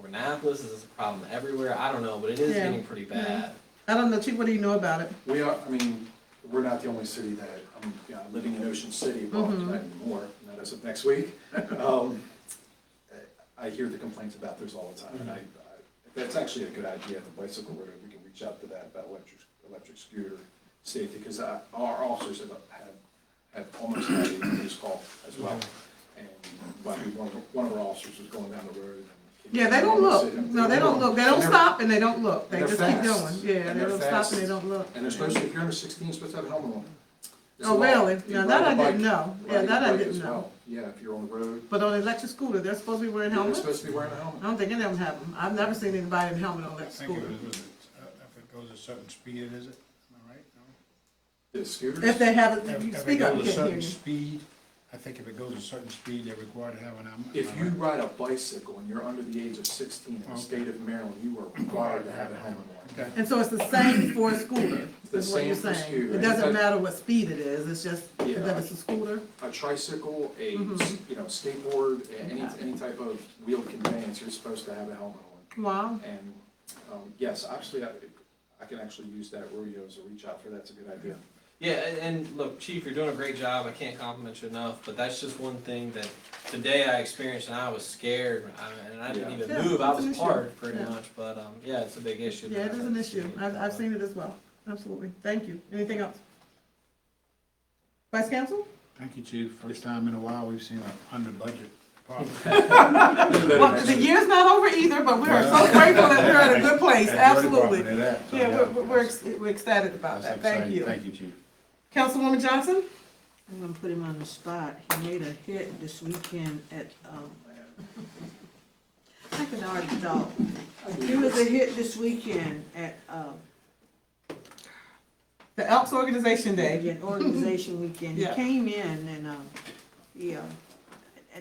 Annapolis, is this a problem everywhere? I don't know, but it is Yeah. getting pretty bad. I don't know, Chief, what do you know about it? We are, I mean, we're not the only city that, living in Ocean City, well, not anymore, not as of next week. I hear the complaints about those all the time, and that's actually a good idea, the bicycle road, we can reach out to that about electric scooter safety, because our officers have almost had a police call as well. And one of our officers was going down the road. Yeah, they don't look. No, they don't look. They don't stop and they don't look. They And just they're keep fast. going. Yeah, And they they're don't stop fast. and they don't look. And they're supposed to, if you're under 16, you're supposed to have a helmet on. It's Oh, a law. really? If you Now ride that a I bike, didn't know. Yeah, ride that a I bike didn't as know. well. Yeah, if you're on the road. But on an electric scooter, they're supposed to be wearing They're helmets? supposed to be wearing a helmet. I don't think any of them have them. I've never seen anybody in a helmet on an I electric think scooter. if it goes a certain speed, it is it, am I right? No? The scooters? If they have, If you it speak up, goes a can't hear certain you. speed, I think if it goes a certain speed, they're required to have an helmet. If you ride a bicycle and you're under the age of 16 in the state of Maryland, you are required to have a helmet on. Okay. And so it's the same for a scooter, The is what you're same for saying? scooter. It doesn't matter what speed it is, it's just Yeah. that it's a scooter? A tricycle, a Mhm. skateboard, any type of wheeled conveyance, you're supposed to have a helmet on. Wow. And yes, actually, I can actually use that rodeo as a reach out for. That's a good idea. Yeah, and look, Chief, you're doing a great job, I can't compliment you enough, but that's just one thing that today I experienced, and I was scared, and I didn't even Yeah, move, I it's an was issue. parked pretty Yeah. much, but, yeah, it's a big issue. Yeah, it is an issue. I've seen it as well. Absolutely. Thank you. Anything else? Vice Counsel? Thank you, Chief. First time in a while we've seen an under budget problem. Well, the year's not over either, but we are so grateful that we're at a good place. Absolutely. Yeah, we're ecstatic about that. Thank you. Thank you, Chief. Councilwoman Johnson? I'm gonna put him on the spot. He made a hit this weekend at, I can already tell. He was a hit this weekend at, The Elks Organization Day. an organization weekend. He Yeah. came in and,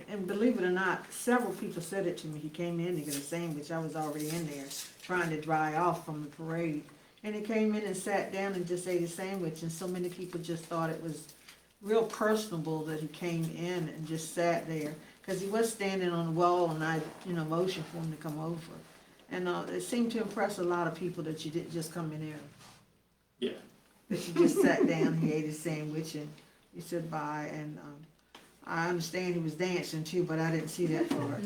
and believe it or not, several people said it to me. He came in to get a sandwich. I was already in there trying to dry off from the parade. And he came in and sat down and just ate a sandwich, and so many people just thought it was real personable that he came in and just sat there. Cause he was standing on the wall and I, motioned for him to come over. And, it seemed to impress a lot of people that you didn't just come in there. Yeah. That you just sat down, he ate his sandwich and you said bye, and, I understand he was dancing too, but I didn't see that part.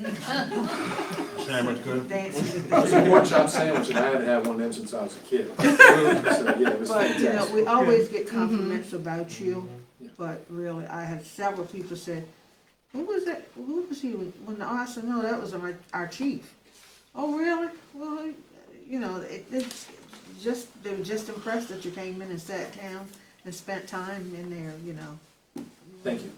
Sandwich good? Dancing. That was a pork chop sandwich, and I hadn't had one of them since I was a kid. So, yeah, it was But, fantastic. we always get compliments about you, but really, I had several people said, who was that, who was he, when I said, no, that was our chief. Oh, really? Well, it's just, they were just impressed that you came in and sat down and spent time in there, Thank you.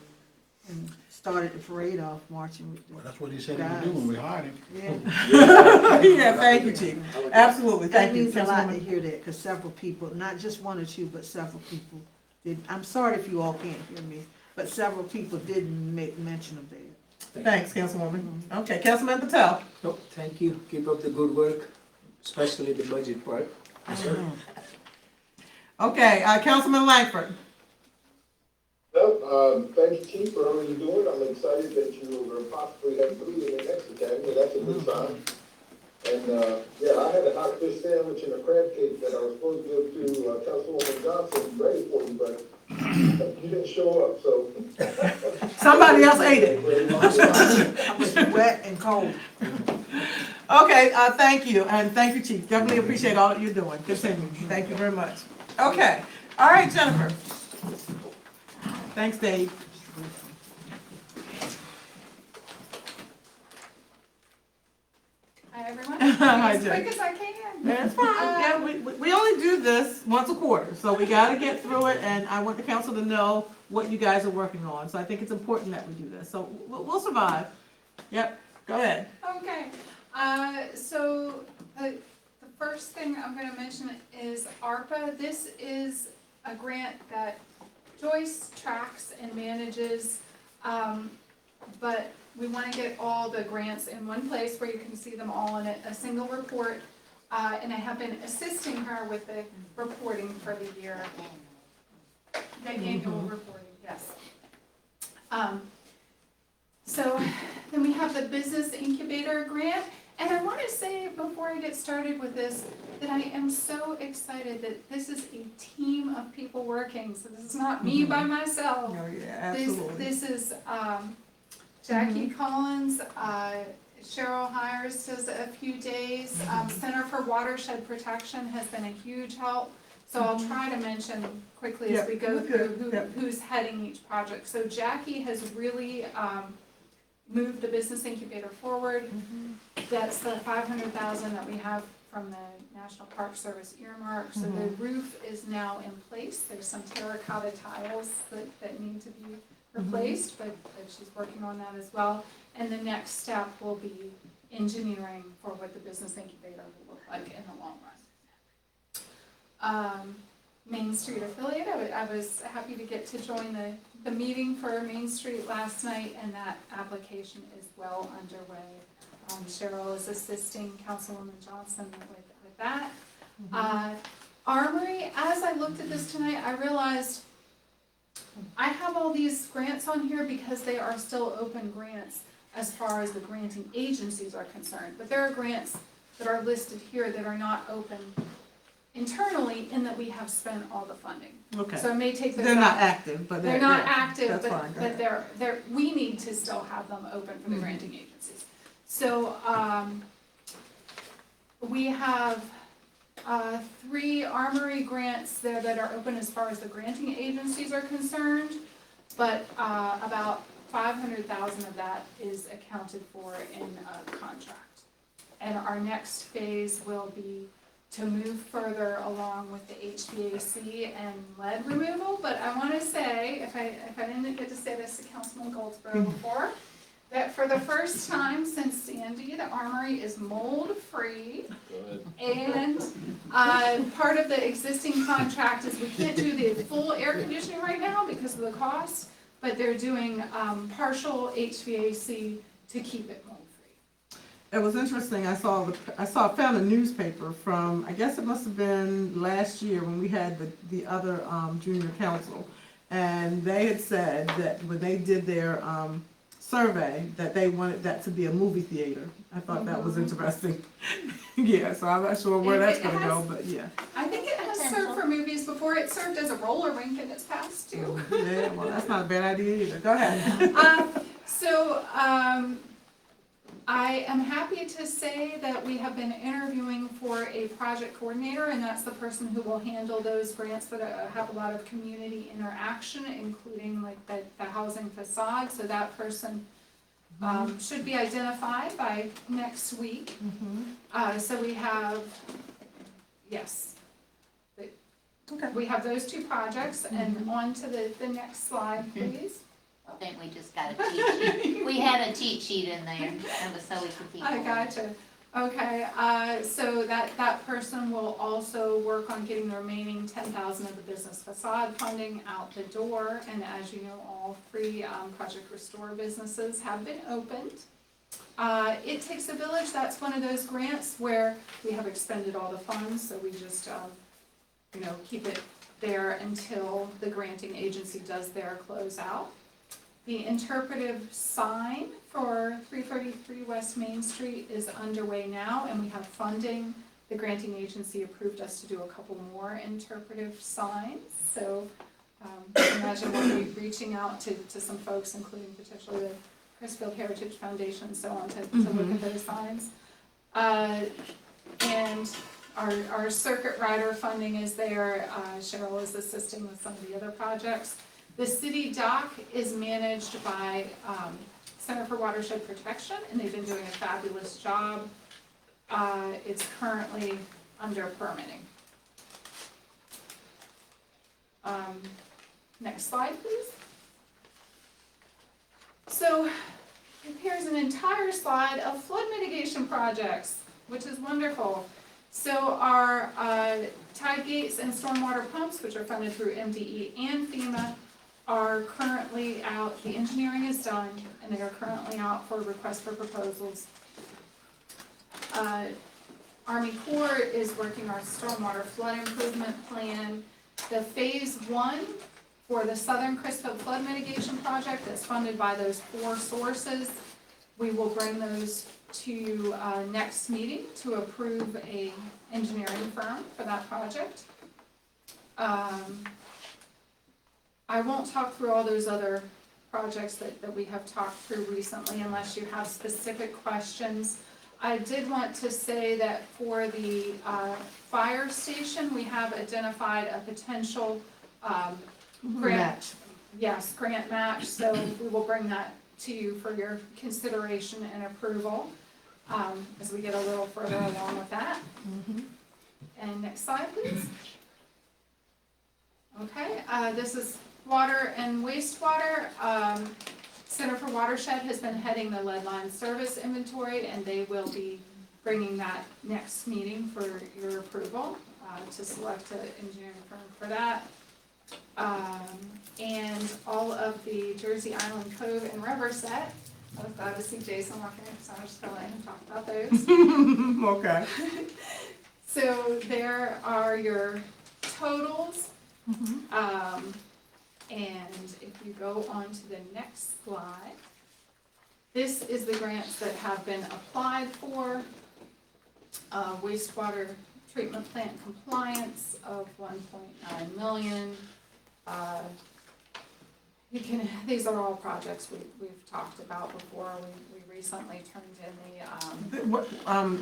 and started the parade off marching with the Well, that's what he said he would do when we hired him. Yeah. Yeah, thank you, Chief. Absolutely, That thank you. means a lot to Councilwoman. hear that, because several people, not just one or two, but several people did. I'm sorry if you all can't hear me, but several people did make mention of that. Thanks, Councilwoman. Okay, Councilman Patel. No, thank you. Keep up the good work, especially the budget part. Okay, Councilman Langford. No, thank you, Chief, for all you're doing. I'm excited that you will possibly have 3 in the next academy. That's a good sign. And, I had a hot fish sandwich and a crab cake that I was supposed to give to Councilwoman Johnson ready for you, but you didn't show up, so Somebody else ate it. I'm wet and cold. Okay, thank you, and thank you, Chief. Definitely appreciate all that you're doing. Continue. Thank you very much. Okay, all right, Jennifer. Thanks, Dave. Hi, everyone. Hi, As Jen. quick as I can. That's fine. Yeah, we only do this once a quarter, so we gotta get through it, and I want the council to know what you guys are working on. So I think it's important that we do this. So we'll survive. Yep, go ahead. Okay, so the first thing I'm gonna mention is ARPA. This is a grant that Joyce tracks and manages, but we wanna get all the grants in one place where you can see them all in a single report. And I have been assisting her with the reporting for the year. The annual reporting, yes. So then we have the Business Incubator Grant. And I want to say before I get started with this, that I am so excited that this is a team of people working. So this is not me by myself. Oh, yeah, absolutely. This is Jackie Collins, Cheryl Hires does a few days. Center for Watershed Protection has been a huge help. So I'll try to mention quickly as we go through who's heading each project. So Jackie has really moved the Business Incubator forward. That's the $500,000 that we have from the National Park Service earmark. So the roof is now in place. There's some terracotta tiles that need to be replaced, but she's working on that as well. And the next step will be engineering for what the Business Incubator will look like in the long run. Main Street affiliate, I was happy to get to join the meeting for Main Street last night, and that application is well underway. Cheryl is assisting Councilwoman Johnson with that. Armory, as I looked at this tonight, I realized I have all these grants on here because they are still open grants as far as the granting agencies are concerned. But there are grants that are listed here that are not open internally in that we have spent all the funding. Okay. So it may take those They're not out. active, but They're not active, that's fine. but we need to still have them open for the granting agencies. So, we have 3 Armory grants there that are open as far as the granting agencies are concerned, but about $500,000 of that is accounted for in a contract. And our next phase will be to move further along with the HVAC and lead removal. But I want to say, if I didn't get to say this to Councilman Goldsboro before, that for the first time since Sandy, the Armory is mold-free. And part of the existing contract is we can't do the full air conditioning right now because of the cost, but they're doing partial HVAC to keep it mold-free. It was interesting, I found a newspaper from, I guess it must have been last year when we had the other junior council. And they had said that when they did their survey, that they wanted that to be a movie theater. I thought that was interesting. Yeah, so I'm not sure where that's gonna go, but yeah. I think it has served for movies before. It served as a roller rink in its past too. Yeah, well, that's not a bad idea either. Go ahead. I am happy to say that we have been interviewing for a project coordinator, and that's the person who will handle those grants that have a lot of community interaction, including like the housing facade. So that person should be identified by next week. So we have, yes. We have those 2 projects, and on to the next slide, please. I think we just got a cheat sheet. We had a cheat sheet in there, and so we could keep I going. gotcha. Okay, so that person will also work on getting the remaining $10,000 of the business facade funding out the door. And as you know, all 3 Project Restore businesses have been opened. It Takes a Village, that's one of those grants where we have expended all the funds, so we just, keep it there until the granting agency does their closeout. The interpretive sign for 333 West Main Street is underway now, and we have funding. The granting agency approved us to do a couple more interpretive signs. So imagine we'll be reaching out to some folks, including potentially the Chrisfield Heritage Foundation and so on, to look at those signs. And our circuit rider funding is there. Cheryl is assisting with some of the other projects. The city dock is managed by Center for Watershed Protection, and they've been doing a fabulous job. It's currently under permitting. Next slide, please. So here's an entire slide of flood mitigation projects, which is wonderful. So our tide gates and stormwater pumps, which are funded through MDE and FEMA, are currently out. The engineering is done, and they are currently out for request for proposals. Army Corps is working our stormwater flood improvement plan. The phase 1 for the Southern Chrisfield Flood Mitigation Project that's funded by those 4 sources, we will bring those to next meeting to approve a engineering firm for that project. I won't talk through all those other projects that we have talked through recently unless you have specific questions. I did want to say that for the fire station, we have identified a potential grant. Match. Yes, grant match, so we will bring that to you for your consideration and approval as we get a little further along with that. And next slide, please. Okay, this is water and wastewater. Center for Watershed has been heading the lead line service inventory, and they will be bringing that next meeting for your approval to select an engineering firm for that. And all of the Jersey Island Cove and Riverset. I was glad to see Jason walking in, so I'm just going to let him talk about those. Okay. So there are your totals. And if you go on to the next slide, this is the grants that have been applied for. Wastewater treatment plant compliance of 1.9 million. These are all projects we've talked about before. We recently turned in the,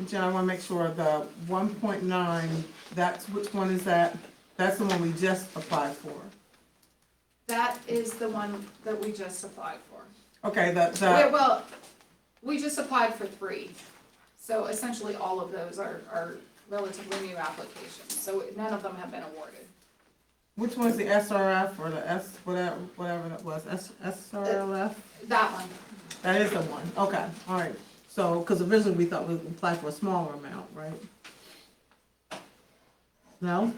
Jen, I wanna make sure, the 1.9, that's, which one is that? That's the one we just applied for. that is the one that we just applied for. Okay, Yeah, well, we just applied for 3. So essentially all of those are relatively new applications. So none of them have been awarded. which one's the SRF or the S, whatever that was, SRLF? That one. That is the one, okay, all right. So, because originally we thought we applied for a smaller amount, right? No?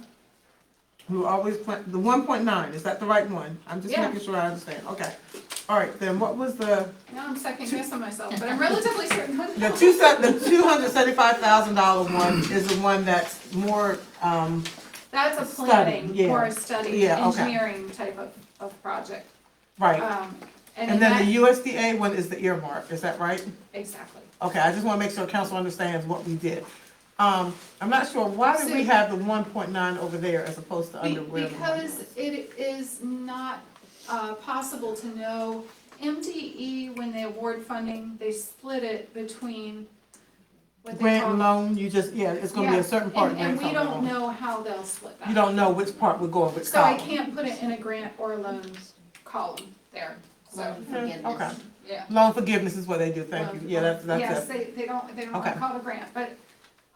We were always, the 1.9, is that the right one? I'm just Yeah. making sure I understand, okay. All right, then what was the, Now I'm second guessing myself, but I'm relatively certain. the $275,000 one is the one that's more, That's a Study, planning yeah. or a study, Yeah, okay. engineering type of project. right. And And then then the that, USDA one is the earmark, is that right? exactly. Okay, I just wanna make sure council understands what we did. I'm not sure, why did we have the 1.9 over there as opposed to under where the money Because was? it is not possible to know. MDE, when they award funding, they split it between what they Grant call. and loan, you just, yeah, it's gonna be Yeah, a certain part. and grant, we some don't loan. know how they'll split that. You don't know which part would go in which So I column. can't put it in a grant or a loan column there, so, Okay. yeah. Loan forgiveness is what they do, thank you, yeah, that's Yes, it. they don't want to Okay. call it a grant, but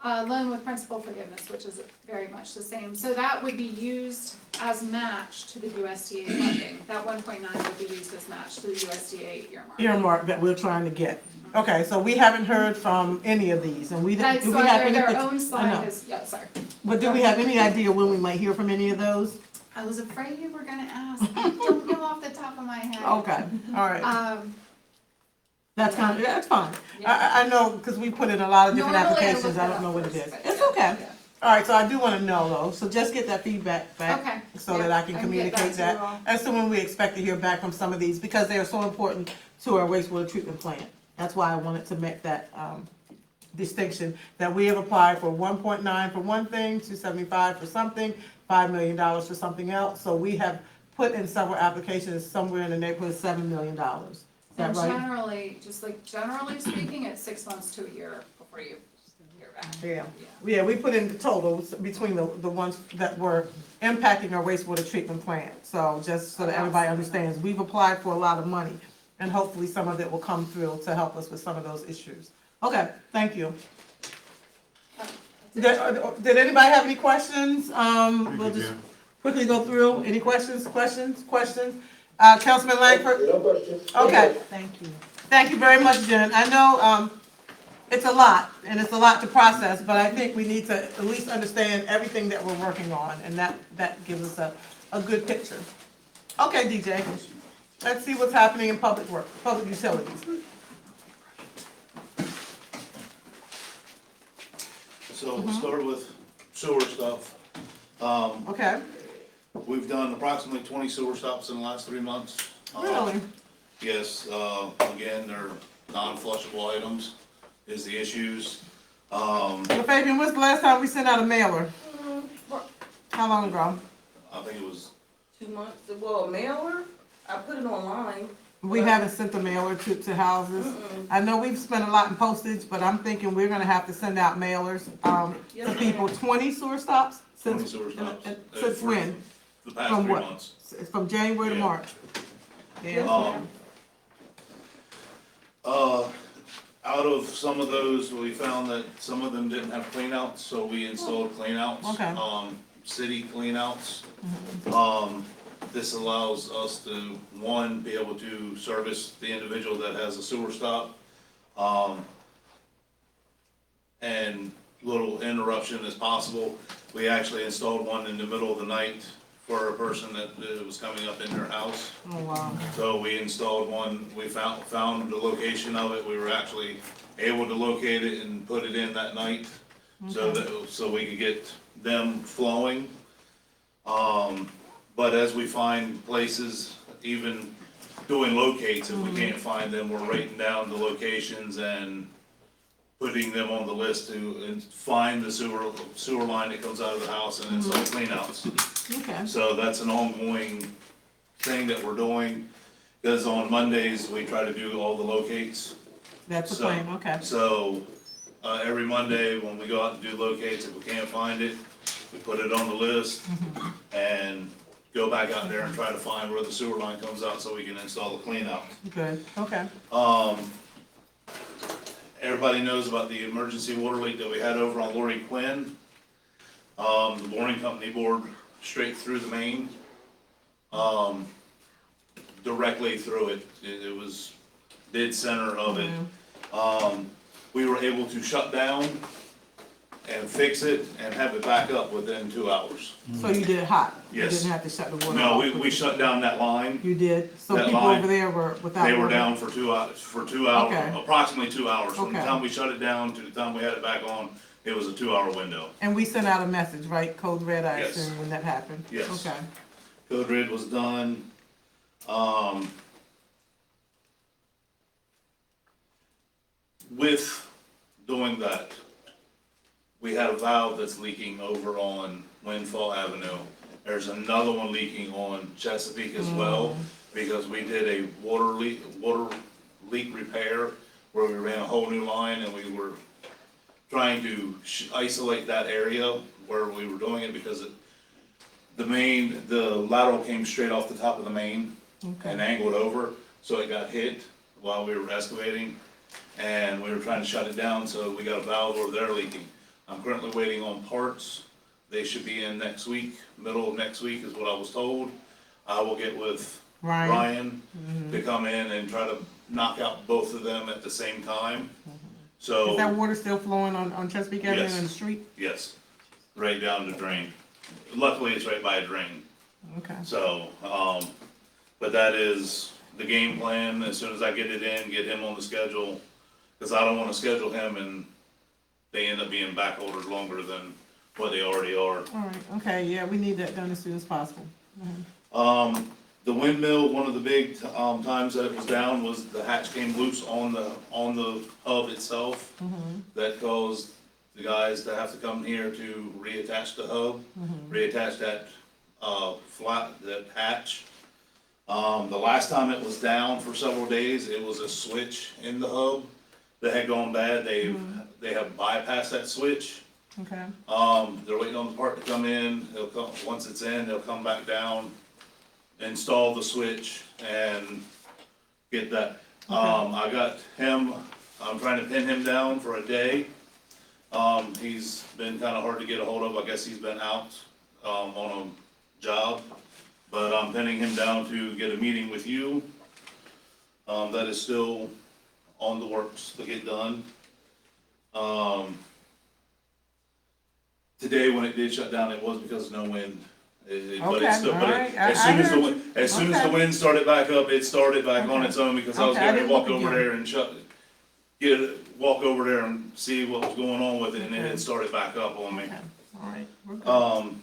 loan with principal forgiveness, which is very much the same. So that would be used as match to the USDA funding. That 1.9 would be used as match to the USDA earmark. Earmark that we're trying to get. Okay, so we haven't heard from any of these, and we didn't, That's do we why have any? their own I know. slide is, yeah, sorry. But do we have any idea when we might hear from any of those? I was afraid you were gonna ask. I don't know off the top of my head. Okay, all right. That's kind of, that's fine. Yeah. I know, because we put in a lot of different Normally I applications, look I it don't up know what it first, is. but It's yeah, okay. yeah. All right, so I do want to know though, so just get that feedback back. Okay. So Yeah, that I can I can get communicate that to that. you all. As to when we expect to hear back from some of these, because they are so important to our wastewater treatment plant. That's why I wanted to make that distinction, that we have applied for 1.9 for one thing, 275 for something, $5 million for something else. So we have put in several applications somewhere in the neighborhood of $7 million. Is that And right? generally, generally speaking, it's 6 months to a year before you hear back. Yeah, we put in the totals between the ones that were impacting our wastewater treatment plant. So just so that everybody understands, we've applied for a lot of money, and hopefully some of it will come through to help us with some of those issues. Okay, thank you. Did anybody have any questions? We'll just quickly go through. Any questions? Councilman Langford? No questions. Okay. Thank you. Thank you very much, Jen. I know, it's a lot, and it's a lot to process, but I think we need to at least understand everything that we're working on, and that gives us a good picture. Okay, DJ, let's see what's happening in public utilities. So we'll start with sewer stuff. Okay. We've done approximately 20 sewer stops in the last 3 months. Really? Yes, again, they're non-flushable items is the issues. So Fabian, when's the last time we sent out a mailer? How long ago? I think it was 2 months, well, a mailer, I put it online. We haven't sent the mailer to houses. I know we've spent a lot in postage, but I'm thinking we're gonna have to send out mailers, to people. 20 sewer stops? 20 sewer stops. Since when? The past From 3 what? months. It's from January to Yeah. March. Out of some of those, we found that some of them didn't have cleanouts, so we installed cleanouts. Okay. City cleanouts. This allows us to, one, be able to service the individual that has a sewer stop. And little interruption as possible. We actually installed one in the middle of the night for a person that was coming up in their house. Oh, wow. So we installed one, we found the location of it, we were actually able to locate it and put it in that night. So we could get them flowing. But as we find places, even doing locates, if we can't find them, we're writing down the locations and putting them on the list to find the sewer line that comes out of the house and install cleanouts. Okay. So that's an ongoing thing that we're doing, because on Mondays, we try to do all the locates. That's the So- plan, okay. So, every Monday, when we go out and do locates, if we can't find it, we put it on the list and go back out there and try to find where the sewer line comes out so we can install the cleanout. Good, okay. Everybody knows about the emergency water leak that we had over on Lori Quinn. The boring company bored straight through the main, directly through it. It was dead center of it. We were able to shut down and fix it and have it back up within 2 hours. So you did it hot? Yes. You didn't have to shut the water No, off? we shut down that line. You did? So That people line, over there were without They were water? down for 2 hours, Okay. approximately 2 hours. From the Okay. time we shut it down to the time we had it back on, it was a 2-hour window. And we sent out a message, right? Code red, I Yes. assume, when that happened? Yes. Okay. Code Red was done. With doing that, we had a valve that's leaking over on Windfall Avenue. There's another one leaking on Chesapeake as well, because we did a water leak repair where we ran a whole new line and we were trying to isolate that area where we were doing it, because the lateral came straight off the top of the main and angled over, so it got hit while we were excavating, and we were trying to shut it down, so we got a valve over there leaking. I'm currently waiting on parts. They should be in next week, middle of next week is what I was told. I will get with Ryan to come in and try to knock out both of them at the same time. So. Is that water still flowing on Chesapeake Avenue Yes. in the street? Yes, right down the drain. Luckily, it's right by a drain. Okay. So, but that is the game plan. As soon as I get it in, get him on the schedule, because I don't want to schedule him and they end up being back ordered longer than what they already are. All right, okay, yeah, we need that done as soon as possible. The windmill, one of the big, times that it was down was the hatch came loose on the hub itself. That caused the guys to have to come here to reattach the hub, reattach that flat, that hatch. The last time it was down for several days, it was a switch in the hub that had gone bad. They have bypassed that switch. Okay. They're waiting on the part to come in. They'll come, once it's in, they'll come back down, install the switch and get that. I got him, I'm trying to pin him down for a day. He's been kinda hard to get a hold of. I guess he's been out, on a job. But I'm pinning him down to get a meeting with you. That is still on the works to get done. Today, when it did shut down, it was because of no wind. But it's still, Okay, but alright. as I soon as the heard wind, you. as soon as the Okay. wind started back up, it started back on Okay. its own because I was Okay, I getting to didn't walk look over again. there and walk over there and see what was going on with it, and then it started back up on me. Alright, we're good.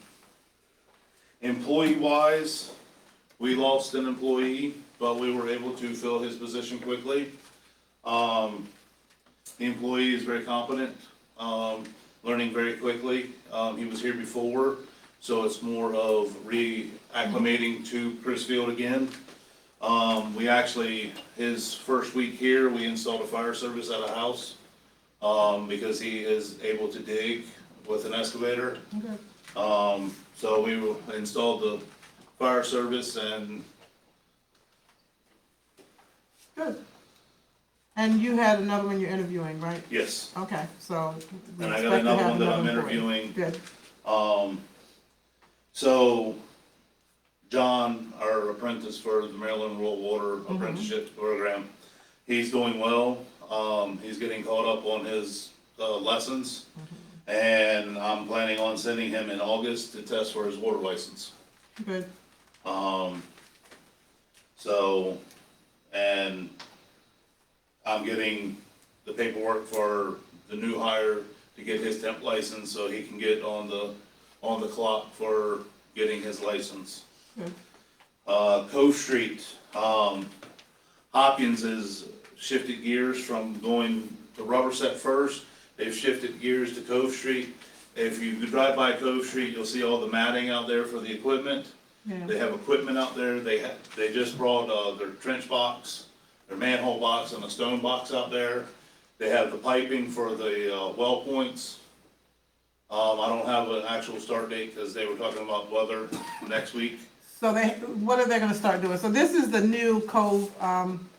Employee wise, we lost an employee, but we were able to fill his position quickly. The employee is very competent, learning very quickly. He was here before, so it's more of reacclimating to Crisfield again. We actually, his first week here, we installed a fire service at a house, because he is able to dig with an excavator. Okay. So we installed the fire service and Good. And you had another one you're interviewing, right? yes, Okay, so. we and I got expect to another have one that I'm another employee. interviewing. Good. So John, our apprentice for the Maryland Rural Water Mm-hmm. Apprenticeship Program, he's doing well. He's getting caught up on his lessons. Mm-hmm. And I'm planning on sending him in August to test for his water license. Good. So, and I'm getting the paperwork for the new hire to get his temp license so he can get on the clock for getting his license. Good. Cove Street, Hopkins has shifted gears from going to Rubber Set first. They've shifted gears to Cove Street. If you drive by Cove Street, you'll see all the matting out there for the equipment. Yeah. They have equipment out there. They just brought, their trench box, their manhole box and a stone box out there. They have the piping for the, well points. I don't have an actual start date because they were talking about weather next week, So what are they gonna start doing? So this is the new Cove,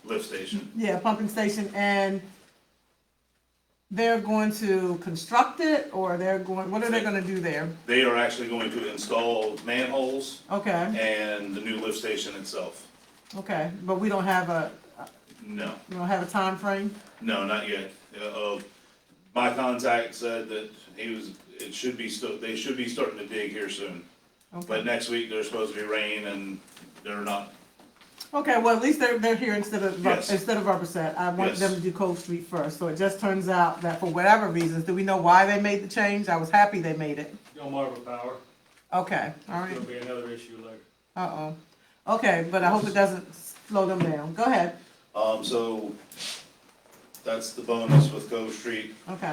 lift station. yeah, pumping station, and they're going to construct it, or what are they gonna do there? They are actually going to install manholes Okay, and the new lift station itself. okay, but we don't have a time frame. No, not yet. My contact said that they should be starting to dig here soon. Okay. But next week, there's supposed to be rain and they're not. Okay, well, at least they're here instead of Yes. Rubber Set. I want Yes. them to do Cove Street first, so it just turns out that for whatever reasons, do we know why they made the change? I was happy they made it. Delmarva Power, Okay, all right, there'll be another issue later. uh-oh. Okay, but I hope it doesn't slow them down. Go ahead. So that's the bonus with Cove Street. Okay,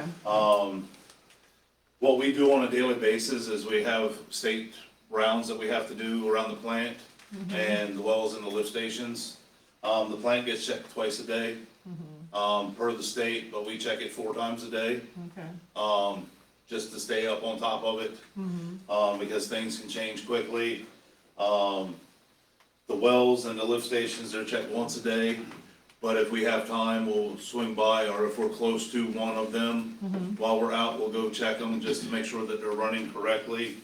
What we do on a daily basis is we have state rounds that we have to do around the plant and the wells and the lift stations. The plant gets checked twice a day, per the state, but we check it 4 times a day, okay. just to stay up on top of it, because things can change quickly. The wells and the lift stations, they're checked once a day, but if we have time, we'll swing by, or if we're close to one of them, while we're out, we'll go check them just to make sure that they're running correctly.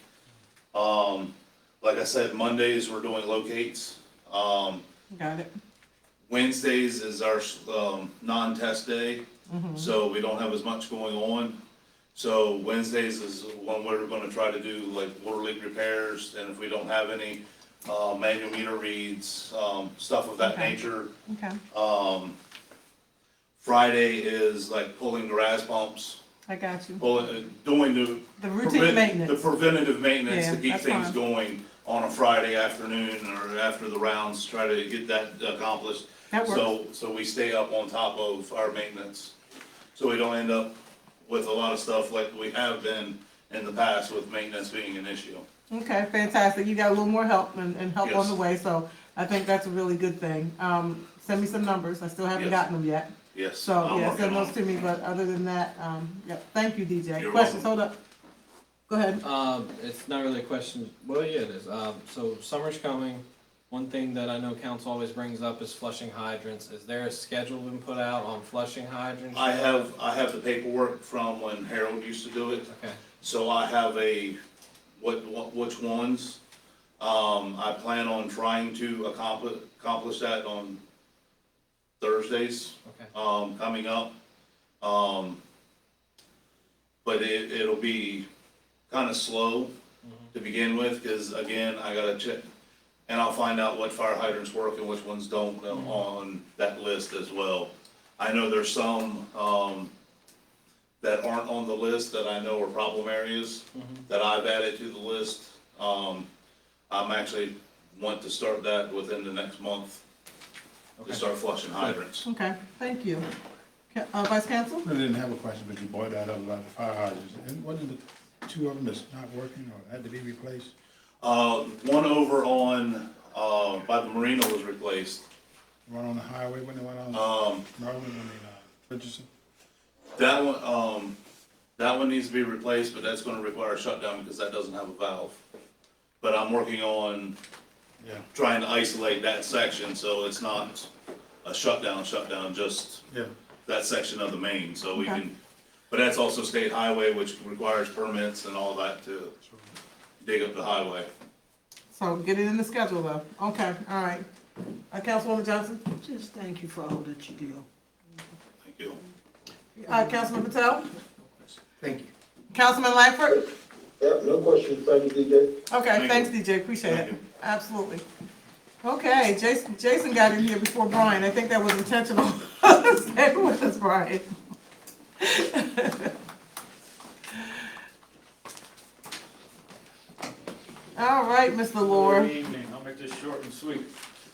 Like I said, Mondays, we're doing locates. Got it. Wednesdays is our, non-test day, so we don't have as much going on. So Wednesdays is when we're gonna try to do like water leak repairs, and if we don't have any, manual meter reads, stuff of that Okay. nature. Okay, Friday is like pulling grass pumps, I got you. doing the. The routine maintenance. The preventative maintenance to Yeah, keep that's things fine. going on a Friday afternoon or after the rounds, try to get that accomplished. That works. So we stay up on top of our maintenance, so we don't end up with a lot of stuff like we have been in the past with maintenance being an issue. Okay, fantastic. You got a little more help and help on Yes. the way, so I think that's a really good thing. Send me some numbers. I still haven't Yes. gotten them yet. Yes. So, I'm yeah, working send on those it. to me, but other than that, yep, thank you, DJ. You're Questions, welcome. hold up. Go ahead. It's not really a question, well, yeah, it is. So summer's coming. One thing that I know council always brings up is flushing hydrants. Is there a schedule been put out on flushing hydrants? I have the paperwork from when Harold used to do it. Okay. So I have which ones. I plan on trying to accomplish that on Thursdays, Okay. coming up. But it'll be kinda slow to begin with, cause again, I gotta check, and I'll find out what fire hydrants work and which ones don't on that list as well. I know there's some, that aren't on the list that I know are problem areas, that I've added to the list. I'm actually want to start that within the next month, to start flushing hydrants. Okay, thank you. Vice Counsel? I didn't have a question, but you brought that up about the fire hydrants. And wasn't the two of them that's not working or had to be replaced? One over on, by the marina was replaced. One on the highway when they went on, Maryland, Richardson? That one needs to be replaced, but that's gonna require a shutdown because that doesn't have a valve. But I'm working on Yeah. trying to isolate that section, so it's not a shutdown, just Yeah. that section of the main, so we Okay. can, but that's also state highway, which requires permits and all that to dig up the highway. So get it in the schedule though. Okay, all right. Councilwoman Johnson? Just thank you for all that you do. Thank you. Councilman Patel? Thank you. Councilman Langford? Yep, no questions, thank you, DJ. Okay, Thank thanks, you. DJ, appreciate Thank it. you. Absolutely. Okay, Jason got in here before Brian. I think that was intentional. Stay with us, Brian. All right, Mr. Lord. Good evening, I'll make this short and sweet.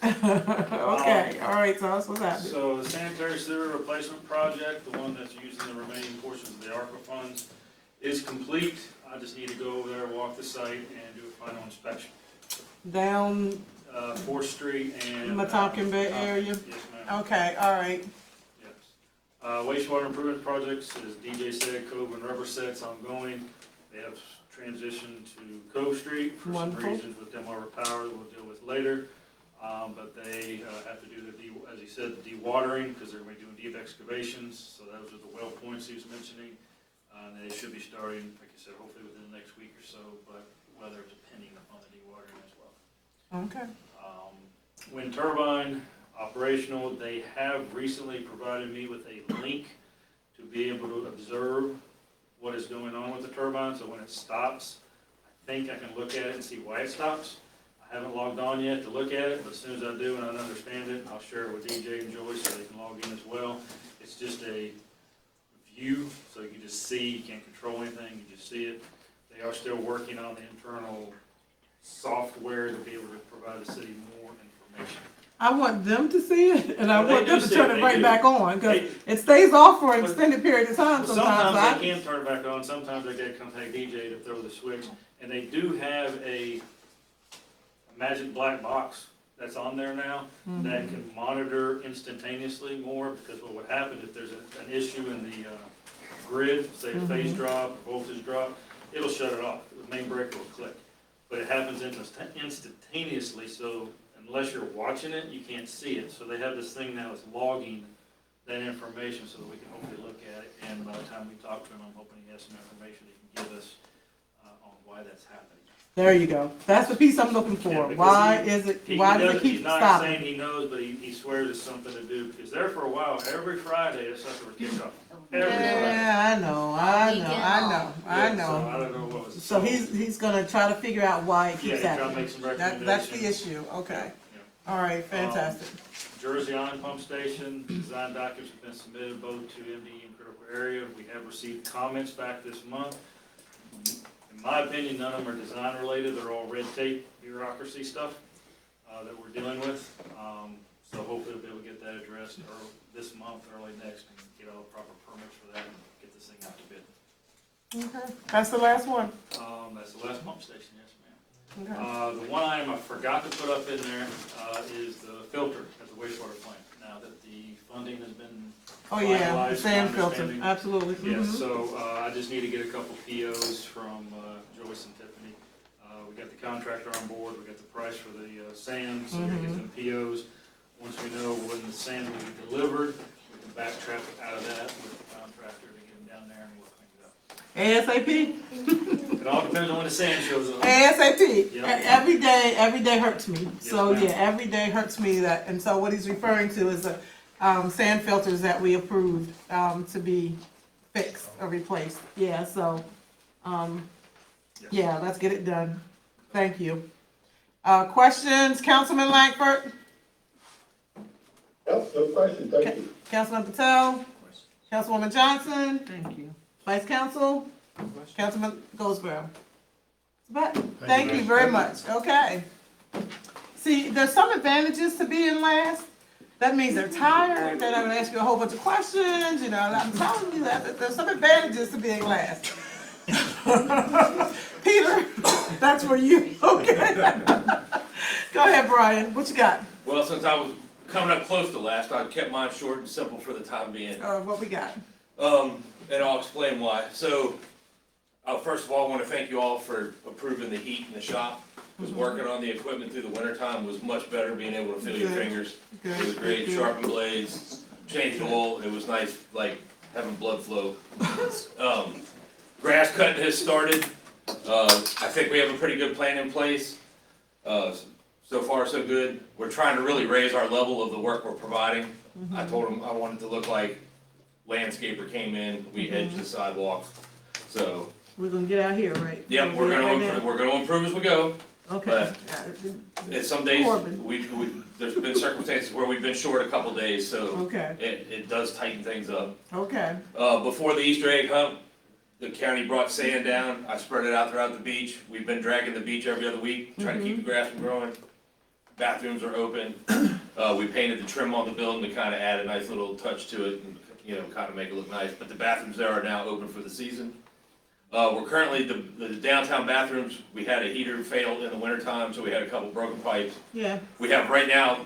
Okay, all right, so that's what's happening. So the sanitary sewer replacement project, the one that's using the remaining portions of the ARPA funds, is complete. I just need to go over there, walk the site, and do a final inspection. Down 4th Street and. Metonkin Bay area? Yes, ma'am. Okay, all right. Yes. Wastewater improvement projects, as DJ said, Cove and Rubber Set's ongoing. They have transitioned to Cove Street for some Wonderful. reasons with them overpowered that we'll deal with later. But they have to do as he said, the dewatering, because they're going to be doing deep excavations. So those are the well points he was mentioning. And they should be starting, like I said, hopefully within the next week or so, but weather depending upon the dewatering as well. Okay. Wind turbine, operational. They have recently provided me with a link to be able to observe what is going on with the turbine. So when it stops, I think I can look at it and see why it stops. I haven't logged on yet to look at it, but as soon as I do and I understand it, I'll share it with DJ and Joyce so they can log in as well. It's just a view, so you can just see, you can't control anything, you just see it. They are still working on the internal software to be able to provide the city more information. I want them to see it, and I Well, they want them do to see turn it, it they right do. back on, because They- it stays off for an extended period of time Well, sometimes. sometimes they can turn it back on, sometimes they gotta contact DJ to throw the switch, and they do have a magic black box that's on there now that can monitor instantaneously more, because what would happen if there's an issue in the grid, say a phase drop, voltage drop, it'll shut it off, the main breaker will click. But it happens instantaneously, so unless you're watching it, you can't see it. So they have this thing now that's logging that information so that we can hopefully look at it, and by the time we talk to him, I'm hoping he has some information he can give us on why that's happening. There you go. That's the piece I'm looking Yeah, for. because why he- does it he keep He's not stopping? saying he knows, but he swears it's something to do, because there for a while, every Friday, this sucker would kick off. Every Friday. Yeah, I know. So I don't know what was. So he's gonna try to figure out why it keeps Yeah, try to happening. make some That's the recommendations. issue, okay. All right, fantastic. Jersey Iron Pump Station, design documents have been submitted both to MDE and critical area. We have received comments back this month. In my opinion, none of them are design related, they're all red tape, bureaucracy stuff, that we're dealing with. So hopefully we'll be able to get that addressed this month, early next, and get all the proper permits for that and get this thing out to bid. Okay, that's the last one. That's the last pump station, yes, The one item I forgot to put up in there, is the filter at the wastewater plant, now that the funding has been Oh, yeah, the finalized, sand my filter, understanding. absolutely. Yes, Mhm. so, I just need to get a couple POs from, Joyce and Tiffany. We got the contractor on board, we got the price for the, sand, so we're gonna get some POs. Once we know when the sand will be delivered, we can back traffic out of that with the contractor to get them down there and we'll clean it up. ASAP? It all depends on when the sand shows up. ASAP. Yep. Every day hurts me. So, Yes, ma'am. yeah, every day hurts me that, and so what he's referring to is the, sand filters that we approved, to be fixed or replaced. Yeah, so, yeah, let's get it done. Thank you. Questions, Councilman Langford? Nope, no question, thank you. Councilman Patel? Councilwoman Johnson? Thank you. Vice Council? Councilman Goldsboro? But, thank you very much, okay. See, there's some advantages to being last. That means they're tired, they're not gonna ask you a whole bunch of questions, you know, I'm telling you that, there's some advantages to being last. Peter, that's for you, okay? Go ahead, Brian, what you got? Well, since I was coming up close to last, I kept mine short and simple for the time being. What we got? And I'll explain why. So, first of all, I want to thank you all for approving the heat in the shop. Because working on the equipment through the winter time was much better, being able to feel your Good. fingers. Good, It was great, good. sharpened blades, changed oil, it was nice, like having blood flow. Grass cutting has started. I think we have a pretty good plan in place. So far, so good. We're trying to really raise our level of the work we're providing. I told them I wanted to look like landscaper came in, we edged the sidewalks. So, We're gonna get out here, right? yep, We're gonna do that right we're gonna improve as we go. now? Okay. And some days, Corbin. there's been circumstances where we've been short a couple days, so Okay, it does tighten things up. okay, Before the Easter egg hunt, the county brought sand down, I spread it out throughout the beach. We've been dragging the beach every other week, trying to keep the grass from growing. Bathrooms are open. We painted the trim on the building to kind of add a nice little touch to it and, you know, kind of make it look nice. But the bathrooms there are now open for the season. We're currently, the downtown bathrooms, we had a heater fail in the wintertime, so we had a couple broken pipes. yeah, We have right now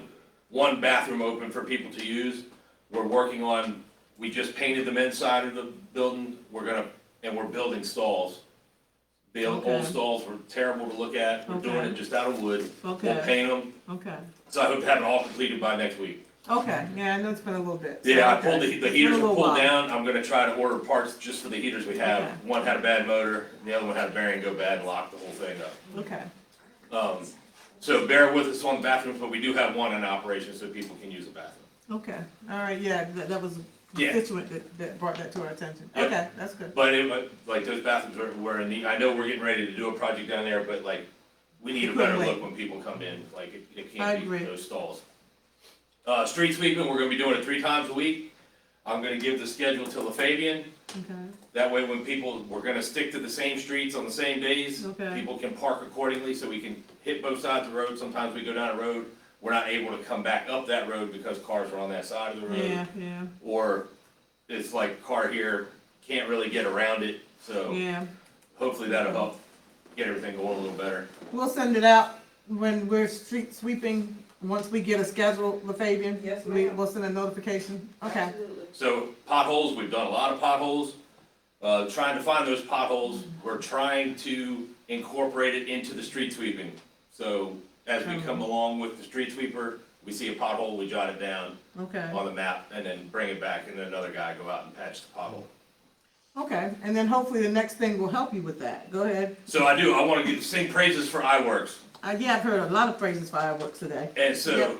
one bathroom open for people to use. We're working on, we just painted the men's side of the building, and we're building stalls. The old Okay. stalls were terrible to look at, we're doing Okay. it just out of wood. Okay. We'll paint them, okay, so I hope to have it all completed by next week. okay, yeah, I know it's been a little bit. so, Yeah, I okay. pulled It's the been a heaters were little pulled while. down, I'm gonna try to order parts just for the heaters we have. Okay. One had a bad motor, the other one had a bearing go bad and locked the whole thing up. Okay, So bear with us on bathrooms, but we do have one in operation so people can use the bathroom. okay, all right, yeah, that was a Yeah. constituent that brought that to our attention. Yep. Okay, that's good. But like those bathrooms were in need, I know we're getting ready to do a project down there, but like, we need a better Couldn't wait. look when people come in, like, it I can't agree. be those stalls. Street sweeping, we're gonna be doing it 3 times a week. I'm gonna give the schedule to LaFabian, Okay, that way when people, we're gonna stick to the same streets on the same days. Okay. People can park accordingly, so we can hit both sides of the road, sometimes we go down a road, we're not able to come back up that road because cars are on that side of the road. yeah, yeah, Or it's like car here, can't really get around it, so yeah. hopefully that'll help get everything going a little better. We'll send it out when we're street sweeping, once we get a schedule, LaFabian. Yes, We'll send a notification, okay. Absolutely. So potholes, we've done a lot of potholes. Trying to find those potholes, we're trying to incorporate it into the street sweeping. So as we come along with the street sweeper, we see a pothole, we jot it down Okay, on the map and then bring it back and then another guy go out and patch the pothole. okay, and then hopefully the next thing will help you with that, go ahead. So I wanna sing praises for iWorks. Yeah, I've heard a lot of praises for fireworks today. And so, Yep.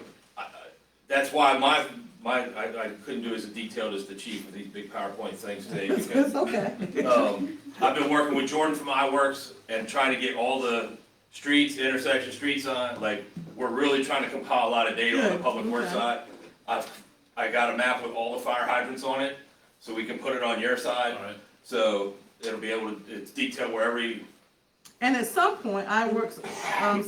that's why I couldn't do as detailed as the chief with these big PowerPoint things today. It's Because, okay. I've been working with Jordan from iWorks and trying to get all the streets, intersection streets on, like, we're really trying to compile a lot of data on the Good, public works okay. side. I got a map with all the fire hydrants on it, so we can put it on your side. So it'll be able to, it's detailed where every, And at some point, iWorks,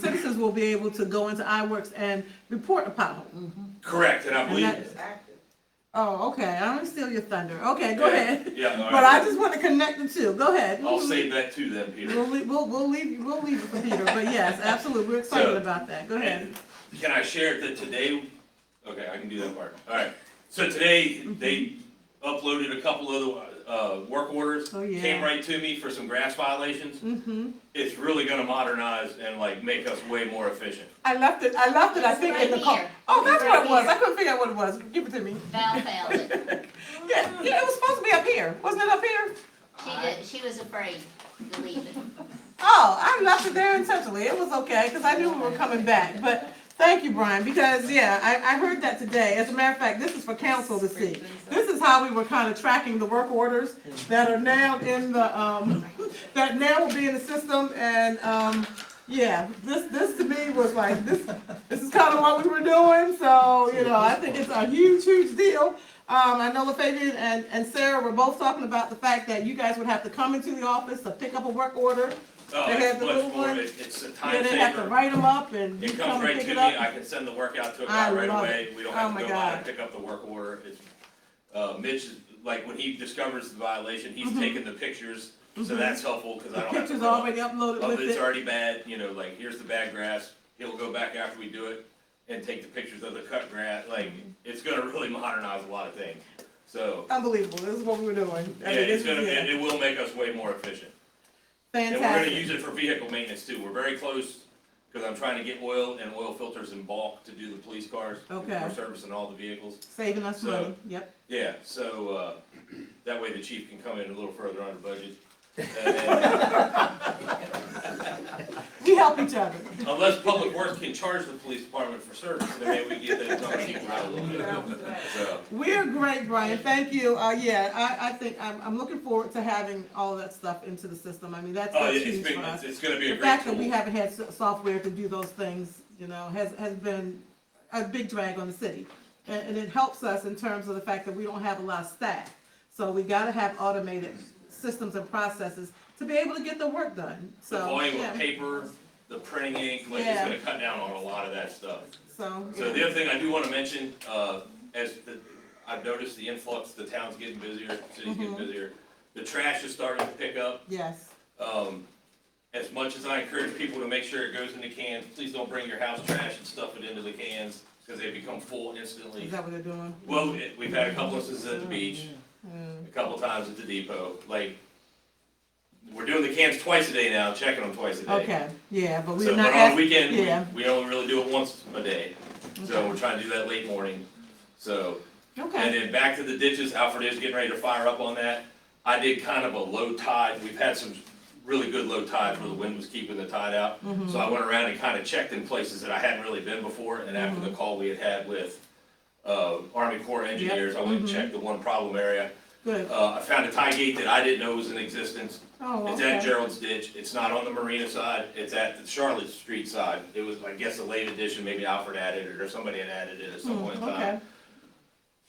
citizens will be able to go into iWorks and report a pothole. correct, and I And believe, that- Oh, okay, I'm gonna steal your thunder. Okay, go ahead. Yeah, all But I right. just want to connect the two. Go ahead. I'll save that to them, Peter. We'll leave it for Peter, but yes, absolutely, we're excited So, about that. Go ahead. And can I share that today? Okay, I can do that part. All right. So today, they uploaded a couple of work orders. Oh, yeah. Came right to me for some grass violations. Mm-hmm. It's really gonna modernize and like make us way more efficient. I left it, I think, in the car. Oh, that's what it was. I couldn't figure out what it was. Give it to me. Val found it. Yeah, it was supposed to be up here. Wasn't it up here? She was afraid to leave it. Oh, I left it there intentionally. It was okay, because I knew we were coming back. But thank you, Brian, because, yeah, I heard that today. As a matter of fact, this is for council to see. This is how we were kind of tracking the work orders that are now in the, that now will be in the system. And, yeah, this to me was like, this is kind of what we were doing. So, you know, I think it's a huge, huge deal. I know LaFabian and Sarah were both talking about the fact that you guys would have to come into the office to pick up a work order. Oh, They had it's the much little more, one. it's a time Yeah, they have to saver. write them up and you It come comes and right pick to it me, up. I can send the work out to a I guy right love away, it. we don't Oh have my to go by God. and pick up the work order. It's, Mitch, is- like, when he discovers the violation, he's Mhm. taking the pictures, so Mhm. that's helpful, cause I don't have to. Pictures run. already uploaded Oh, with it's it. already bad, you know, like, here's the bad grass, he'll go back after we do it and take the pictures of the cut grass, like, Mm-hmm. it's gonna really modernize a lot of things, so. Unbelievable. This is what we were doing. Yeah, it's gonna, it will make us way more efficient. And we're gonna Fantastic. use it for vehicle maintenance too, we're very close, cause I'm trying to get oil and oil filters in bulk to do the police cars. Okay. We're servicing all the vehicles. Saving us So- money. Yep. Yeah, so, that way the chief can come in a little further under budget. And then, We help each other. unless Public Works can charge the police department for service, then maybe we get that number equal out a little bit. So, We're great, Brian. Thank you. Yeah, I think I'm looking forward to having all of that stuff into the system. I mean, that's oh, huge it's been, for us. it's gonna be a The great fact that we tool. haven't had software to do those things, you know, has been a big drag on the city. And it helps us in terms of the fact that we don't have a lot of staff. So we gotta have automated systems and processes to be able to get the work done. The So, volume yeah. of paper, the printing ink, like, it's Yeah. gonna cut down on a lot of that stuff. So, So the other thing I do wanna mention, I've noticed the influx, the town's getting busier, city's getting Mhm. busier. The trash is starting to pick up. yes. As much as I encourage people to make sure it goes in the can, please don't bring your house trash and stuff it into the cans, because they become full instantly. Is that what they're doing? Well, we've had a couple instances at the beach, Mm. a couple times at the depot, like, we're doing the cans twice a day now, checking them twice a day. Okay, yeah, but we're So, not. but on the ask- weekend, Yeah. we only really do it once a day, so Okay. we're trying to do that late morning, so. And Okay, then back to the ditches, Alfred is getting ready to fire up on that. I did kind of a low tide, we've had some really good low tides where the wind was keeping the tide out. Mhm. So I went around and kind of checked in places that I hadn't really been before, and after the call we had had with, Army Corps engineers, I went and mhm. checked the one problem area. good. I found a tie gate that I didn't know was in existence. Oh, It's at okay. Gerald's Ditch, it's not on the marina side, it's at the Charlotte Street side. It was, I guess, a late addition, maybe Alfred added it, or somebody had added it at some point in time. Okay,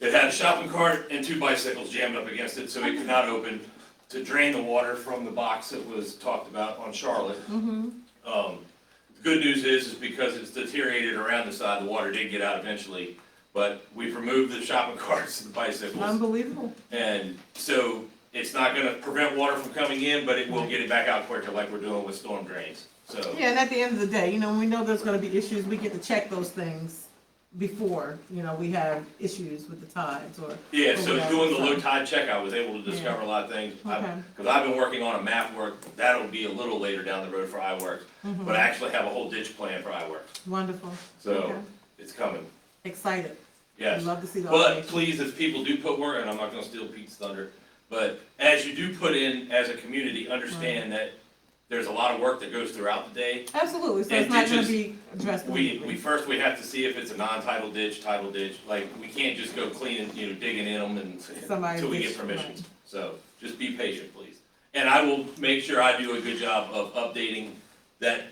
It had a shopping cart and two bicycles jammed up against it, so it could not open to drain the water from the box that was talked about on Charlotte. mm-hmm, The good news is because it's deteriorated around the side, the water did get out eventually, but we've removed the shopping carts and the bicycles. unbelievable. And so it's not gonna prevent water from coming in, but it will get it back out quicker like we're doing with storm drains, so. Yeah, and at the end of the day, you know, we know there's gonna be issues, we get to check those things before, you know, we have issues with the tides or. Yeah, or so whatever, doing the so- low tide check, I was able to discover a lot of things. Okay. Cause I've been working on a map work, that'll be a little later down the road for iWorks, Mhm. but I actually have a whole ditch plan for iWorks, Wonderful. so Okay. it's coming, Excited. yes. Love to see the But automation. please, as people do put work, and I'm not gonna steal Pete's thunder, but as you do put in as a community, understand that there's a lot of work that goes throughout the day. Absolutely, so And it's not gonna ditches, be addressed We immediately. have to see if it's a non-title ditch, title ditch, like, we can't just go cleaning, you know, digging in them Somebody until we ditch, get permissions. right. So, just be patient, please. And I will make sure I do a good job of updating that,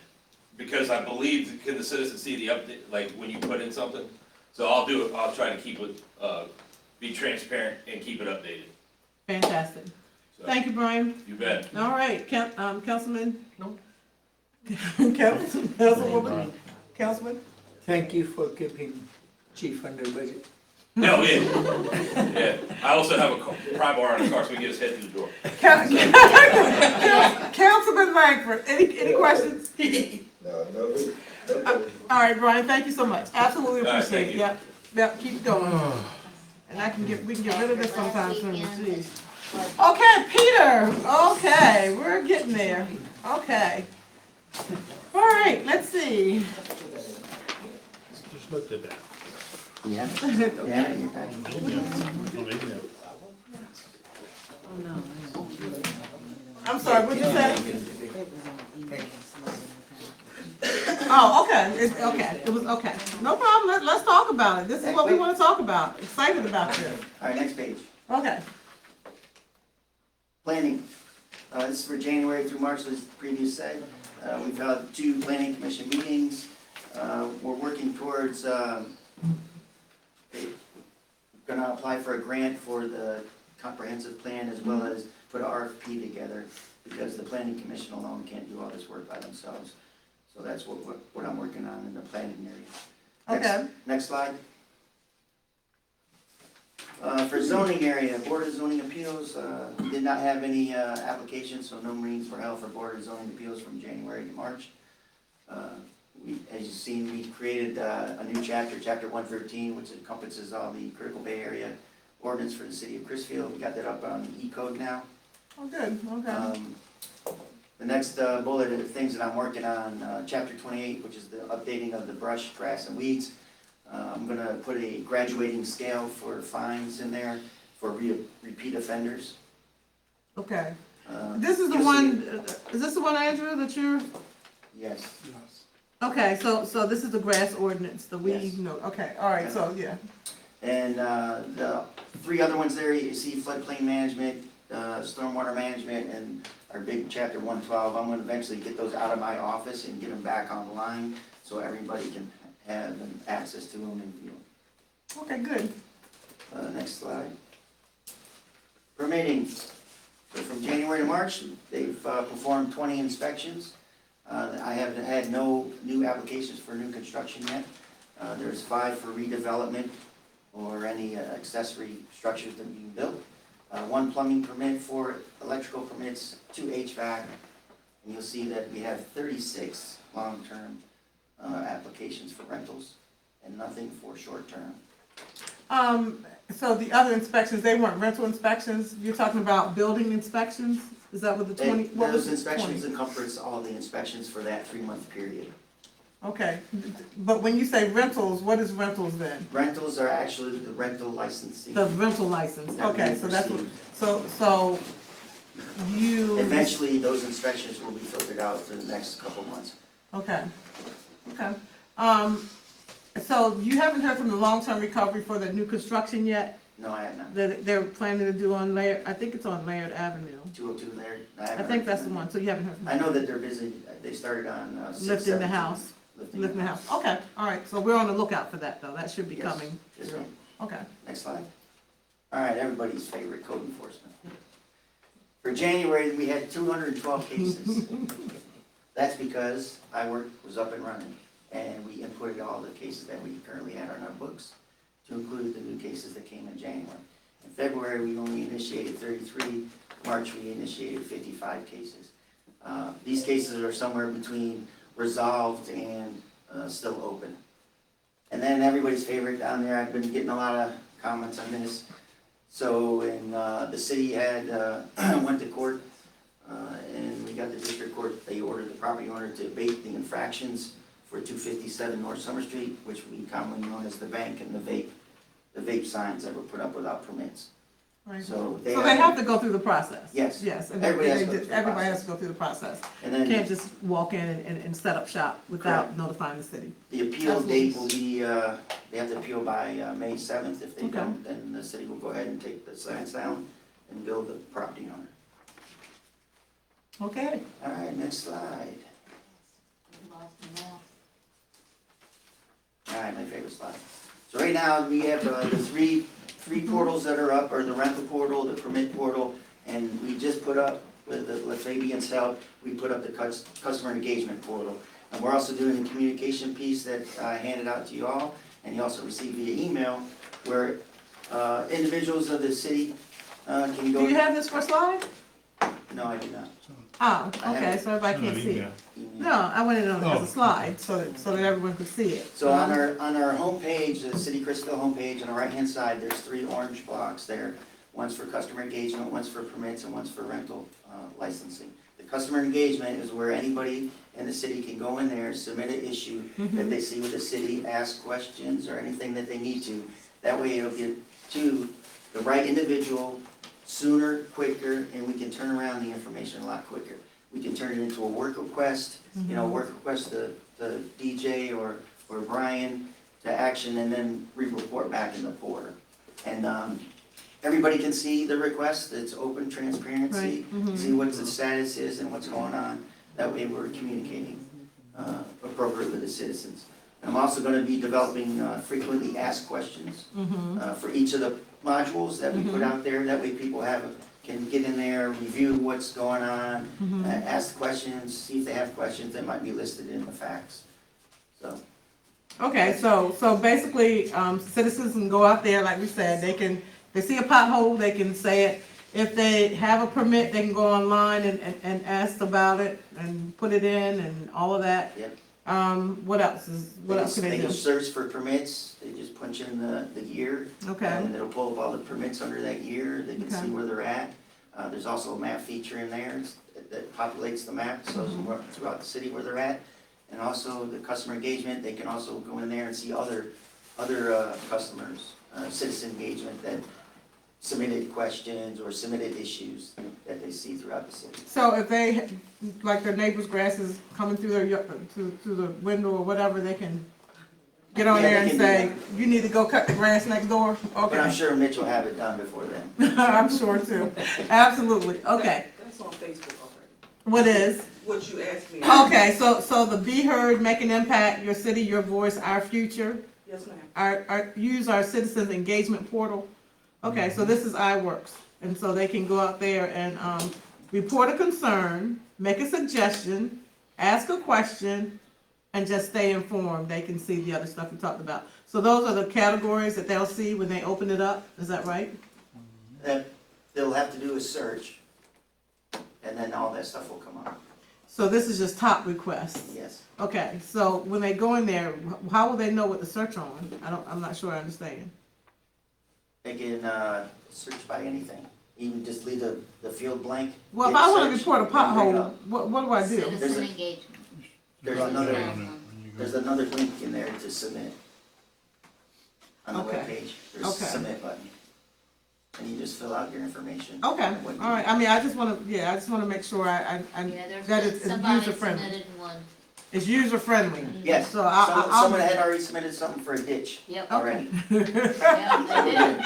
because I believe, can the citizens see the update, like, when you put in something? So I'll do it, I'll try to keep it, be transparent and keep it updated. Fantastic. So, Thank you, Brian. You bet. All right, Councilman? No. Councilwoman? Councilman? Thank you for keeping chief under budget. No, yeah. Yeah. I also have a pry bar on the car so we can get his head through the door. Councilman Langford, any questions? No. All right, Brian, thank you so much. Absolutely All right, appreciate thank it. you. Yep, keep going. And we can get rid of this sometime soon, jeez. Okay, Peter, okay, we're getting there. Okay. All right, let's see. Just looked at that. Yeah, you're back. I'm sorry, what'd you say? Oh, okay, it was, okay. No problem, let's talk about it. This is what we wanna talk about. Excited about this. All right, next page. Okay. Planning. This is for January through March, as previous said. We've held 2 planning commission meetings. We're working towards, gonna apply for a grant for the comprehensive plan as well as put an RFP together because the planning commission alone can't do all this work by themselves. So that's what I'm working on in the planning area. Okay. Next slide. For zoning area, Board of Zoning Appeals, we did not have any applications, so no meetings were held for Board of Zoning Appeals from January to March. As you've seen, we created a new chapter, Chapter 113, which encompasses all the Critical Bay Area ordinance for the city of Chrisfield. We got that up on E-code now. Oh, good, okay. The next bullet of things that I'm working on, Chapter 28, which is the updating of the brush, grass, and weeds. I'm gonna put a graduating scale for fines in there for repeat offenders. Okay. This is the one, is this the one, Andrew, that you're? Yes. Okay, so this is the grass ordinance, the weed, Yes. no, okay, all right, so, yeah. And the 3 other ones there, you see floodplain management, stormwater management, and our big Chapter 112. I'm gonna eventually get those out of my office and get them back online so everybody can have access to them and view them. Okay, good. Next slide. Permitting. So from January to March, they've performed 20 inspections. I haven't had no new applications for new construction yet. There's 5 for redevelopment or any accessory structures that being built. 1 plumbing permit, 4 electrical permits, 2 HVAC, and you'll see that we have 36 long-term applications for rentals and nothing for short-term. So the other inspections, they weren't rental inspections, you're talking about building inspections? Is that what the 20, what was Those the inspections 20? encompass all the inspections for that 3-month period. Okay, but when you say rentals, what is rentals then? Rentals are actually the rental licensing. The rental license, that we okay, so that's what, received. so you. Eventually, those inspections will be filtered out for the next couple months. Okay, okay. So you haven't heard from the long-term recovery for the new construction yet? No, I have not. That they're planning to do on Laird, I think it's on Laird Avenue. 202 there. I think that's the one, so you haven't heard from I them? know that they're busy. They started on 6/17. Lifting the house. Lifting the house, okay, all right, so we're on the lookout for that though, that should be Yes. coming. Yes, ma'am. Okay. Next slide. All right, everybody's favorite, code enforcement. For January, we had 212 cases. That's because was up and running, and we inputted all the cases that we currently had on our books to include the new cases that came in January. In February, we only initiated 33. March, we initiated 55 cases. These cases are somewhere between resolved and still open. And then everybody's favorite down there, I've been getting a lot of comments on this. So, the city had, went to court, and we got the district court, they ordered the property owner to abate the infractions for 257 North Summer Street, which we commonly known as the bank and the vape signs that were put up without permits. Right. So they have to go through the process? Yes. Yes, and Everybody has to go through the everybody process. has to go through the process. And then- You can't just walk in and set up shop without Correct. notifying the city. The appeal Absolutely. date will be, they have to appeal by May 7th. If they Okay. don't, then the city will go ahead and take the signs down and bill the property owner. Okay. All right, next slide. All right, my favorite slide. So right now, we have the three portals that are up, are the rental portal, the permit portal, and we just put up, with the Fabian's help, we put up the customer engagement portal. And we're also doing a communication piece that I handed out to you all, and you also received via email, where Individuals of the city can go. Do you have this for slide? No, I do not. Oh, I have okay, it. so everybody can't see it. No, I wanted it on as a slide, so that everyone could see it. So on our homepage, the City of Chrisville homepage, on the right-hand side, there's 3 orange blocks there. One's for customer engagement, one's for permits, and one's for rental licensing. The customer engagement is where anybody in the city can go in there, submit an issue that they see with the city, ask questions or anything that they need to. That way it'll get to the right individual sooner, quicker, and we can turn around the information a lot quicker. We can turn it into a work request, work request to DJ or Brian to action, and then report back in the portal. And everybody can see the request. It's open transparency, see what the status is and what's going on. That way we're communicating appropriately with the citizens. I'm also going to be developing frequently asked questions for each of the modules that we put out there. That way people can get in there, review what's going on, ask questions, see if they have questions that might be listed in the facts. So. Okay, so basically, citizens can go out there, like we said, they see a pothole, they can say it. If they have a permit, they can go online and ask about it and put it in and all of that. Yep. What else can they They do? can search for permits, they just punch in the year. Okay. And it'll pull up all the permits under that year, they can see where they're at. There's also a map feature in there that populates the map, so throughout the city where they're at. And also the customer engagement, they can also go in there and see other customers, citizen engagement that submitted questions or submitted issues that they see throughout the city. So if they, like their neighbor's grass is coming through their, through the window or whatever, they can get on there and say, you need to go cut the grass next door? Okay. But I'm sure Mitch will have it done before then. I'm sure too. Absolutely. Okay. That's on Facebook already. What is? What you asked me. Okay, so the Be Heard, Make an Impact, Your City, Your Voice, Our Future. Yes, ma'am. Use our citizens engagement portal. Okay, so this is iWorks, and so they can go out there and report a concern, make a suggestion, ask a question, and just stay informed. They can see the other stuff we talked about. So those are the categories that they'll see when they open it up. Is that right? They'll have to do a search, and then all that stuff will come up. So this is just top requests. Yes. Okay, so when they go in there, how will they know what to search on? I'm not sure I understand. They can search by anything. Even just leave the field blank. Well, if hit I want to search, report a and bring it pothole, up. what do I do? Citizen engagement. There's another link in there to submit. On the Okay. webpage, there's a Okay. submit button. And you just fill out your information. Okay, and what you- all right. I mean, I just want to make sure Yeah, that there's it's somebody user friendly. submitted one. It's user friendly. Yes, So someone had already submitted something for a ditch Yep. already. Yeah, they did.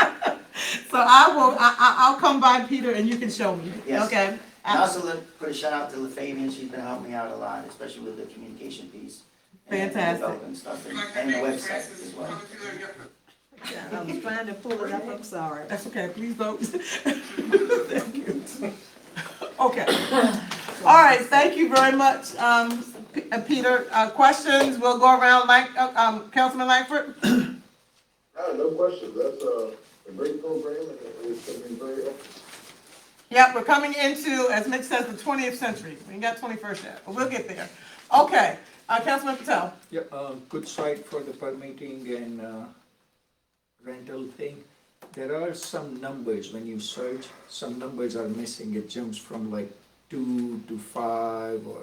So I'll come by, Peter, and you can show me. Yes. Okay. And also put a shout out to LaFabian, she's been helping me out a lot, especially with the communication piece. and Fantastic. Developing stuff and the website as well. I was trying to pull it up, I'm sorry. That's okay. Please vote. Thank you. Okay. All right. Thank you very much, Peter. Questions? We'll go around. Councilman Langford. No questions, that's a great program, and it's gonna be very helpful. Yep, we're coming into, as Mitch says, the 20th century. We ain't got 21st yet, but we'll get there. Okay, Councilman Patel. Yeah, good site for the permitting and rental thing. There are some numbers when you search, some numbers are missing. It jumps from like 2 to 5, or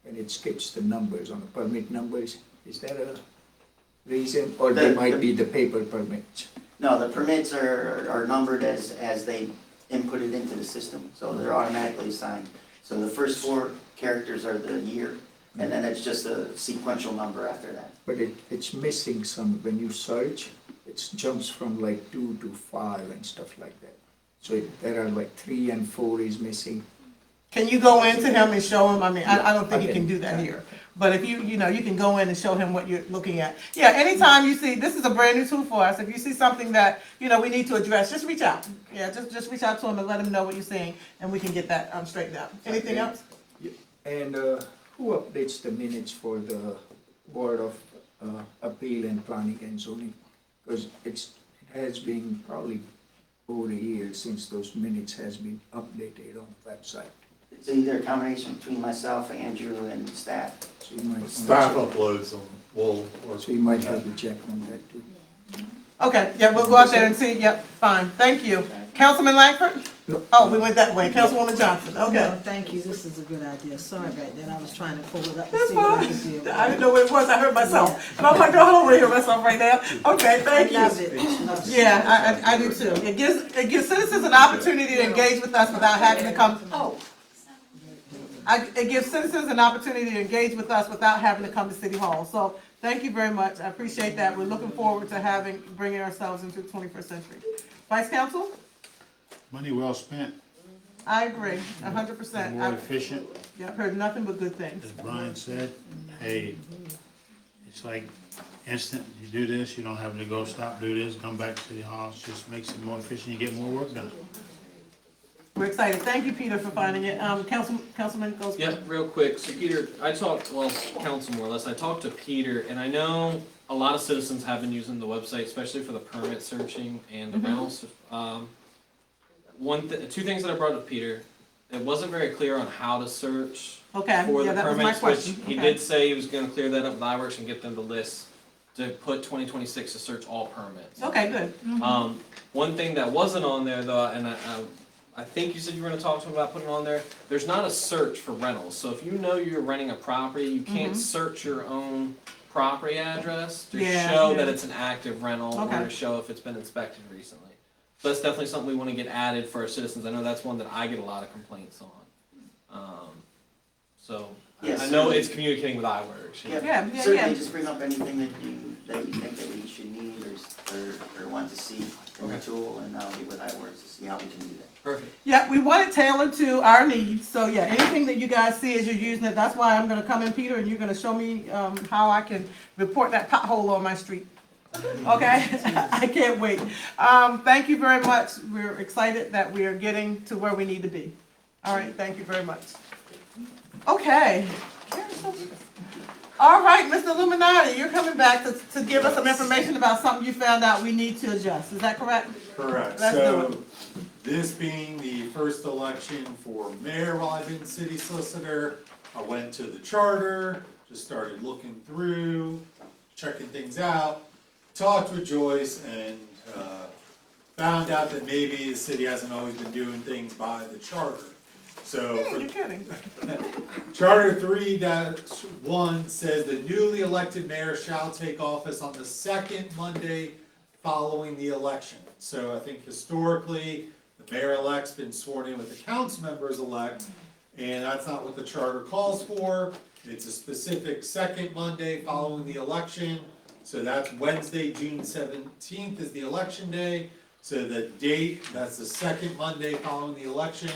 and it skips the numbers on the permit numbers. Is that a reason, or they might be the paper permits? No, the permits are numbered as they input it into the system, so they're automatically assigned. So the first 4 characters are the year, and then it's just a sequential number after that. But it's missing some, when you search, it jumps from like 2 to 5 and stuff like that. So there are like 3 and 4 is missing. Can you go into him and show him? I mean, I don't think you can do that here. But if you can go in and show him what you're looking at. Yeah, anytime you see, this is a brand new tool for us. If you see something that, we need to address, just reach out. Yeah, just reach out to him and let him know what you're seeing, and we can get that straightened out. Anything else? And who updates the minutes for the Board of Appeal and Planning and Zoning? Because it has been probably over the years since those minutes has been updated on the website. It's either a combination between myself, Andrew, and staff. So you might. Staff uploads them, So you might have to check on that too. Okay, yeah, we'll go out there and see, yep, fine, thank you. Councilman Langford? Oh, we went that way, Councilwoman Johnson, okay. No, thank you, this is a good idea, sorry about that, I was trying to pull it up and That's see what I fine. could do. I didn't know what it was, I heard myself, and I'm like, oh, I don't really hear myself right now. Okay, thank you. I love it. Yeah, I do too. It gives citizens an opportunity to engage with us without having to come, it gives citizens an opportunity to engage with us without having to come to City Hall. So, thank you very much, I appreciate that. We're looking forward to bringing ourselves into the 21st century. Vice Counsel? Money well spent, I agree, 100%. more efficient. Yeah, I've heard nothing but good things. As Brian said, hey, it's like instant, you do this, you don't have to go stop, do this, come back to City Hall, it just makes it more efficient, you get more work done. We're excited. Thank you, Peter, for finding it. Councilman goes. Yeah, real quick, so Peter, council more or less, I talked to Peter, and I know a lot of citizens have been using the website, especially for the permit searching and the rentals. Two things that I brought up to Peter, it wasn't very clear on how to search Okay, for yeah, the that was my permits, which question. he Okay. did say he was gonna clear that up with iWorks and get them to list, to put 2026 to search all permits. Okay, good. One thing that wasn't on there though, and I think you said you were gonna talk to him about putting it on there, there's not a search for rentals, so if you know you're renting a property, you can't search your own property address to show that it's an active rental or to show if it's been inspected recently. So that's definitely something we wanna get added for our citizens, I know that's one that I get a lot of complaints on. Yes, I know certainly. it's communicating with iWorks. Yeah. Certainly, just bring up anything that you think that we should need or want to see in the tool, and I'll get with iWorks to see how we can do that. Perfect. Yeah, we want it tailored to our needs, so yeah, anything that you guys see as you're using it, that's why I'm gonna come in, Peter, and you're gonna show me, how I can report that pothole on my street. Okay, I can't wait. Thank you very much, we're excited that we are getting to where we need to be. All right, thank you very much. Okay. All right, Mr. Illuminati, you're coming back to give us some information about something you found out we need to adjust, is that correct? Correct. Let's do So, this being the first election for mayor while I've been city solicitor, I went to the charter, just started looking through, checking things out, talked with Joyce, and found out that maybe the city hasn't always been doing things by the charter. So, You're kidding. Charter 3-1 says the newly elected mayor shall take office on the second Monday following the election. So I think historically, the mayor-elect's been sworn in with the council members-elect, and that's not what the charter calls for. It's a specific second Monday following the election, so that's Wednesday, June 17th is the election day. So the date, that's the second Monday following the election,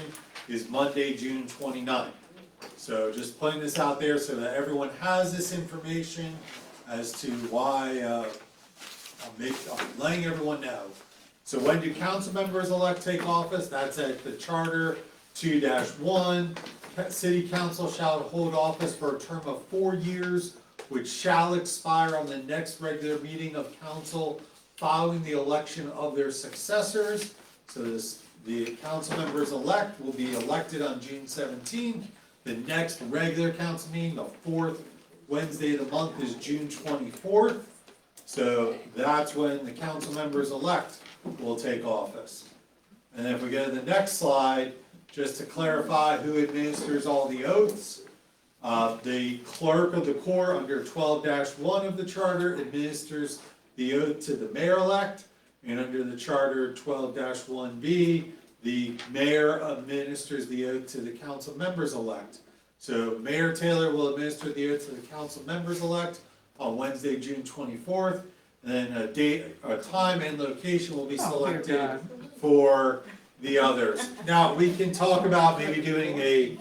is Monday, June 29th. So just putting this out there so that everyone has this information as to why, I'm letting everyone know. So when do council members elect take office? That's at the charter 2-1. City council shall hold office for a term of 4 years, which shall expire on the next regular meeting of council following the election of their successors. So the council members elect will be elected on June 17th. The next regular council meeting, the fourth Wednesday of the month, is June 24th. So that's when the council members elect will take office. And if we go to the next slide, just to clarify who administers all the oaths, the clerk of the court under 12-1 of the charter administers the oath to the mayor-elect, and under the charter 12-1B, the mayor administers the oath to the council members-elect. So Mayor Taylor will administer the oath to the council members-elect on Wednesday, June 24th, and then a date, a time and location will be selected for the others. Now, we can talk about maybe doing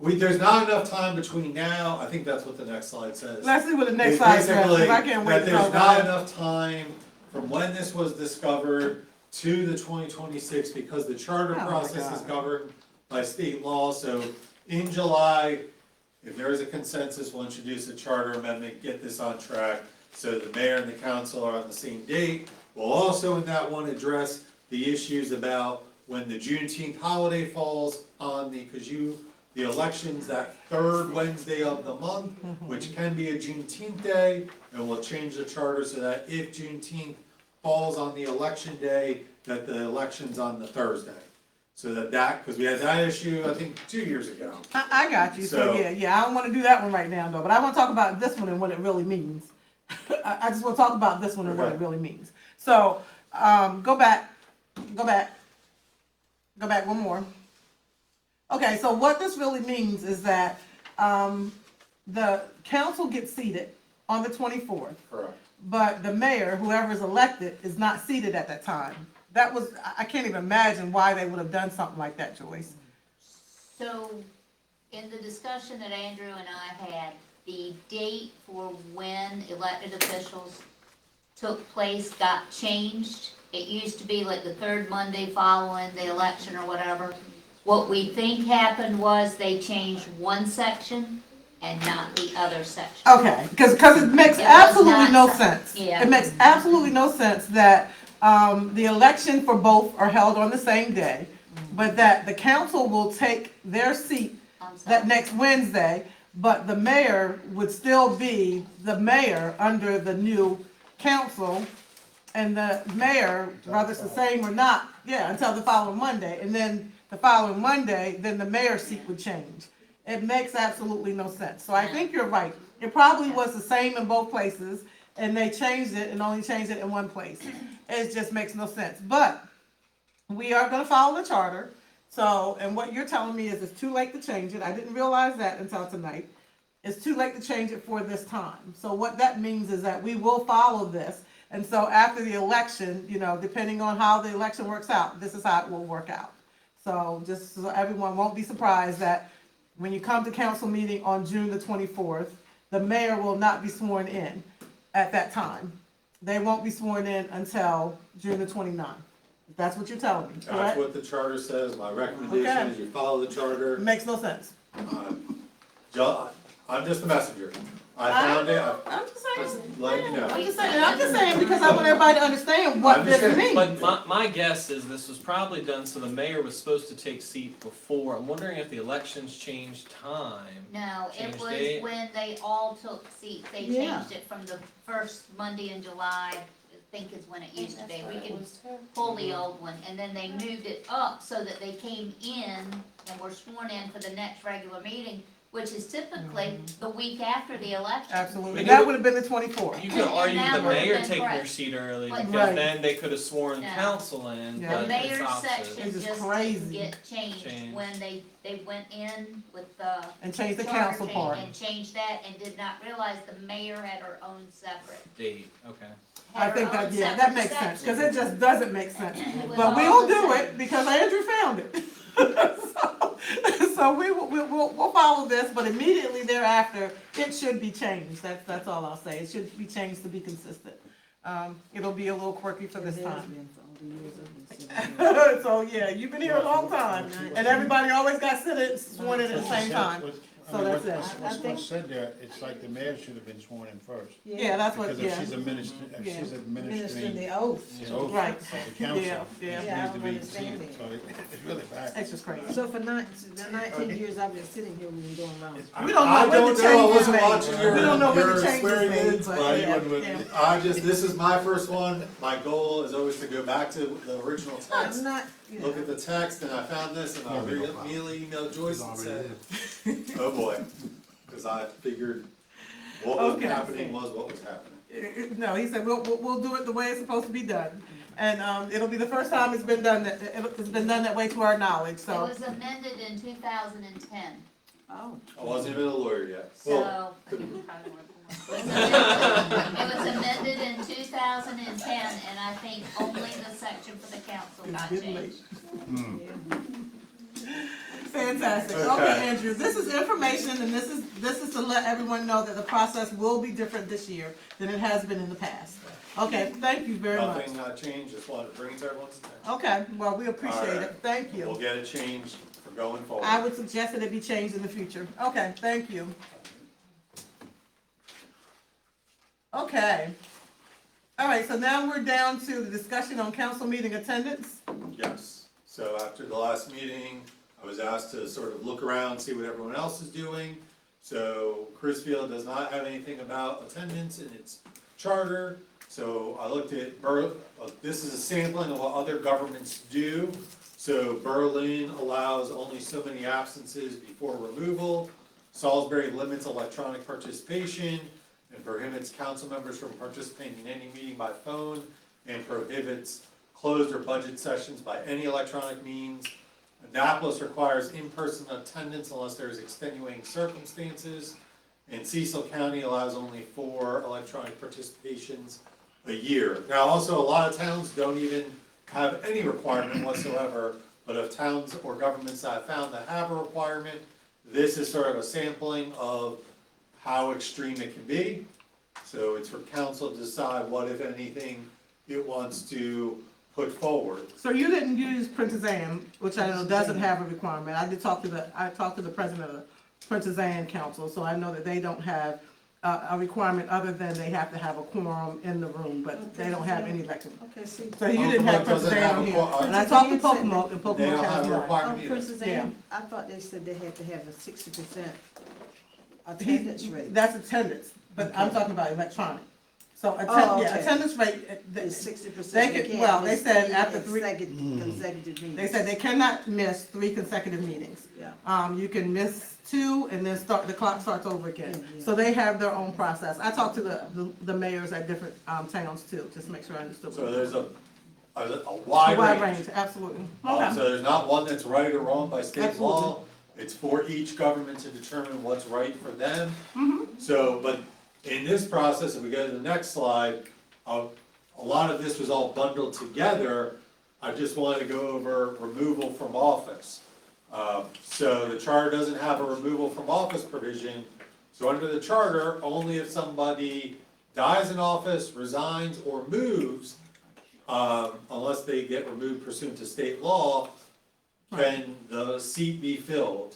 there's not enough time between now, I think that's what the next slide says. Let's see what the next slide says, 'cause I can't wait to That talk there's not about it. enough time from when this was discovered to the 2026, because the charter Oh my process is God. governed by state law, so in July, if there is a consensus, we'll introduce a charter amendment, get this on track, so the mayor and the council are on the same date, We'll also in that one address the issues about when the Juneteenth holiday falls on the election's that third Wednesday of the month, which can be a Juneteenth day, and we'll change the charter so that if Juneteenth falls on the election day, that the election's on the Thursday. So because we had that issue, I think, 2 years ago. I got you, so yeah, I don't wanna do that one right now though, but I wanna talk about this one and what it really means. I just wanna talk about this one and what it really means. So, go back one more. Okay, so what this really means is that, the council gets seated on the 24th. Correct. But the mayor, whoever is elected, is not seated at that time. I can't even imagine why they would have done something like that, Joyce. So, in the discussion that Andrew and I had, the date for when elected officials took place got changed. It used to be like the third Monday following the election or whatever. What we think happened was they changed one section and not the other section. Okay, because it makes It was absolutely not no sense. Yeah. It makes absolutely no sense that the election for both are held on the same day, but that the council will take their seat that next Wednesday, but the mayor would still be the mayor under the new council, and the mayor, whether it's the same or not, until the following Monday, and then the following Monday, then the mayor's seat would change. It makes absolutely no sense. So I think you're right. It probably was the same in both places, and they changed it and only changed it in one place. It just makes no sense. But we are gonna follow the charter. So, and what you're telling me is it's too late to change it. I didn't realize that until tonight. It's too late to change it for this time. So what that means is that we will follow this. And so after the election, depending on how the election works out, this is how it will work out. So just so everyone won't be surprised that when you come to council meeting on June the 24th, the mayor will not be sworn in at that time. They won't be sworn in until June the 29th. That's what you're telling me, That's correct? what the charter says. My recommendation is you follow the charter. It makes no sense. I'm just a messenger. I found it. I'm just saying. Letting you know. I'm just saying because I want everybody to understand what this means. But my guess is this was probably done so the mayor was supposed to take seat before. I'm wondering if the elections changed time. No, it Changed was date? when they all took seats. They Yeah. changed it from the first Monday in July, I think is when it used to be. We can pull the old one, and then they moved it up so that they came in and were sworn in for the next regular meeting, which is typically the week after the election. Absolutely. That would have been the 24th. You could argue that the would've mayor been taking their correct. seat early But- because Right. then they could have sworn No. council in, Yeah. but The it's mayor's opposite. section It's just just crazy. didn't get changed Changed. when they went in with the. And changed the charter council change part. And changed that and did not realize the mayor had her own separate. Date, okay. I think that, that makes sense, because it just doesn't make sense. It was But all we'll the do same. it because Andrew found it. So we'll follow this, but immediately thereafter, it should be changed. That's all I'll say. It should be changed to be consistent. It'll be a little quirky for this time. So, yeah, you've been here a long time, and everybody always got sworn in at the same time. So that's it. What's said there, it's like the mayor should have been sworn in first. Yeah, that's what, Because yeah. if she's administering Administering the oath. the oath Right. of the council, Yeah, yeah. it Yeah, I needs to don't be understand seen. it. So it's really bad. It's just crazy. So for the 19 years I've been sitting here, we've been going around. We don't know I when don't the know, I change was wasn't made. watching your, We don't know when your the change was made, experiments, but but yeah. this is my first one. My goal is always to go back to the original text, Not, look at the text, and I found this, and I immediately emailed Joyce and said, oh boy, because I figured what was Okay. happening was what was happening. No, he said, we'll do it the way it's supposed to be done. And, it'll be the first time it's been done, it's been done that way to our knowledge, It so. was amended in 2010, oh. I wasn't even a lawyer yet. so. It was amended in 2010, and I think only the section for the council got It's getting changed. Fantastic. Okay. Okay, Andrew, this is information, and this is to let everyone know that the process will be different this year than it has been in the past. Okay, thank you very much. Nothing changed, just wanted to bring it to everyone's attention. Okay, well, we appreciate All right. it. Thank We'll you. get it changed for going forward. I would suggest that it be changed in the future. Okay, thank you. Okay. All right, so now we're down to the discussion on council meeting attendance. Yes, so after the last meeting, I was asked to sort of look around, see what everyone else is doing. So Crisfield does not have anything about attendance in its charter, so I looked at this is a sampling of what other governments do. So Berlin allows only so many absences before removal. Salisbury limits electronic participation and prohibits council members from participating in any meeting by phone and prohibits closed or budget sessions by any electronic means. Annapolis requires in-person attendance unless there's extenuating circumstances. And Cecil County allows only 4 electronic participations a year. Now, also, a lot of towns don't even have any requirement whatsoever, but of towns or governments that I found that have a requirement, this is sort of a sampling of how extreme it can be. So it's for council to decide what, if anything, it wants to put forward. So you didn't use Princess Anne, which I know doesn't have a requirement. I talked to the president of the Princess Anne Council, so I know that they don't have a requirement other than they have to have a quorum in the room, but they don't have any election. Okay, see. So you didn't have Princess Anne on here. And I talked to Pocomoke, and They don't Pocomoke have has a one. requirement either. Princess Yeah. Anne, I thought they said they had to have a 60% attendance rate. That's attendance, but I'm talking about electronic. So Oh, okay. attendance rate, It's 60%. they You could, can't well, they miss said 3 after 3, consecutive meetings. they said they cannot miss 3 consecutive meetings. Yeah. You can miss 2 and then the clock starts over again. So they have their own process. I talked to the mayors at different towns too, just to make sure I understood. So there's a A wide wide range. range, absolutely. So Okay. there's not one that's right or wrong by state law. Absolutely. It's for each government to determine what's right for them. Mhm. So, but in this process, if we go to the next slide, a lot of this was all bundled together. I just wanted to go over removal from office. So the charter doesn't have a removal from office provision. So under the charter, only if somebody dies in office, resigns, or moves, unless they get removed pursuant to state law, can the seat be filled.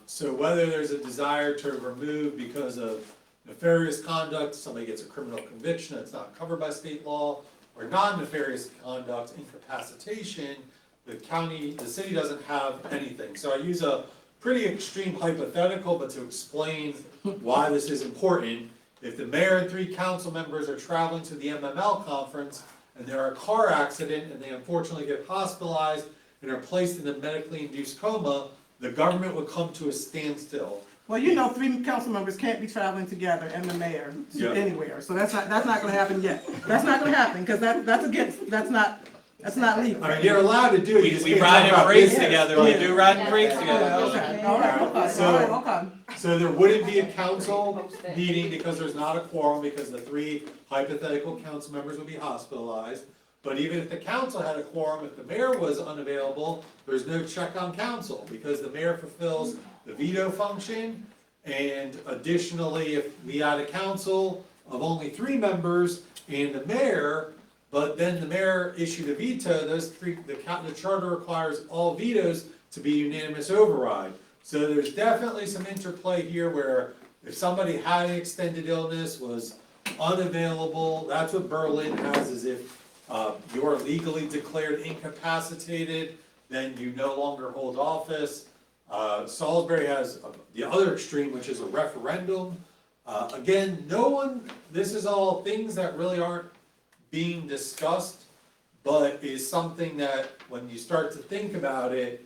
So whether there's a desire to remove because of nefarious conduct, somebody gets a criminal conviction that's not covered by state law, or non-nefarious conduct, incapacitation, the city doesn't have anything. So I use a pretty extreme hypothetical, but to explain why this is important, if the mayor and 3 council members are traveling to the MML conference and there are a car accident and they unfortunately get hospitalized and are placed in a medically induced coma, the government would come to a standstill. Well, you know, 3 council members can't be traveling together and the mayor Yeah. anywhere, so that's not gonna happen yet. That's not gonna happen, because that's not legal. I mean, you're allowed to do it, you just We can't ride talk in about parades business. together, we do ride in parades Okay, together. all right, okay. So there wouldn't be a council meeting because there's not a quorum, because the 3 hypothetical council members would be hospitalized. But even if the council had a quorum, if the mayor was unavailable, there's no check on council, because the mayor fulfills the veto function. And additionally, if we had a council of only 3 members and the mayor, but then the mayor issued a veto, the charter requires all vetoes to be unanimous override. So there's definitely some interplay here where if somebody had an extended illness, was unavailable, that's what Berlin has, is if you're legally declared incapacitated, then you no longer hold office. Salisbury has the other extreme, which is a referendum. Again, this is all things that really aren't being discussed, but is something that when you start to think about it,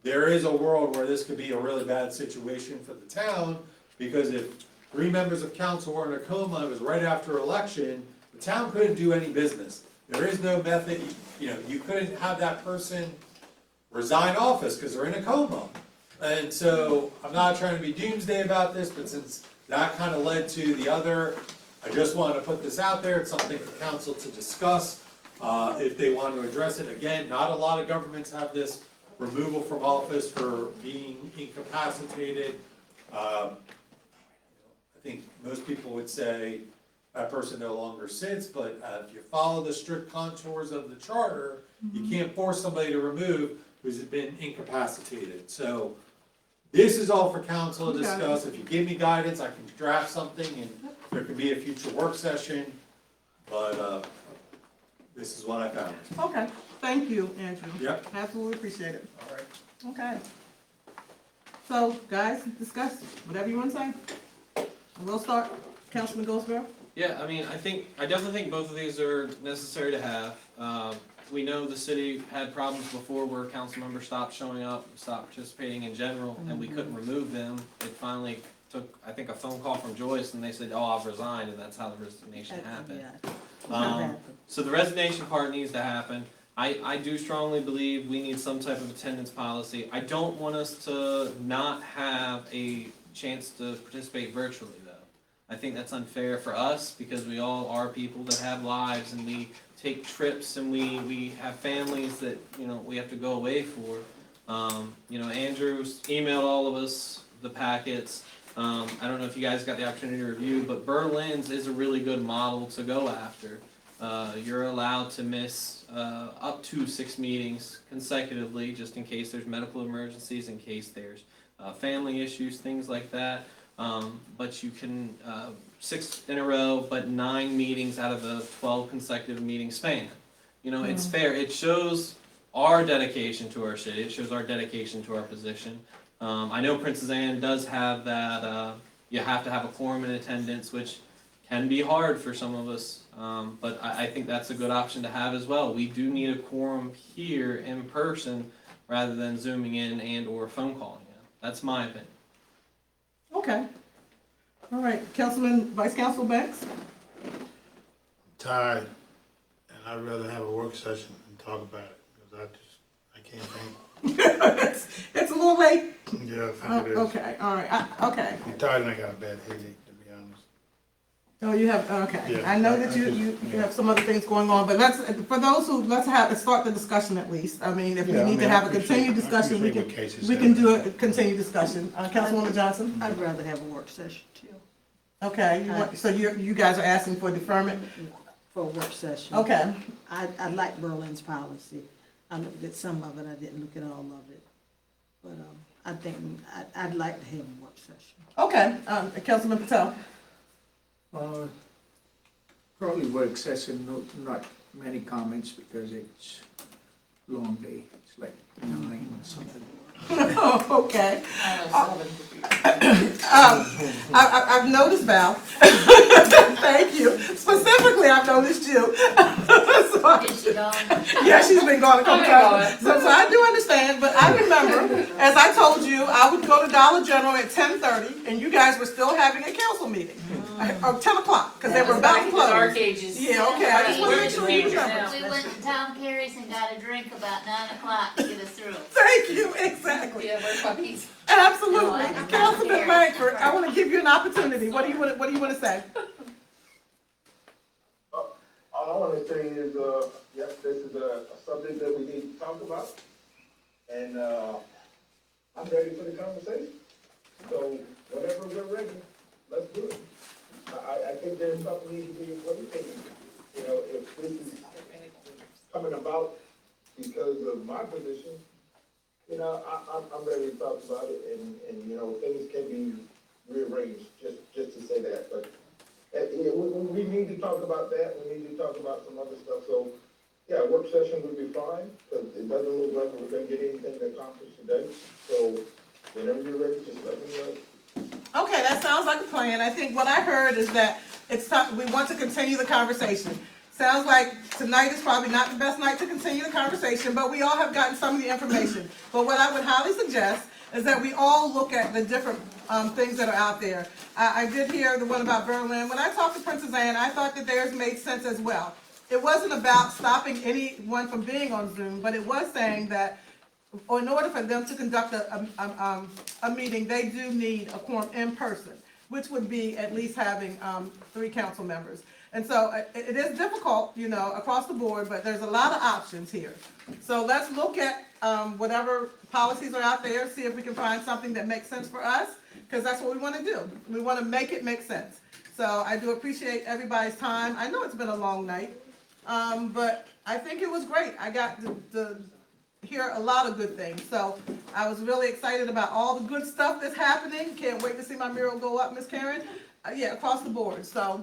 there is a world where this could be a really bad situation for the town, because if 3 members of council were in a coma, it was right after election, the town couldn't do any business. There is no method, you couldn't have that person resign office because they're in a coma. And so, I'm not trying to be doomsday about this, but since that kind of led to the other, I just wanted to put this out there, it's something for council to discuss, if they want to address it. Again, not a lot of governments have this removal from office for being incapacitated. I think most people would say that person no longer sits, but if you follow the strict contours of the charter, you can't force somebody to remove who's been incapacitated. So this is all for council to discuss. If you give me guidance, I can draft something and there could be a future work session. but, this is what I found. Okay, thank you, Andrew. Yep. Absolutely appreciate it. All right. Okay. So, guys, discuss whatever you want to say. We'll start, Councilman Goldsboro. Yeah, I mean, I definitely think both of these are necessary to have. We know the city had problems before where council members stopped showing up, stopped participating in general, and we couldn't remove them. It finally took, I think, a phone call from Joyce, and they said, oh, I've resigned, and that's how the resignation happened. So the resignation part needs to happen. I do strongly believe we need some type of attendance policy. I don't want us to not have a chance to participate virtually, though. I think that's unfair for us because we all are people that have lives and we take trips and we have families that, you know, we have to go away for. You know, Andrew's emailed all of us the packets. I don't know if you guys got the opportunity to review, but Berlin's is a really good model to go after. You're allowed to miss up to 6 meetings consecutively, just in case there's medical emergencies, in case there's family issues, things like that. But you can 6 in a row, but 9 meetings out of a 12 consecutive meeting span. You know, it's fair. It shows our dedication to our city. It shows our dedication to our position. I know Princess Anne does have that. You have to have a quorum in attendance, which can be hard for some of us. But I think that's a good option to have as well. We do need a quorum here in person rather than zooming in and or phone calling in. That's my opinion. Okay. All right, Vice Council Banks? Tired, and I'd rather have a work session and talk about it, because I can't think. It's a little late. Yeah, I think it is. Okay, all right, okay. I'm tired and I got a bad headache, to be honest. Oh, you have, okay. Yeah, I know that you have some other things going on, but for those who, let's start the discussion at least. I mean, if we need to have a continued discussion, we can do a continued discussion. Councilwoman Johnson? I'd rather have a work session too. Okay, so you guys are asking for deferment? For a work session. Okay. I like Berlin's policy. I looked at some of it, I didn't look at all of it. But, I think I'd like to have a work session. Okay, Councilman Patel? Probably work session, not many comments because it's long day. It's like 9 or something. Okay. I've noticed, Val. Thank you. Specifically, I've noticed you. Yeah, she's been gone a couple times. So I do understand, but I remember, as I told you, I would go to Dollar General at 10:30, and you guys were still having a council meeting. Or 10 o'clock, because they were about to close. Dark ages. Yeah, okay, I just want to make sure you remember. We went to Tom Carey's and got a drink about 9 o'clock to get us through. Thank you, exactly. Yeah, we're puppies. Absolutely. No, I- Councilman Langford, I want to give you an opportunity. What do you want to say? All I want to say is, yes, this is a subject that we need to talk about, and I'm ready for the conversation. So whenever we're ready, let's do it. I think there's something needs to be implemented. You know, if this is coming about because of my position, you know, I'm ready to talk about it, and you know, things can be rearranged, just to say that. But we need to talk about that. We need to talk about some other stuff. So, yeah, work session would be fine, because it doesn't look like we're going to get anything accomplished today. So, whenever you're ready, just let me know. Okay, that sounds like a plan. I think what I heard is that it's time, we want to continue the conversation. Sounds like tonight is probably not the best night to continue the conversation, but we all have gotten some of the information. But what I would highly suggest is that we all look at the different things that are out there. I did hear the one about Berlin. When I talked to Princess Anne, I thought that theirs made sense as well. It wasn't about stopping anyone from being on Zoom, but it was saying that in order for them to conduct a meeting, they do need a quorum in person, which would be at least having 3 council members. And so it is difficult, you know, across the board, but there's a lot of options here. So let's look at whatever policies are out there, see if we can find something that makes sense for us, because that's what we want to do. We want to make it make sense. So I do appreciate everybody's time. I know it's been a long night, but I think it was great. I got to hear a lot of good things. So I was really excited about all the good stuff that's happening. Can't wait to see my mural go up, Miss Karen. Yeah, across the board. So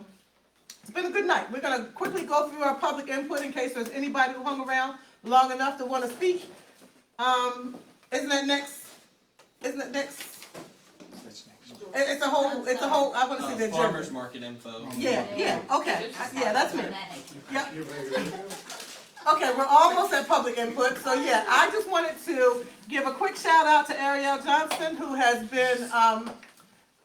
it's been a good night. We're gonna quickly go through our public input in case there's anybody who hung around long enough to want to speak. Isn't that next? It's a whole, I want to see the agenda. Farmers market info. Yeah, okay, yeah, that's me. Yep. Okay, we're almost at public input, so yeah, I just wanted to give a quick shout out to Ariel Johnston, who has been,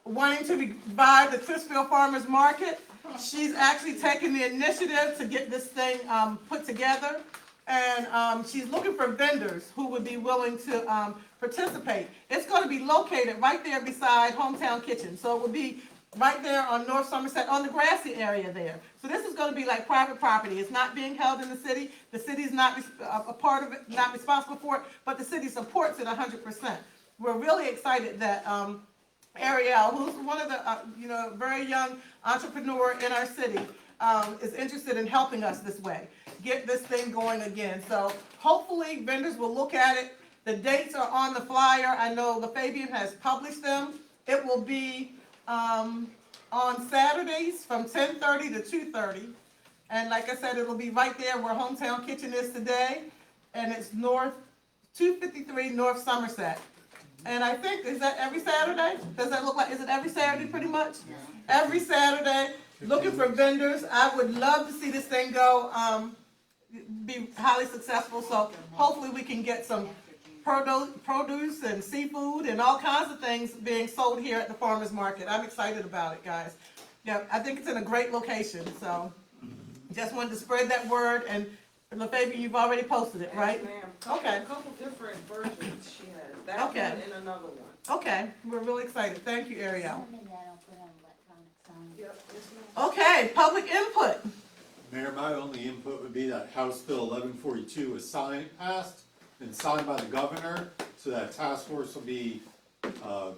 wanting to revive the Chrisfield Farmers Market. She's actually taken the initiative to get this thing, put together. And, she's looking for vendors who would be willing to, participate. It's gonna be located right there beside Hometown Kitchen, so it will be right there on North Somerset, on the grassy area there. So this is gonna be like private property. It's not being held in the city. The city's not a part of it, not responsible for it, but the city supports it 100%. We're really excited that, Ariel, who's one of the, very young entrepreneur in our city, is interested in helping us this way, get this thing going again. So hopefully vendors will look at it. The dates are on the flyer. I know LaFabian has published them. It will be on Saturdays from 10:30 to 2:30. And like I said, it'll be right there where Hometown Kitchen is today. And it's 253 North Somerset. And I think, is that every Saturday? Does that look like, is it every Saturday pretty much? Every Saturday, looking for vendors. I would love to see this thing go, be highly successful. So hopefully we can get some produce and seafood and all kinds of things being sold here at the farmer's market. I'm excited about it, guys. Yeah, I think it's in a great location, so just wanted to spread that word. And LaFabian, you've already posted it, right? Yes, ma'am. Okay. A couple different versions she has, that Okay. one and another one. Okay, we're really excited. Thank you, Ariel. Yep, yes, ma'am. Okay, public input. Mayor, my only input would be that House Bill 1142 was passed and signed by the governor, so that task force will be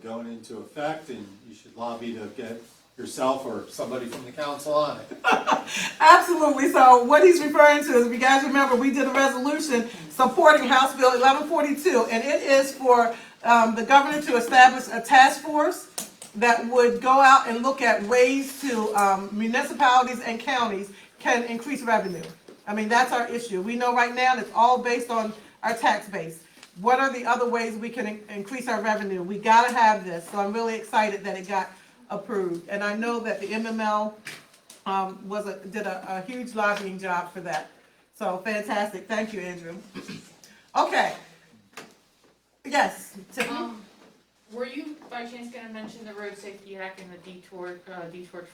going into effect, and you should lobby to get yourself or somebody from the council on it. Absolutely. So what he's referring to is, if you guys remember, we did a resolution supporting House Bill 1142, and it is for the governor to establish a task force that would go out and look at ways to municipalities and counties can increase revenue. I mean, that's our issue. We know right now it's all based on our tax base. What are the other ways we can increase our revenue? We gotta have this. So I'm really excited that it got approved. And I know that the MML did a huge lobbying job for that. So fantastic. Thank you, Andrew. Okay. Yes, Tiffany? Were you by chance gonna mention the Road Safety Act and the Detour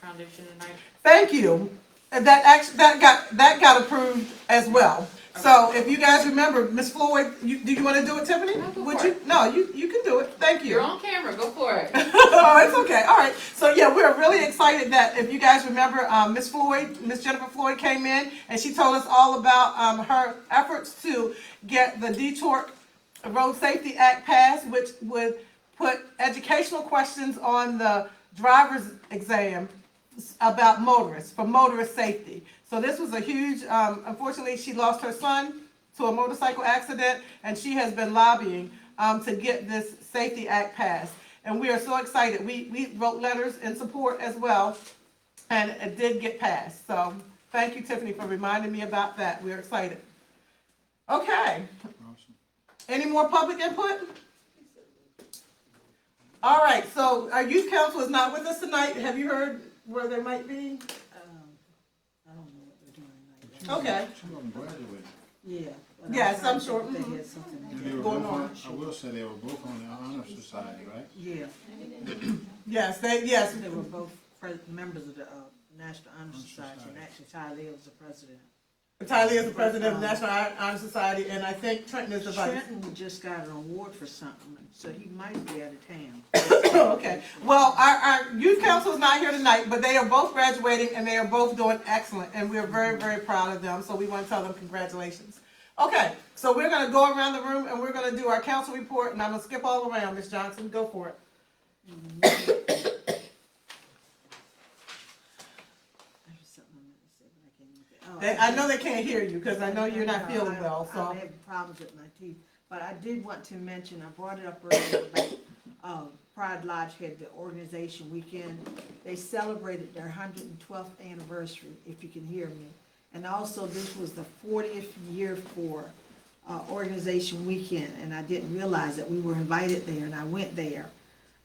Foundation tonight? Thank you. That got approved as well. So if you guys remember, Ms. Floyd, do you want to do it, Tiffany? Would you? No, you can do it. Thank you. You're on camera, go for it. Oh, it's okay. All right. So yeah, we're really excited that, if you guys remember, Ms. Jennifer Floyd came in and she told us all about her efforts to get the Detour Road Safety Act passed, which would put educational questions on the driver's exam about motorists, for motorist safety. So this was a huge, unfortunately, she lost her son to a motorcycle accident, and she has been lobbying to get this Safety Act passed. And we are so excited. We wrote letters in support as well, and it did get passed. So thank you, Tiffany, for reminding me about that. We're excited. Okay. Any more public input? All right, so our youth council is not with us tonight. Have you heard where they might be? I don't know what they're doing tonight. Okay. Some of them graduated. Yeah. Yes, I'm sure. They had something And they were Going both on. on, I will say they were both on the honor society, right? Yeah. Yes, They were both members of the National Honor Society, and actually Ty Lee was the president. Tylee is the president of the National Honor Society, and I think Trenton is the vice. Trenton just got an award for something, so he might be out of town. Okay. Well, our youth council is not here tonight, but they are both graduating and they are both doing excellent, and we're very, very proud of them. So we want to tell them congratulations. Okay, so we're going to go around the room and we're going to do our council report, and I'm going to skip all around. Ms. Johnson, go for it. I know they can't hear you because I know you're not feeling well. So I have problems with my teeth, but I did want to mention, I brought it up earlier, Pride Lodge had the organization weekend. They celebrated their 112th anniversary, if you can hear me. And also, this was the 40th year for organization weekend, and I didn't realize that we were invited there, and I went there,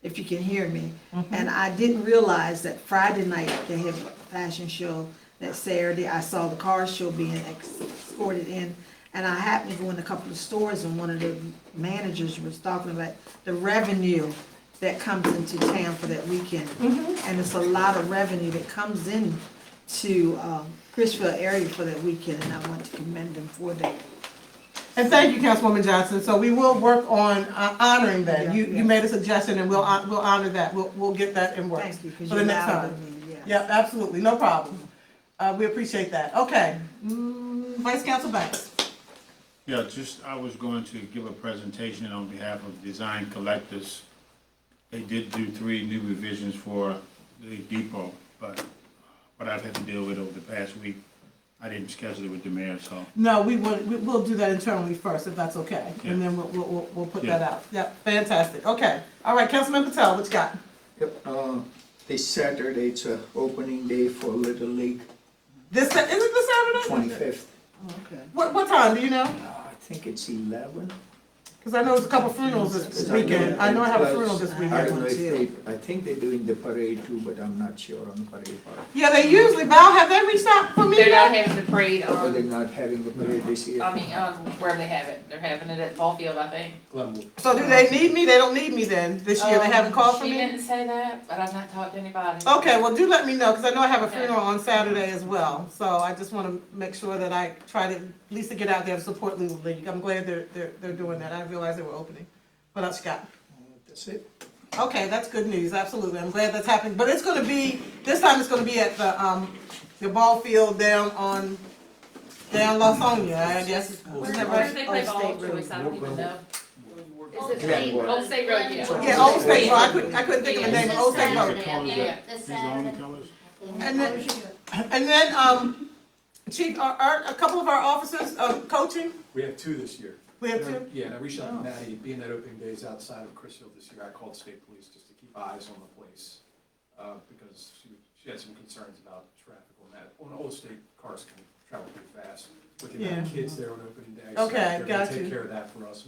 if you can hear me. And I didn't realize that Friday night they had a fashion show, that Saturday I saw the car show being escorted in, and I happened to go in a couple of stores, and one of the managers was talking about the revenue that comes into town for that weekend. And it's a lot of revenue that comes in to Chrisville area for that weekend, and I want to commend them for that. And thank you, Councilwoman Johnson. So we will work on honoring that. You made a suggestion, and we'll honor that. We'll get that in works Thank you, 'cause for the you next allowed time. me, yes. Yep, absolutely, no problem. We appreciate that. Okay, Vice Council Banks. Yeah, I was going to give a presentation on behalf of Design Collectors. They did do 3 new revisions for the depot, but what I've had to deal with over the past week, I didn't schedule it with the mayor, so. No, we'll do that internally first, if that's okay, and then we'll put that out. Yep, fantastic. Okay, all right, Councilman Patel, what you got? Yep, this Saturday, it's a opening day for Little League, Is it this Saturday? 25th. Okay. What time, do you know? I think it's 11. Because I know there's a couple funerals this weekend. I know I have a funeral this I don't know weekend. if they, I think they're doing the parade too, but I'm not sure on the parade part. Yeah, they usually, Val, have they reached out for me They're not yet? having the parade Or they're on, not having the parade this year. I mean, where they have it, they're having it at Ball Field, I think. So do they need me? They don't need me then, this year? They haven't called for She me? didn't say that, but I've not talked to anybody. Okay, well, do let me know, because I know I have a funeral on Saturday as well. So I just want to make sure that I try to, at least to get out there and support Little League. I'm glad they're doing that. I didn't realize they were opening. What else you got? That's it. Okay, that's good news, absolutely. I'm glad that's happening. But it's gonna be, this time it's gonna be at the ball field down Lawsonia, I guess. Isn't that Where do they right? play ball choice? I don't even know. Old State Road. Old State Road, yeah. Yeah, Old State Road. I couldn't think of the name, Old State Road. Yeah. This Saturday. And then, Chief, are a couple of our officers coaching? We have 2 this year. We have 2? Yeah, and I reached out to Maddie, being that opening day is outside of Chrisville this year, I called state police just to keep eyes on the place. Because she had some concerns about traffic on that. On Old State, cars can travel pretty fast. But they've got kids there on opening day. So Okay, they're got gonna you. take care of that for us.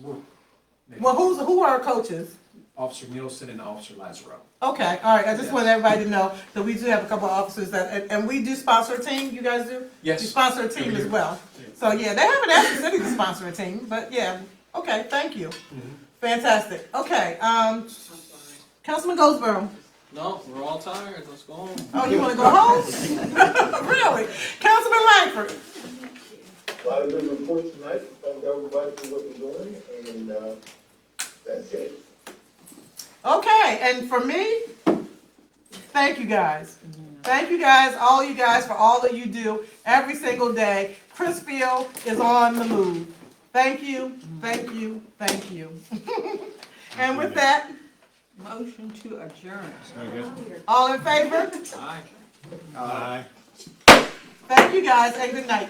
Well, who are our coaches? Officer Nielsen and Officer Lazaro. Okay, all right, I just want everybody to know that we do have a couple of officers and we do sponsor a team, you guys do? Yes. You sponsor a team as well. So, yeah, they haven't asked the city to sponsor a team, but yeah, okay, thank you. Fantastic, okay, Councilman Goldsboro. No, we're all tired, let's go home. Oh, you wanna go home? Really? Councilman Langford? A lot of good reports tonight, thank everybody for what you're doing, and, that's it. Okay, and for me, thank you guys. Thank you guys, all you guys, for all that you do every single day. Chrisville is on the move. Thank you, thank you, thank you. And with that, Motion to adjourn. all in favor? Aye. Aye. Thank you guys, and good night.